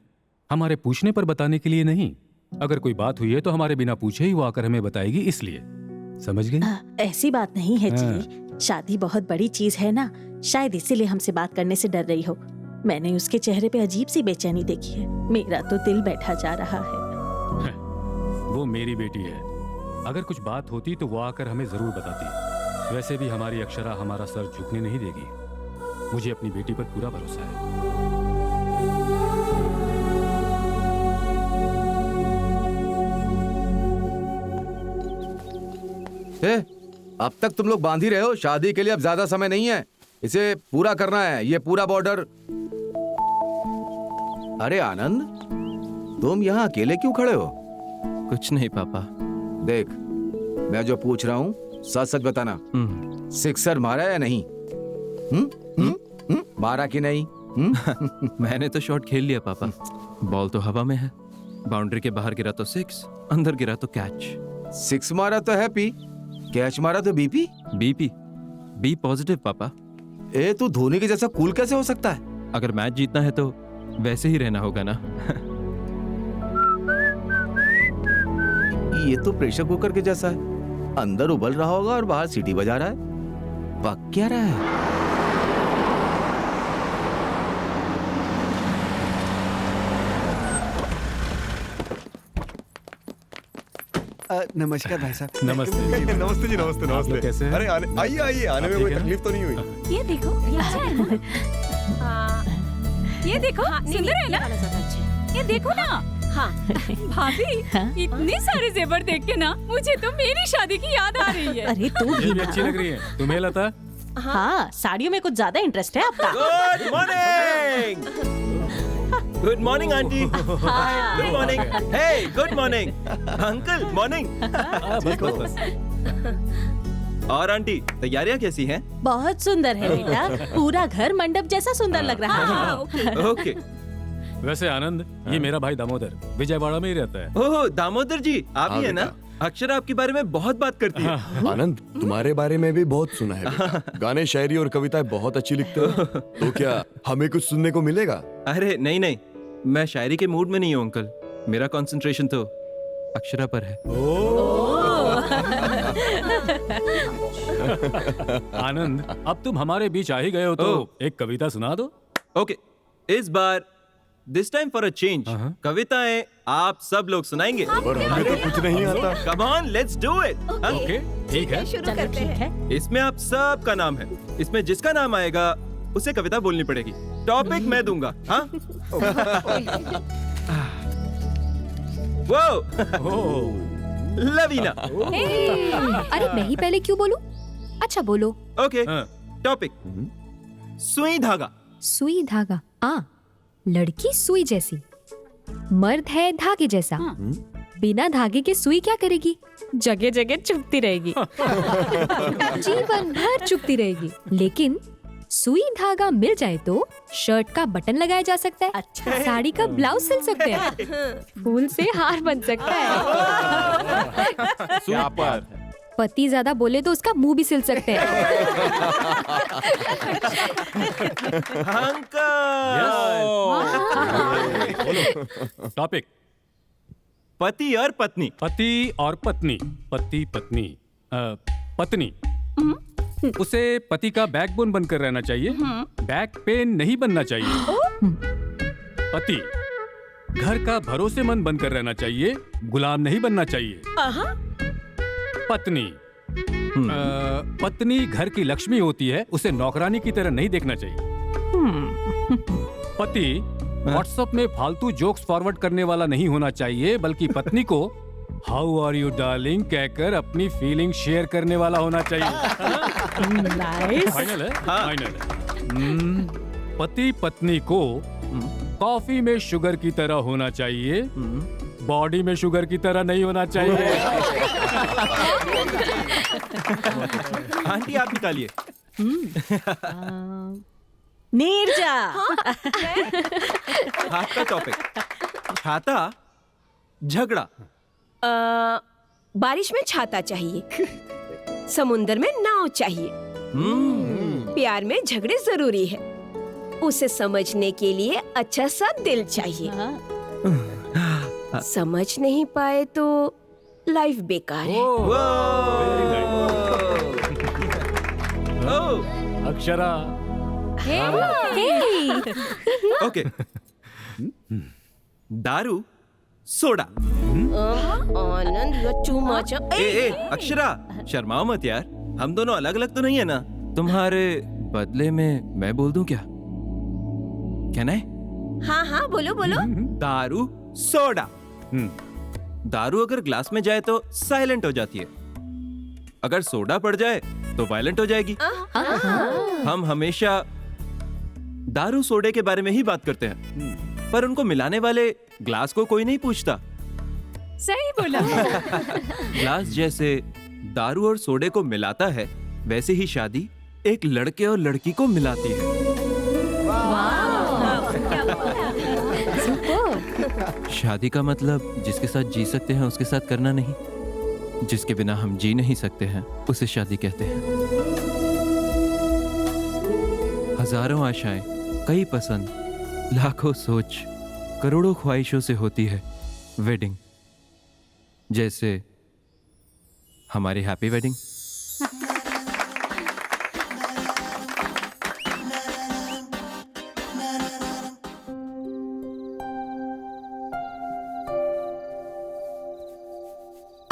S11: हमारे पूछने पर बताने के लिए नहीं। अगर कोई बात हुई है तो हमारे बिना पूछे ही वो आकर हमें बताएगी, इसलिए। समझ गई?
S2: ऐसी बात नहीं है जी, शादी बहुत बड़ी चीज है ना, शायद इसीलिए हमसे बात करने से डर रही हो। मैंने उसके चेहरे पे अजीब सी बेचैनी देखी है, मेरा तो दिल बैठा जा रहा है।
S11: वो मेरी बेटी है, अगर कुछ बात होती तो वो आकर हमें जरूर बताती। वैसे भी हमारी अक्षरा हमारा सर झुकने नहीं देगी। मुझे अपनी बेटी पर पूरा भरोसा है।
S15: अब तक तुम लोग बांध ही रहे हो, शादी के लिए अब ज्यादा समय नहीं है, इसे पूरा करना है, ये पूरा बॉर्डर। अरे आनंद, तुम यहाँ अकेले क्यों खड़े हो?
S3: कुछ नहीं पापा।
S15: देख, मैं जो पूछ रहा हूँ सच सच बताना, सिक्सर मारा या नहीं? मारा कि नहीं?
S3: मैंने तो शॉट खेल लिया पापा, बॉल तो हवा में है। बाउंड्री के बाहर गिरा तो 6, अंदर गिरा तो कैच।
S15: 6 मारा तो हैप्पी, कैच मारा तो बीपी।
S3: बीपी बी पॉजिटिव पापा।
S15: ए तू धोनी के जैसा कूल कैसे हो सकता है?
S3: अगर मैच जीतना है तो वैसे ही रहना होगा ना।
S15: ये तो प्रेशर कुकर के जैसा है, अंदर उबल रहा होगा और बाहर सीटी बजा रहा है। पक क्या रहा है?
S7: नमस्कार भाई साहब।
S11: नमस्ते।
S17: नमस्ते जी, नमस्ते नमस्ते।
S11: कैसे हैं?
S17: अरे आइए आइए, आने में कोई तकलीफ तो नहीं हुई?
S12: ये देखो, ये अच्छा है ना? ये देखो, सुंदर है ना? ये देखो ना। हाँ भाभी, इतने सारे जेवर देख के ना मुझे तो मेरी शादी की याद आ रही है।
S2: अरे तू
S11: ये भी अच्छी लग रही है। तुम्हें लता?
S2: हाँ, साड़ियों में कुछ ज्यादा इंटरेस्ट है आपका।
S14: Good morning. Good morning aunty. Good morning. Hey good morning uncle. Morning. और आंटी, तैयारियां कैसी हैं?
S2: बहुत सुंदर है बेटा, पूरा घर मंडप जैसा सुंदर लग रहा है।
S14: ओके।
S11: वैसे आनंद, ये मेरा भाई दामोदर विजयवाड़ा में ही रहता है।
S14: ओह दामोदर जी, आप ही है ना? अक्षरा आपके बारे में बहुत बात करती है।
S17: आनंद, तुम्हारे बारे में भी बहुत सुना है बेटा। गाने, शायरी और कविताएं बहुत अच्छी लिखते हो। तो क्या हमें कुछ सुनने को मिलेगा?
S3: अरे नहीं नहीं, मैं शायरी के मूड में नहीं हूँ अंकल, मेरा कंसंट्रेशन तो अक्षरा पर है।
S11: आनंद, अब तुम हमारे बीच आ ही गए हो तो एक कविता सुना दो।
S14: ओके, इस बार this time for a change कविताएं आप सब लोग सुनाएंगे।
S17: पर हमें तो कुछ नहीं आता।
S14: Come on, let's do it.
S11: Okay, ठीक है,
S8: शुरू करते हैं।
S14: इसमें आप सबका नाम है, इसमें जिसका नाम आएगा उसे कविता बोलनी पड़ेगी। टॉपिक मैं दूंगा। हाँ? वो लवीना।
S6: अरे मैं ही पहले क्यों बोलूं? अच्छा बोलो।
S14: ओके, टॉपिक सुई धागा।
S6: सुई धागा। लड़की सुई जैसी, मर्द है धागे जैसा। बिना धागे के सुई क्या करेगी? जगह जगह चुभती रहेगी। जीवन भर चुभती रहेगी। लेकिन सुई धागा मिल जाए तो शर्ट का बटन लगाया जा सकता है। अच्छा। साड़ी का ब्लाउज सिल सकते हैं। फूल से हार बन सकता है।
S9: सुपर।
S6: पति ज्यादा बोले तो उसका मुंह भी सिल सकते हैं।
S11: टॉपिक
S14: पति और पत्नी।
S11: पति और पत्नी। पति पत्नी पत्नी उसे पति का बैकबोन बनकर रहना चाहिए, बैक पेन नहीं बनना चाहिए। पति घर का भरोसेमंद बनकर रहना चाहिए, गुलाम नहीं बनना चाहिए। पत्नी पत्नी घर की लक्ष्मी होती है, उसे नौकरानी की तरह नहीं देखना चाहिए। पति व्हाट्सएप में फालतू जोक्स फॉरवर्ड करने वाला नहीं होना चाहिए, बल्कि पत्नी को हाउ आर यू डार्लिंग कहकर अपनी फीलिंग शेयर करने वाला होना चाहिए। फाइनल है? फाइनल है। पति पत्नी को कॉफी में शुगर की तरह होना चाहिए, बॉडी में शुगर की तरह नहीं होना चाहिए।
S14: आंटी आप निकालिए।
S2: नीरजा।
S14: हाथ का टॉपिक। छाता झगड़ा।
S8: बारिश में छाता चाहिए, समुंदर में नाव चाहिए। प्यार में झगड़े जरूरी है, उसे समझने के लिए अच्छा सा दिल चाहिए। समझ नहीं पाए तो लाइफ बेकार है।
S11: अक्षरा।
S14: ओके। दारू सोडा।
S8: आनंद टू मच।
S14: ए अक्षरा शर्माओ मत यार, हम दोनों अलग अलग तो नहीं है ना। तुम्हारे बदले में मैं बोल दूं क्या? क्या नहीं?
S8: हाँ हाँ बोलो बोलो।
S14: दारू सोडा। दारू अगर ग्लास में जाए तो साइलेंट हो जाती है, अगर सोडा पड़ जाए तो वायलेंट हो जाएगी। हम हमेशा दारू सोडे के बारे में ही बात करते हैं, पर उनको मिलाने वाले ग्लास को कोई नहीं पूछता।
S12: सही बोला।
S14: ग्लास जैसे दारू और सोडे को मिलाता है, वैसे ही शादी एक लड़के और लड़की को मिलाती है। शादी का मतलब जिसके साथ जी सकते हैं उसके साथ करना नहीं, जिसके बिना हम जी नहीं सकते हैं उसे शादी कहते हैं। हजारों आशाएं, कई पसंद, लाखों सोच, करोड़ों ख्वाहिशों से होती है वेडिंग, जैसे हमारी हैप्पी वेडिंग।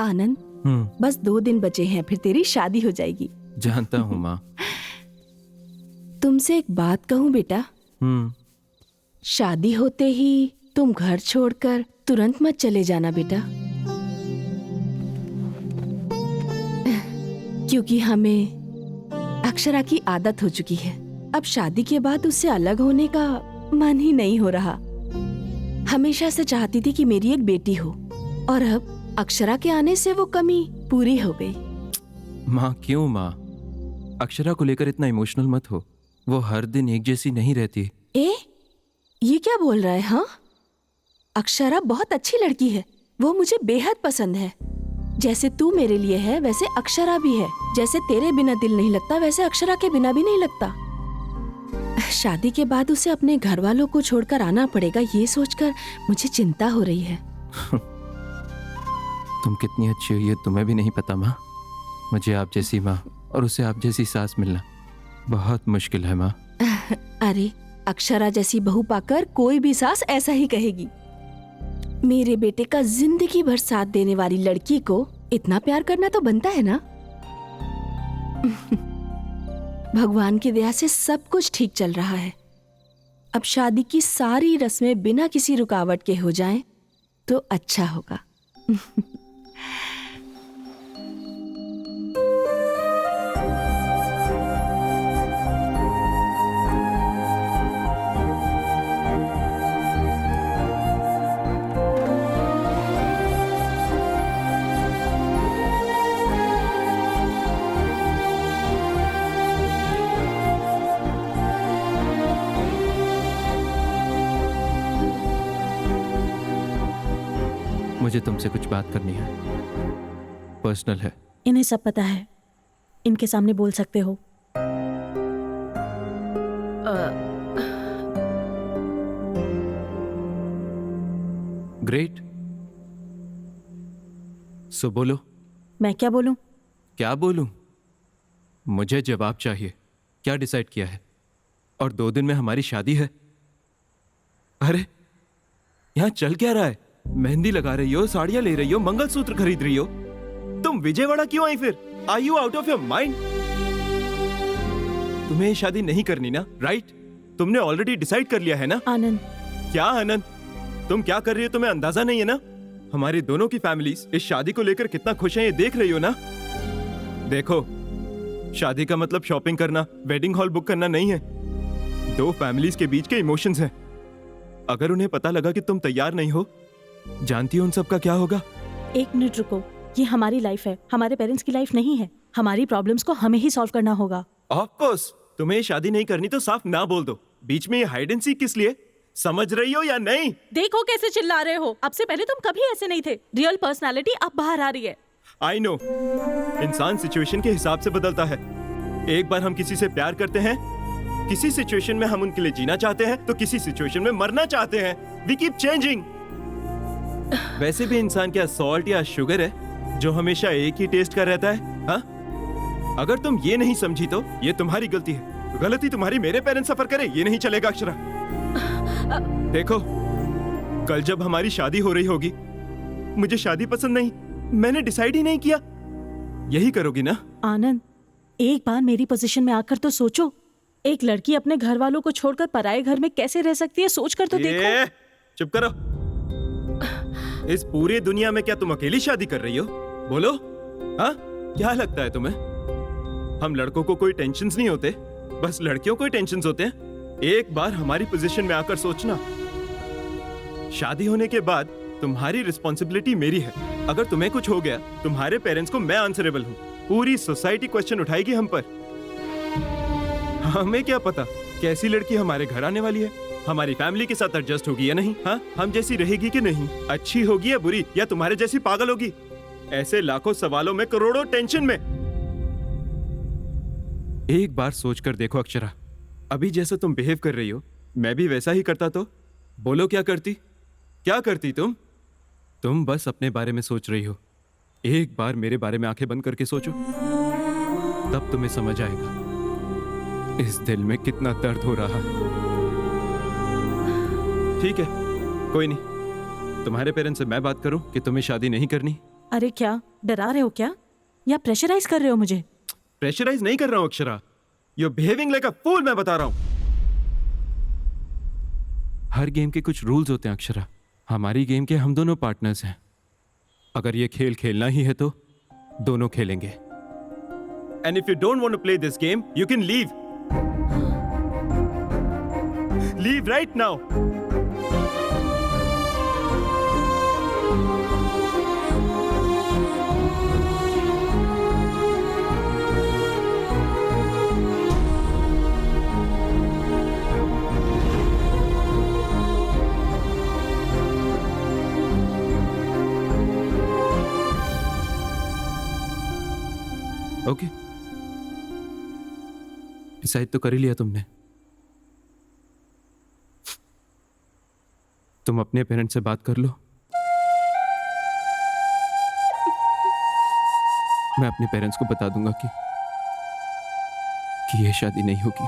S4: आनंद, बस 2 दिन बचे हैं, फिर तेरी शादी हो जाएगी।
S14: जानता हूँ माँ।
S4: तुमसे एक बात कहूँ बेटा, शादी होते ही तुम घर छोड़कर तुरंत मत चले जाना बेटा, क्योंकि हमें अक्षरा की आदत हो चुकी है। अब शादी के बाद उससे अलग होने का मन ही नहीं हो रहा। हमेशा से चाहती थी कि मेरी एक बेटी हो, और अब अक्षरा के आने से वो कमी पूरी हो गई।
S14: माँ क्यों माँ, अक्षरा को लेकर इतना इमोशनल मत हो, वो हर दिन एक जैसी नहीं रहती।
S4: ये क्या बोल रहा है? हाँ, अक्षरा बहुत अच्छी लड़की है, वो मुझे बेहद पसंद है। जैसे तू मेरे लिए है वैसे अक्षरा भी है। जैसे तेरे बिना दिल नहीं लगता वैसे अक्षरा के बिना भी नहीं लगता। शादी के बाद उसे अपने घर वालों को छोड़कर आना पड़ेगा, ये सोचकर मुझे चिंता हो रही है।
S14: तुम कितनी अच्छी हो ये तुम्हें भी नहीं पता माँ। मुझे आप जैसी माँ और उसे आप जैसी सास मिलना बहुत मुश्किल है माँ।
S4: अरे अक्षरा जैसी बहू पाकर कोई भी सास ऐसा ही कहेगी। मेरे बेटे का जिंदगी भर साथ देने वाली लड़की को इतना प्यार करना तो बनता है ना। भगवान की दया से सब कुछ ठीक चल रहा है। अब शादी की सारी रस्में बिना किसी रुकावट के हो जाएं तो अच्छा होगा।
S14: मुझे तुमसे कुछ बात करनी है, पर्सनल है।
S10: इन्हें सब पता है, इनके सामने बोल सकते हो।
S3: ग्रेट। सो बोलो।
S10: मैं क्या बोलूं?
S3: क्या बोलूं? मुझे जवाब चाहिए। क्या डिसाइड किया है? और 2 दिन में हमारी शादी है। अरे यहां चल क्या रहा है? मेहंदी लगा रही हो, साड़ियां ले रही हो, मंगलसूत्र खरीद रही हो। तुम विजयवाड़ा क्यों आई फिर? Are you out of your mind? तुम्हें ये शादी नहीं करनी ना, राइट? तुमने ऑलरेडी डिसाइड कर लिया है ना?
S10: आनंद।
S3: क्या आनंद? तुम क्या कर रही हो तुम्हें अंदाजा नहीं है ना? हमारी दोनों की फैमिलीज इस शादी को लेकर कितना खुश हैं ये देख रही हो ना? देखो, शादी का मतलब शॉपिंग करना, वेडिंग हॉल बुक करना नहीं है। 2 फैमिलीज के बीच के इमोशंस हैं। अगर उन्हें पता लगा कि तुम तैयार नहीं हो, जानती हो उन सब का क्या होगा?
S10: 1 मिनट रुको, ये हमारी लाइफ है, हमारे पेरेंट्स की लाइफ नहीं है। हमारी प्रॉब्लम्स को हमें ही सॉल्व करना होगा।
S3: ऑफ कोर्स, तुम्हें ये शादी नहीं करनी तो साफ ना बोल दो। बीच में ये हाइड एंड सीक किस लिए? समझ रही हो या नहीं?
S10: देखो कैसे चिल्ला रहे हो। अब से पहले तुम कभी ऐसे नहीं थे। रियल पर्सनालिटी अब बाहर आ रही है।
S3: आई नो, इंसान सिचुएशन के हिसाब से बदलता है। एक बार हम किसी से प्यार करते हैं, किसी सिचुएशन में हम उनके लिए जीना चाहते हैं, तो किसी सिचुएशन में मरना चाहते हैं। We keep changing. वैसे भी इंसान क्या सॉल्ट या शुगर है जो हमेशा एक ही टेस्ट का रहता है? हाँ? अगर तुम ये नहीं समझी तो ये तुम्हारी गलती है। गलती तुम्हारी, मेरे पेरेंट्स सफर करे ये नहीं चलेगा अक्षरा। देखो, कल जब हमारी शादी हो रही होगी, मुझे शादी पसंद नहीं, मैंने डिसाइड ही नहीं किया, यही करोगी ना?
S10: आनंद, एक बार मेरी पोजीशन में आकर तो सोचो। एक लड़की अपने घर वालों को छोड़कर पराये घर में कैसे रह सकती है, सोच कर तो देखो।
S3: चुप करो। इस पूरी दुनिया में क्या तुम अकेली शादी कर रही हो? बोलो, हाँ? क्या लगता है तुम्हें? हम लड़कों को कोई टेंशन्स नहीं होते, बस लड़कियों को ही टेंशन्स होते हैं। एक बार हमारी पोजीशन में आकर सोचना। शादी होने के बाद तुम्हारी रिस्पॉन्सिबिलिटी मेरी है। अगर तुम्हें कुछ हो गया, तुम्हारे पेरेंट्स को मैं आंसरेबल हूँ। पूरी सोसाइटी क्वेश्चन उठाएगी हम पर। हमें क्या पता कैसी लड़की हमारे घर आने वाली है, हमारी फैमिली के साथ एडजस्ट होगी या नहीं, हाँ? हम जैसी रहेगी कि नहीं, अच्छी होगी या बुरी, या तुम्हारे जैसी पागल होगी। ऐसे लाखों सवालों में, करोड़ों टेंशन में। एक बार सोचकर देखो अक्षरा, अभी जैसा तुम बिहेव कर रही हो, मैं भी वैसा ही करता तो बोलो क्या करती? क्या करती तुम? तुम बस अपने बारे में सोच रही हो। एक बार मेरे बारे में आंखें बंद करके सोचो, तब तुम्हें समझ आएगा इस दिल में कितना दर्द हो रहा है। ठीक है, कोई नहीं, तुम्हारे पेरेंट्स से मैं बात करूं कि तुम्हें शादी नहीं करनी।
S10: अरे क्या डरा रहे हो क्या, या प्रेशराइज कर रहे हो मुझे?
S3: प्रेशराइज नहीं कर रहा हूं Akshara, you are behaving like a fool. मैं बता रहा हूं, हर गेम के कुछ रूल्स होते हैं अक्षरा। हमारी गेम के हम दोनों पार्टनर्स हैं। अगर ये खेल खेलना ही है तो दोनों खेलेंगे। And if you don't want to play this game, you can leave. Leave right now. Okay, decide तो कर ही लिया तुमने। तुम अपने पेरेंट्स से बात कर लो, मैं अपने पेरेंट्स को बता दूंगा कि ये शादी नहीं होगी।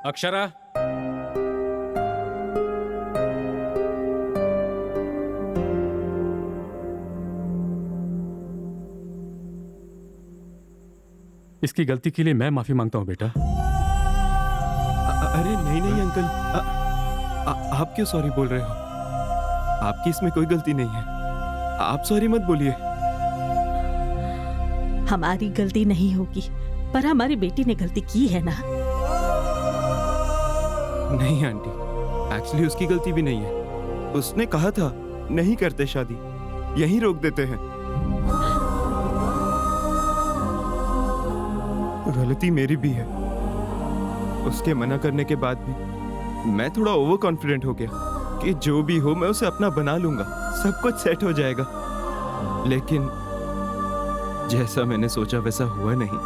S11: अक्षरा, इसकी गलती के लिए मैं माफी मांगता हूं बेटा।
S3: अरे नहीं नहीं अंकल, आप क्यों सॉरी बोल रहे हो? आपकी इसमें कोई गलती नहीं है, आप सॉरी मत बोलिए।
S2: हमारी गलती नहीं होगी, पर हमारी बेटी ने गलती की है ना।
S3: नहीं आंटी, एक्चुअली उसकी गलती भी नहीं है। उसने कहा था नहीं करते शादी, यहीं रोक देते हैं। गलती मेरी भी है। उसके मना करने के बाद भी मैं थोड़ा ओवर कॉन्फिडेंट हो गया कि जो भी हो मैं उसे अपना बना लूंगा, सब कुछ सेट हो जाएगा। लेकिन जैसा मैंने सोचा वैसा हुआ नहीं।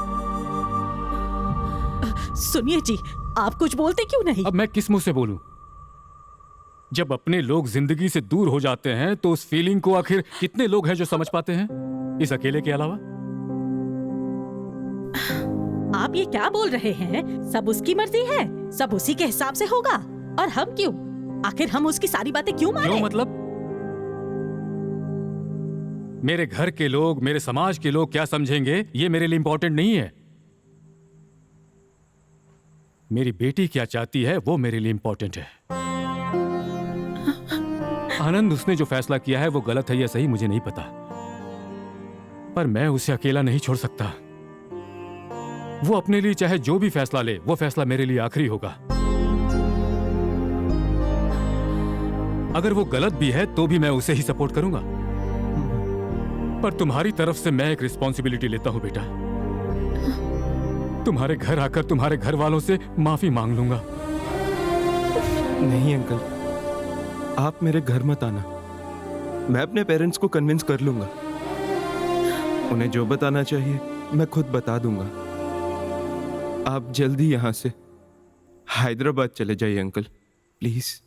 S2: सुनिए जी, आप कुछ बोलते क्यों नहीं?
S11: अब मैं किस मुंह से बोलूं? जब अपने लोग जिंदगी से दूर हो जाते हैं तो उस फीलिंग को आखिर कितने लोग हैं जो समझ पाते हैं, इस अकेले के अलावा?
S2: आप ये क्या बोल रहे हैं? सब उसकी मर्जी है, सब उसी के हिसाब से होगा। और हम क्यों? आखिर हम उसकी सारी बातें क्यों माने?
S11: क्यों मतलब? मेरे घर के लोग, मेरे समाज के लोग क्या समझेंगे, ये मेरे लिए इंपॉर्टेंट नहीं है। मेरी बेटी क्या चाहती है वो मेरे लिए इंपॉर्टेंट है। आनंद, उसने जो फैसला किया है वो गलत है या सही मुझे नहीं पता, पर मैं उसे अकेला नहीं छोड़ सकता। वो अपने लिए चाहे जो भी फैसला ले, वो फैसला मेरे लिए आखिरी होगा। अगर वो गलत भी है तो भी मैं उसे ही सपोर्ट करूंगा, पर तुम्हारी तरफ से मैं एक रिस्पॉन्सिबिलिटी लेता हूं बेटा। तुम्हारे घर आकर तुम्हारे घर वालों से माफी मांग लूंगा।
S3: नहीं अंकल, आप मेरे घर मत आना। मैं अपने पेरेंट्स को कन्विंस कर लूंगा। उन्हें जो बताना चाहिए मैं खुद बता दूंगा। आप जल्दी यहां से हैदराबाद चले जाइए अंकल, प्लीज।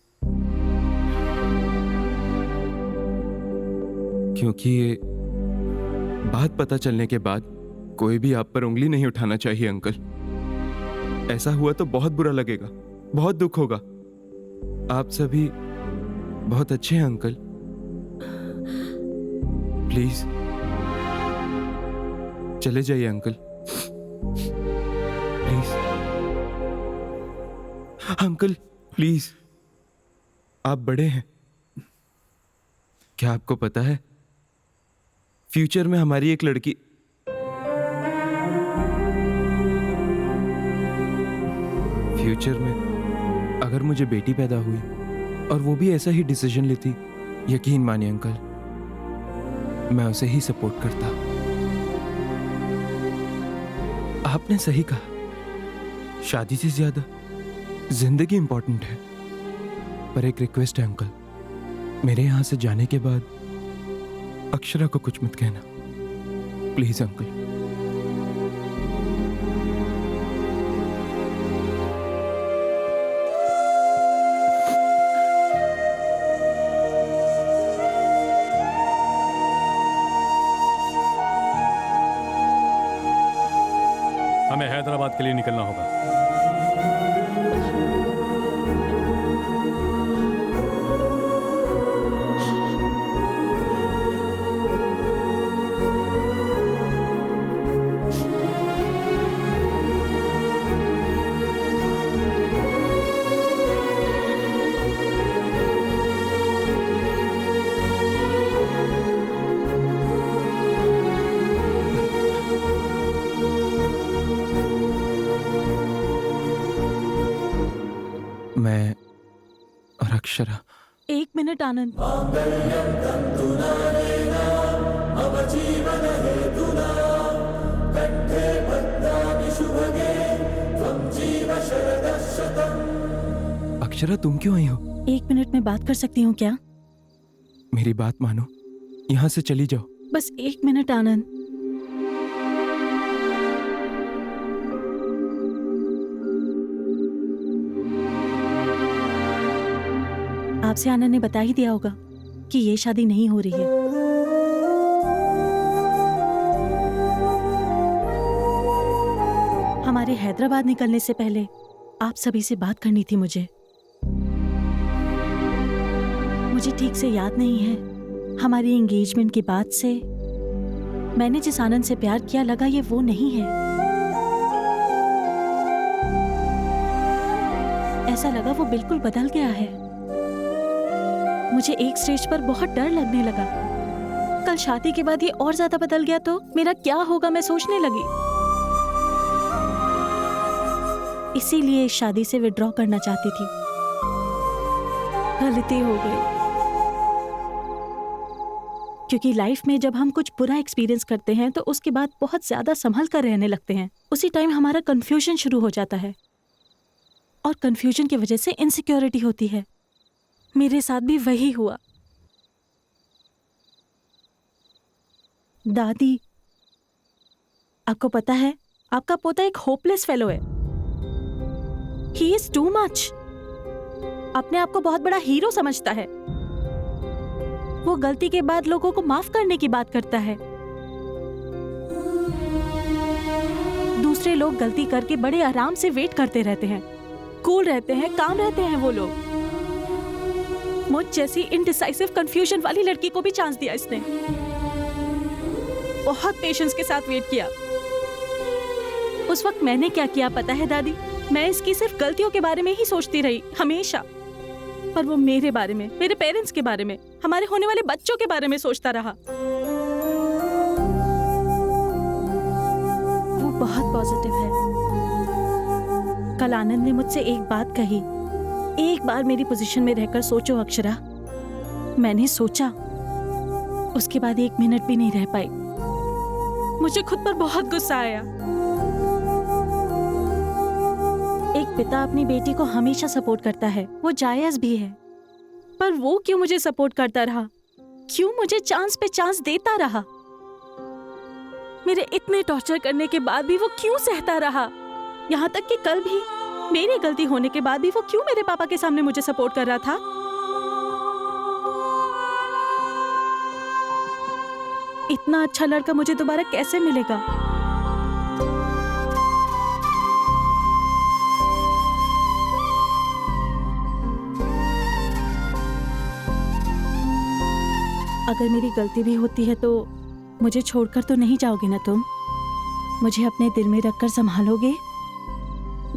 S3: क्योंकि ये बात पता चलने के बाद कोई भी आप पर उंगली नहीं उठाना चाहिए अंकल। ऐसा हुआ तो बहुत बुरा लगेगा, बहुत दुख होगा। आप सभी बहुत अच्छे हैं अंकल, प्लीज चले जाइए अंकल, प्लीज। अंकल प्लीज, आप बड़े हैं। क्या आपको पता है फ्यूचर में हमारी एक लड़की फ्यूचर में अगर मुझे बेटी पैदा हुई और वो भी ऐसा ही डिसीजन लेती, यकीन मानिए अंकल मैं उसे ही सपोर्ट करता। आपने सही कहा, शादी से ज्यादा जिंदगी इंपॉर्टेंट है। पर एक रिक्वेस्ट है अंकल, मेरे यहां से जाने के बाद अक्षरा को कुछ मत कहना, प्लीज अंकल।
S11: हमें हैदराबाद के लिए निकलना होगा।
S3: मैं और अक्षरा।
S2: एक मिनट आनंद।
S3: अक्षरा तुम क्यों आई हो?
S2: एक मिनट में बात कर सकती हूँ क्या?
S3: मेरी बात मानो, यहाँ से चली जाओ।
S2: बस एक मिनट आनंद। आपसे आनंद ने बता ही दिया होगा कि ये शादी नहीं हो रही है। हमारे हैदराबाद निकलने से पहले आप सभी से बात करनी थी मुझे ठीक से याद नहीं है। हमारी एंगेजमेंट के बाद से मैंने जिस आनंद से प्यार किया, लगा ये वो नहीं है। ऐसा लगा वो बिल्कुल बदल गया है। मुझे एक स्टेज पर बहुत डर लगने लगा
S10: कल शादी के बाद ये और ज्यादा बदल गया तो मेरा क्या होगा, मैं सोचने लगी। इसीलिए इस शादी से विड्रॉ करना चाहती थी। गलती हो गई, क्योंकि लाइफ में जब हम कुछ बुरा एक्सपीरियंस करते हैं तो उसके बाद बहुत ज्यादा संभल कर रहने लगते हैं। उसी टाइम हमारा कंफ्यूजन शुरू हो जाता है और कंफ्यूजन की वजह से इनसिक्योरिटी होती है। मेरे साथ भी वही हुआ। दादी, आपको पता है आपका पोता एक होपलेस फेलो है। He is too much. अपने आप को बहुत बड़ा हीरो समझता है। वो गलती के बाद लोगों को माफ करने की बात करता है। दूसरे लोग गलती करके बड़े आराम से वेट करते रहते हैं, कूल रहते हैं, काम रहते हैं वो लोग। मुझ जैसी इनडिसाइसिव कंफ्यूजन वाली लड़की को भी चांस दिया इसने। बहुत पेशेंस के साथ वेट किया। उस वक्त मैंने क्या किया पता है दादी? मैं इसकी सिर्फ गलतियों के बारे में ही सोचती रही हमेशा, पर वो मेरे बारे में, मेरे पेरेंट्स के बारे में, हमारे होने वाले बच्चों के बारे में सोचता रहा। वो बहुत पॉजिटिव है। कल आनंद ने मुझसे एक बात कही, एक बार मेरी पोजीशन में रहकर सोचो अक्षरा। मैंने सोचा, उसके बाद 1 मिनट भी नहीं रह पाई। मुझे खुद पर बहुत गुस्सा आया। एक पिता अपनी बेटी को हमेशा सपोर्ट करता है, वो जायज भी है, पर वो क्यों मुझे सपोर्ट करता रहा? क्यों मुझे चांस पे चांस देता रहा? मेरे इतने टॉर्चर करने के बाद भी वो क्यों सहता रहा? यहाँ तक कि कल भी मेरी गलती होने के बाद भी वो क्यों मेरे पापा के सामने मुझे सपोर्ट कर रहा था? इतना अच्छा लड़का मुझे दोबारा कैसे मिलेगा? अगर मेरी गलती भी होती है तो मुझे छोड़कर तो नहीं जाओगे ना तुम? मुझे अपने दिल में रखकर संभालोगे?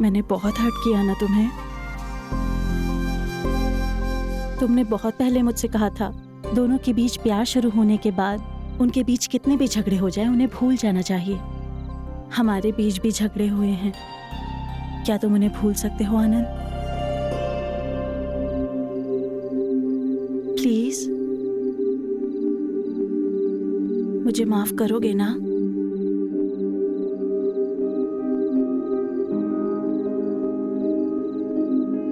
S10: मैंने बहुत हर्ट किया ना तुम्हें? तुमने बहुत पहले मुझसे कहा था दोनों के बीच प्यार शुरू होने के बाद उनके बीच कितने भी झगड़े हो जाएं उन्हें भूल जाना चाहिए। हमारे बीच भी झगड़े हुए हैं, क्या तुम उन्हें भूल सकते हो आनंद? प्लीज मुझे माफ करोगे ना?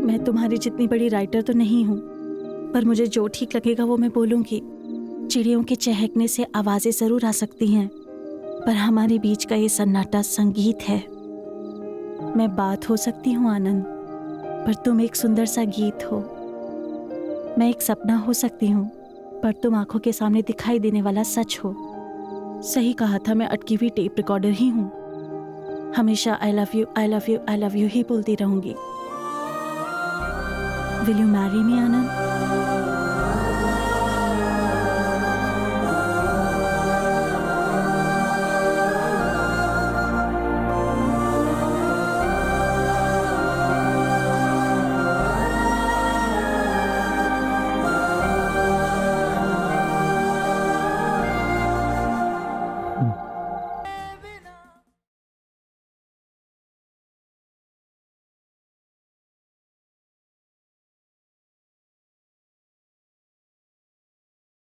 S10: मैं तुम्हारी जितनी बड़ी राइटर तो नहीं हूं, पर मुझे जो ठीक लगेगा वो मैं बोलूंगी। चिड़ियों के चहकने से आवाजें जरूर आ सकती हैं, पर हमारे बीच का ये सन्नाटा संगीत है। मैं बात हो सकती हूँ आनंद, पर तुम एक सुंदर सा गीत हो। मैं एक सपना हो सकती हूँ, पर तुम आंखों के सामने दिखाई देने वाला सच हो। सही कहा था, मैं अटकी हुई टेप रिकॉर्डर ही हूँ। हमेशा I love you, I love you, I love you ही बोलती रहूंगी। Will you marry me Anand?